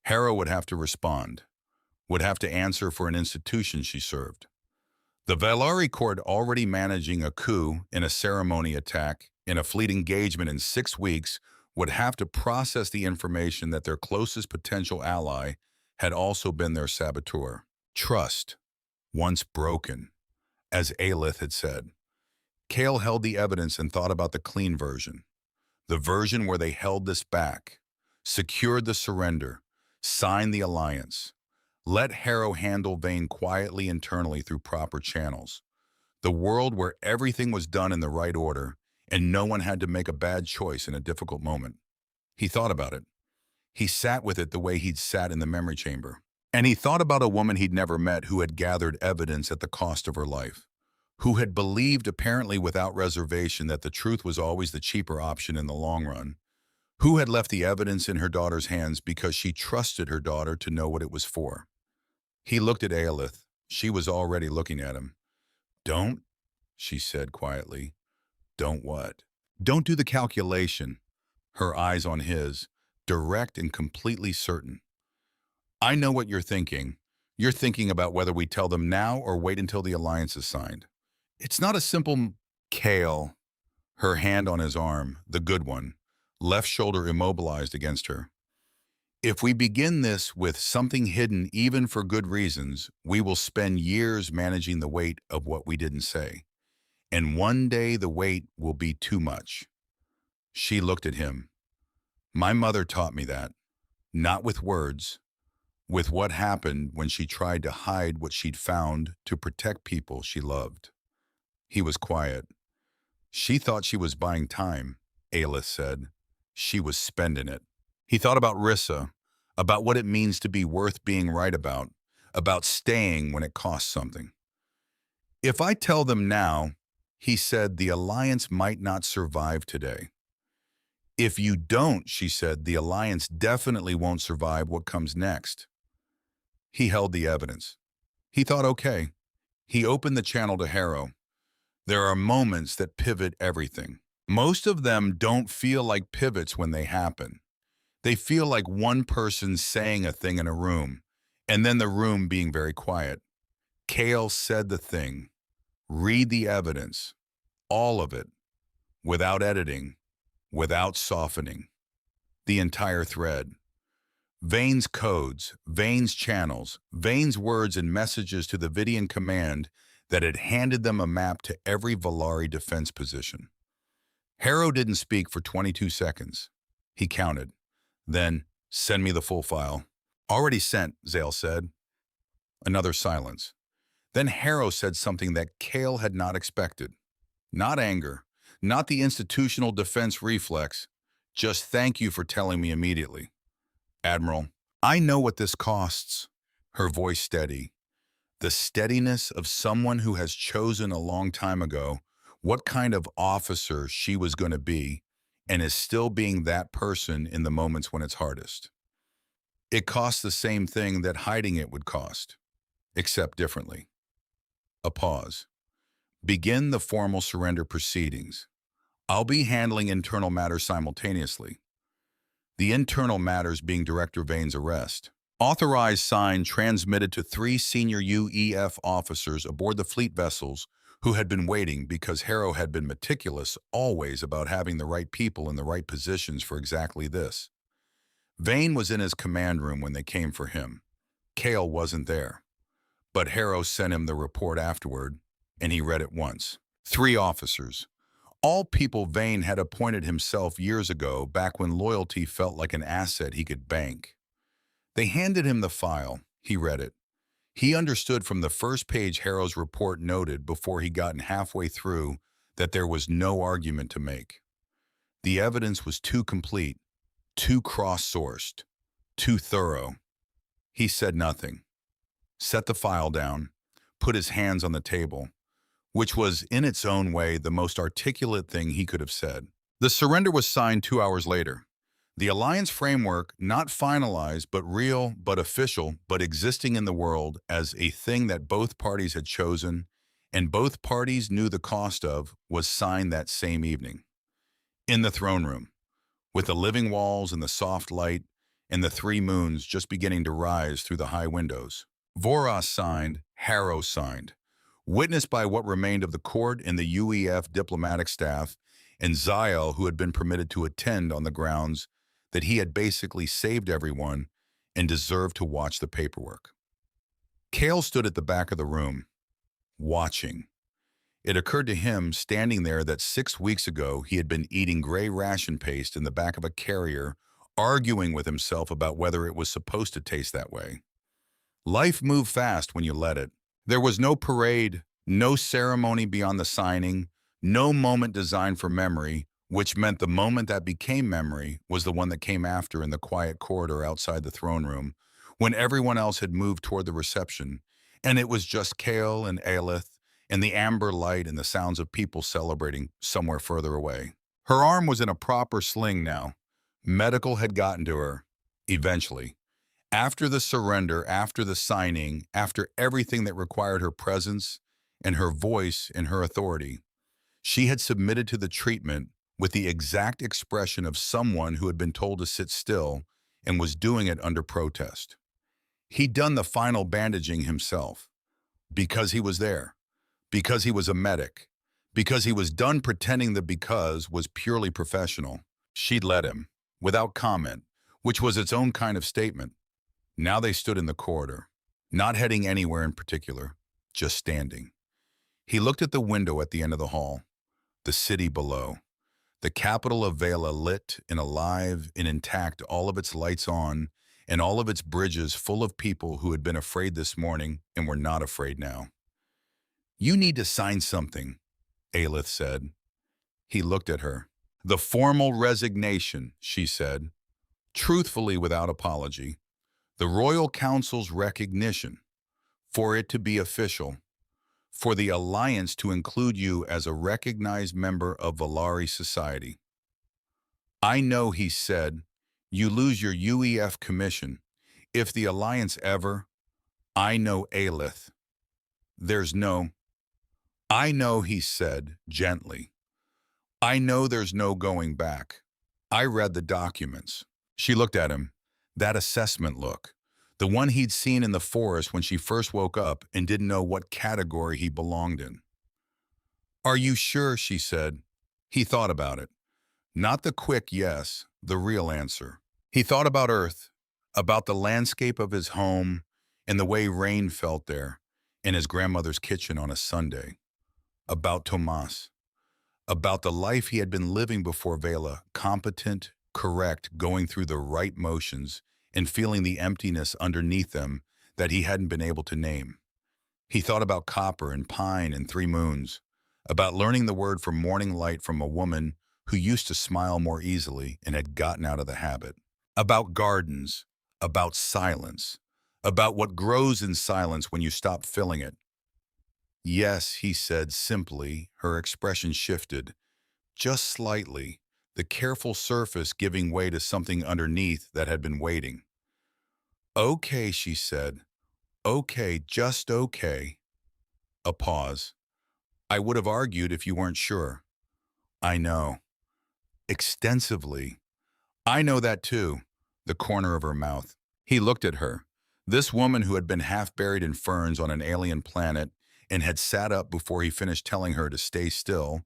Harrow would have to respond, would have to answer for an institution she served. The Valari court, already managing a coup in a ceremony attack, in a fleet engagement in 6 weeks, would have to process the information that their closest potential ally had also been their saboteur. Trust, once broken, as Aelith had said. Kale held the evidence and thought about the clean version. The version where they held this back, secured the surrender, signed the alliance. Let Harrow handle Vane quietly internally through proper channels. The world where everything was done in the right order and no one had to make a bad choice in a difficult moment. He thought about it. He sat with it the way he'd sat in the memory chamber. And he thought about a woman he'd never met who had gathered evidence at the cost of her life, who had believed apparently without reservation that the truth was always the cheaper option in the long run, who had left the evidence in her daughter's hands because she trusted her daughter to know what it was for. He looked at Aelith. She was already looking at him. "Don't," she said quietly. "Don't what?" "Don't do the calculation." Her eyes on his, direct and completely certain. "I know what you're thinking. You're thinking about whether we tell them now or wait until the alliance is signed. It's not a simple Kale." Her hand on his arm, the good one, left shoulder immobilized against her. "If we begin this with something hidden even for good reasons, we will spend years managing the weight of what we didn't say. And one day the weight will be too much." She looked at him. "My mother taught me that. Not with words. With what happened when she tried to hide what she'd found to protect people she loved." He was quiet. "She thought she was buying time," Aelith said. "She was spending it." He thought about Rissa, about what it means to be worth being right about staying when it costs something. "If I tell them now," he said, "the alliance might not survive today." "If you don't," she said, "the alliance definitely won't survive what comes next." He held the evidence. He thought, okay. He opened the channel to Harrow. There are moments that pivot everything. Most of them don't feel like pivots when they happen. They feel like one person saying a thing in a room, and then the room being very quiet. Kale said the thing. Read the evidence. All of it. Without editing. Without softening. The entire thread. Vane's codes, Vane's channels, Vane's words and messages to the Vidian command that had handed them a map to every Valari defense position. Harrow didn't speak for 22 seconds. He counted. Then, "Send me the full file." "Already sent," Zale said. Another silence. Then Harrow said something that Kale had not expected. Not anger, not the institutional defense reflex, just "Thank you for telling me immediately." "Admiral, I know what this costs." Her voice steady. The steadiness of someone who has chosen a long time ago what kind of officer she was going to be and is still being that person in the moments when it's hardest. It costs the same thing that hiding it would cost, except differently. A pause. Begin the formal surrender proceedings. I'll be handling internal matters simultaneously. The internal matters being Director Vane's arrest. Authorized sign transmitted to 3 senior UEF officers aboard the fleet vessels who had been waiting because Harrow had been meticulous always about having the right people in the right positions for exactly this. Vane was in his command room when they came for him. Cale wasn't there, but Harrow sent him the report afterward, and he read it once. 3 officers. All people Vane had appointed himself years ago, back when loyalty felt like an asset he could bank. They handed him the file. He read it. He understood from the first page Harrow's report noted before he'd gotten halfway through that there was no argument to make. The evidence was too complete, too cross-sourced, too thorough. He said nothing, set the file down, put his hands on the table, which was, in its own way, the most articulate thing he could have said. The surrender was signed 2 hours later. The alliance framework, not finalized, but real, but official, but existing in the world as a thing that both parties had chosen and both parties knew the cost of, was signed that same evening. In the throne room, with the living walls and the soft light and the 3 moons just beginning to rise through the high windows. Voros signed, Harrow signed, witnessed by what remained of the court and the UEF diplomatic staff, and Ziel, who had been permitted to attend on the grounds that he had basically saved everyone and deserved to watch the paperwork. Cale stood at the back of the room, watching. It occurred to him, standing there, that 6 weeks ago he had been eating gray ration paste in the back of a carrier, arguing with himself about whether it was supposed to taste that way. Life moved fast when you let it. There was no parade, no ceremony beyond the signing, no moment designed for memory, which meant the moment that became memory was the one that came after in the quiet corridor outside the throne room, when everyone else had moved toward the reception, and it was just Cale and Aelith and the amber light and the sounds of people celebrating somewhere further away. Her arm was in a proper sling now. Medical had gotten to her, eventually. After the surrender, after the signing, after everything that required her presence and her voice and her authority, she had submitted to the treatment with the exact expression of someone who had been told to sit still and was doing it under protest. He'd done the final bandaging himself, because he was there, because he was a medic, because he was done pretending the because was purely professional. She'd let him, without comment, which was its own kind of statement. Now they stood in the corridor, not heading anywhere in particular, just standing. He looked at the window at the end of the hall, the city below. The capital of Vela lit and alive and intact, all of its lights on, and all of its bridges full of people who had been afraid this morning and were not afraid now. "You need to sign something," Aelith said. He looked at her. "The formal resignation," she said, truthfully without apology. "The Royal Council's recognition, for it to be official. For the Alliance to include you as a recognized member of Valari society." "I know," he said, "you lose your UEF commission. If the Alliance ever—" "I know, Aelith. There's no—" "I know," he said, gently. "I know there's no going back. I read the documents." She looked at him, that assessment look. The one he'd seen in the forest when she first woke up and didn't know what category he belonged in. "Are you sure?" she said. He thought about it. Not the quick yes, the real answer. He thought about Earth, about the landscape of his home and the way rain felt there, in his grandmother's kitchen on a Sunday. About Tomas. About the life he had been living before Vela, competent, correct, going through the right motions, and feeling the emptiness underneath them that he hadn't been able to name. He thought about copper and pine and 3 moons, about learning the word for morning light from a woman who used to smile more easily and had gotten out of the habit, about gardens, about silence, about what grows in silence when you stop filling it. Yes, he said simply. Her expression shifted, just slightly, the careful surface giving way to something underneath that had been waiting. Okay, she said. Okay, just okay. A pause. I would have argued if you weren't sure. I know. Extensively. I know that too. The corner of her mouth. He looked at her. This woman who had been half buried in ferns on an alien planet and had sat up before he finished telling her to stay still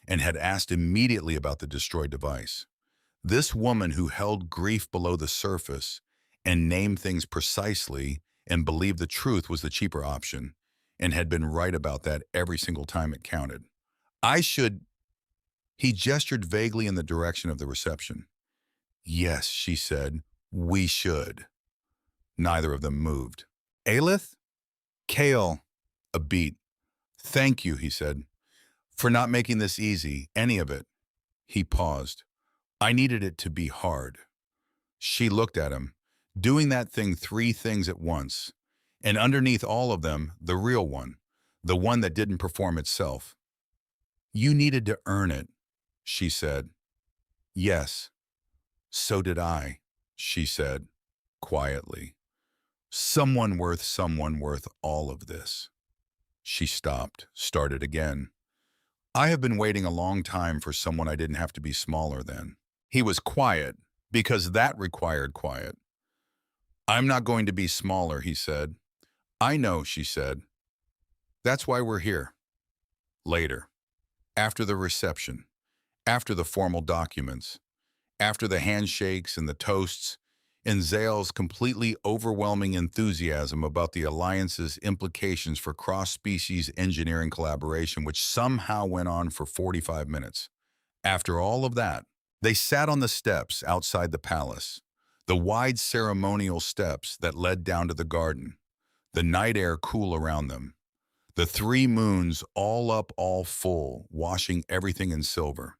and had asked immediately about the destroyed device. This woman who held grief below the surface and named things precisely and believed the truth was the cheaper option and had been right about that every single time it counted. I should, he gestured vaguely in the direction of the reception. Yes, she said, we should. Neither of them moved. Aelith? Kale. A beat. Thank you, he said, for not making this easy, any of it. He paused. I needed it to be hard. She looked at him, doing that thing 3 things at once, and underneath all of them, the real one, the one that didn't perform itself. You needed to earn it, she said. Yes, so did I, she said, quietly. Someone worth all of this. She stopped, started again. I have been waiting a long time for someone I didn't have to be smaller than. He was quiet, because that required quiet. I'm not going to be smaller, he said. I know, she said. That's why we're here. Later. After the reception. After the formal documents. After the handshakes and the toasts, and Zale's completely overwhelming enthusiasm about the alliance's implications for cross-species engineering collaboration, which somehow went on for 45 minutes. After all of that, they sat on the steps outside the palace, the wide ceremonial steps that led down to the garden, the night air cool around them, the 3 moons all up, all full, washing everything in silver.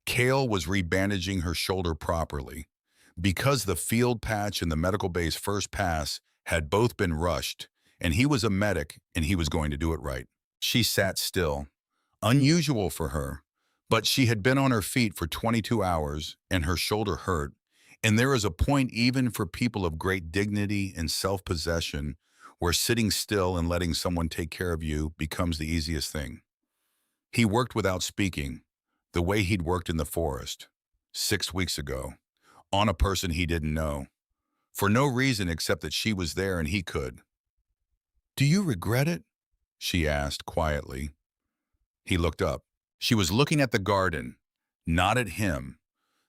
Kale was rebandaging her shoulder properly, because the field patch and the medical bay's first pass had both been rushed, and he was a medic and he was going to do it right. She sat still, unusual for her, but she had been on her feet for 22 hours and her shoulder hurt, and there is a point even for people of great dignity and self-possession where sitting still and letting someone take care of you becomes the easiest thing. He worked without speaking, the way he'd worked in the forest, 6 weeks ago, on a person he didn't know, for no reason except that she was there and he could. Do you regret it? She asked quietly. He looked up. She was looking at the garden, not at him,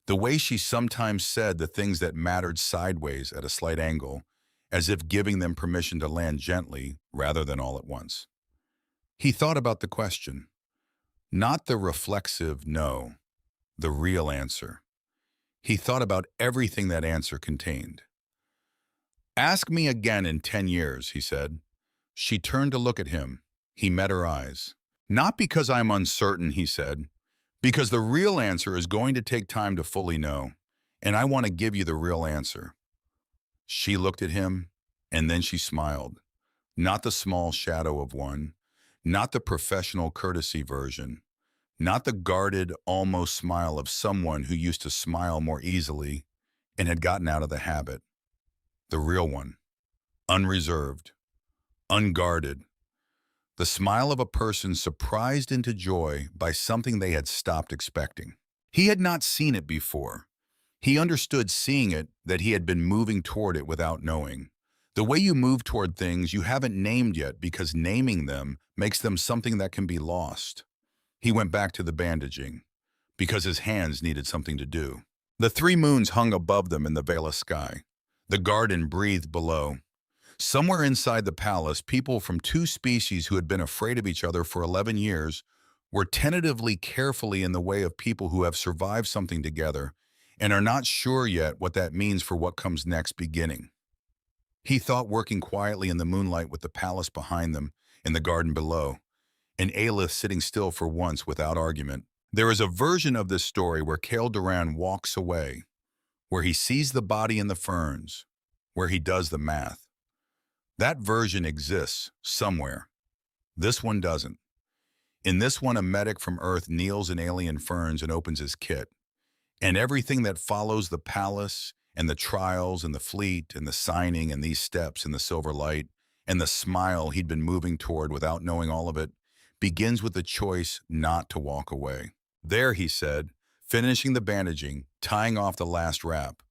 the way she sometimes said the things that mattered sideways at a slight angle, as if giving them permission to land gently rather than all at once. He thought about the question, not the reflexive no, the real answer. He thought about everything that answer contained. Ask me again in 10 years, he said. She turned to look at him. He met her eyes. Not because I'm uncertain, he said, because the real answer is going to take time to fully know, and I want to give you the real answer. She looked at him, and then she smiled. Not the small shadow of one, not the professional courtesy version, not the guarded, almost smile of someone who used to smile more easily and had gotten out of the habit. The real one, unreserved, unguarded. The smile of a person surprised into joy by something they had stopped expecting. He had not seen it before. He understood seeing it that he had been moving toward it without knowing. The way you move toward things you haven't named yet because naming them makes them something that can be lost. He went back to the bandaging, because his hands needed something to do. The 3 moons hung above them in the veil of sky. The garden breathed below. Somewhere inside the palace, people from 2 species who had been afraid of each other for 11 years were tentatively carefully in the way of people who have survived something together and are not sure yet what that means for what comes next beginning. He thought working quietly in the moonlight with the palace behind them and the garden below, and Aelith sitting still for once without argument. There is a version of this story where Kale Doran walks away, where he sees the body in the ferns, where he does the math. That version exists somewhere. This one doesn't. In this one, a medic from Earth kneels in alien ferns and opens his kit. And everything that follows the palace and the trials and the fleet and the signing and these steps in the silver light and the smile he'd been moving toward without knowing all of it begins with the choice not to walk away. There, he said, finishing the bandaging, tying off the last wrap.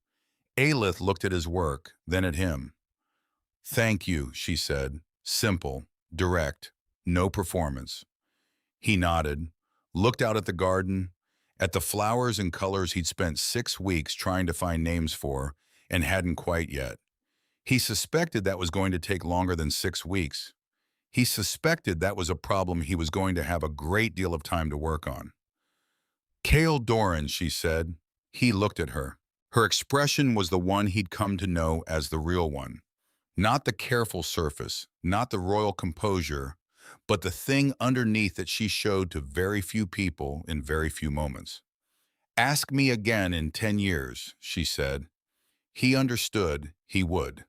Aelith looked at his work, then at him. Thank you, she said. Simple, direct, no performance. He nodded, looked out at the garden, at the flowers and colors he'd spent 6 weeks trying to find names for and hadn't quite yet. He suspected that was going to take longer than 6 weeks. He suspected that was a problem he was going to have a great deal of time to work on. Kale Doran, she said. He looked at her. Her expression was the one he'd come to know as the real one. Not the careful surface, not the royal composure, but the thing underneath that she showed to very few people in very few moments. Ask me again in 10 years, she said. He understood he would.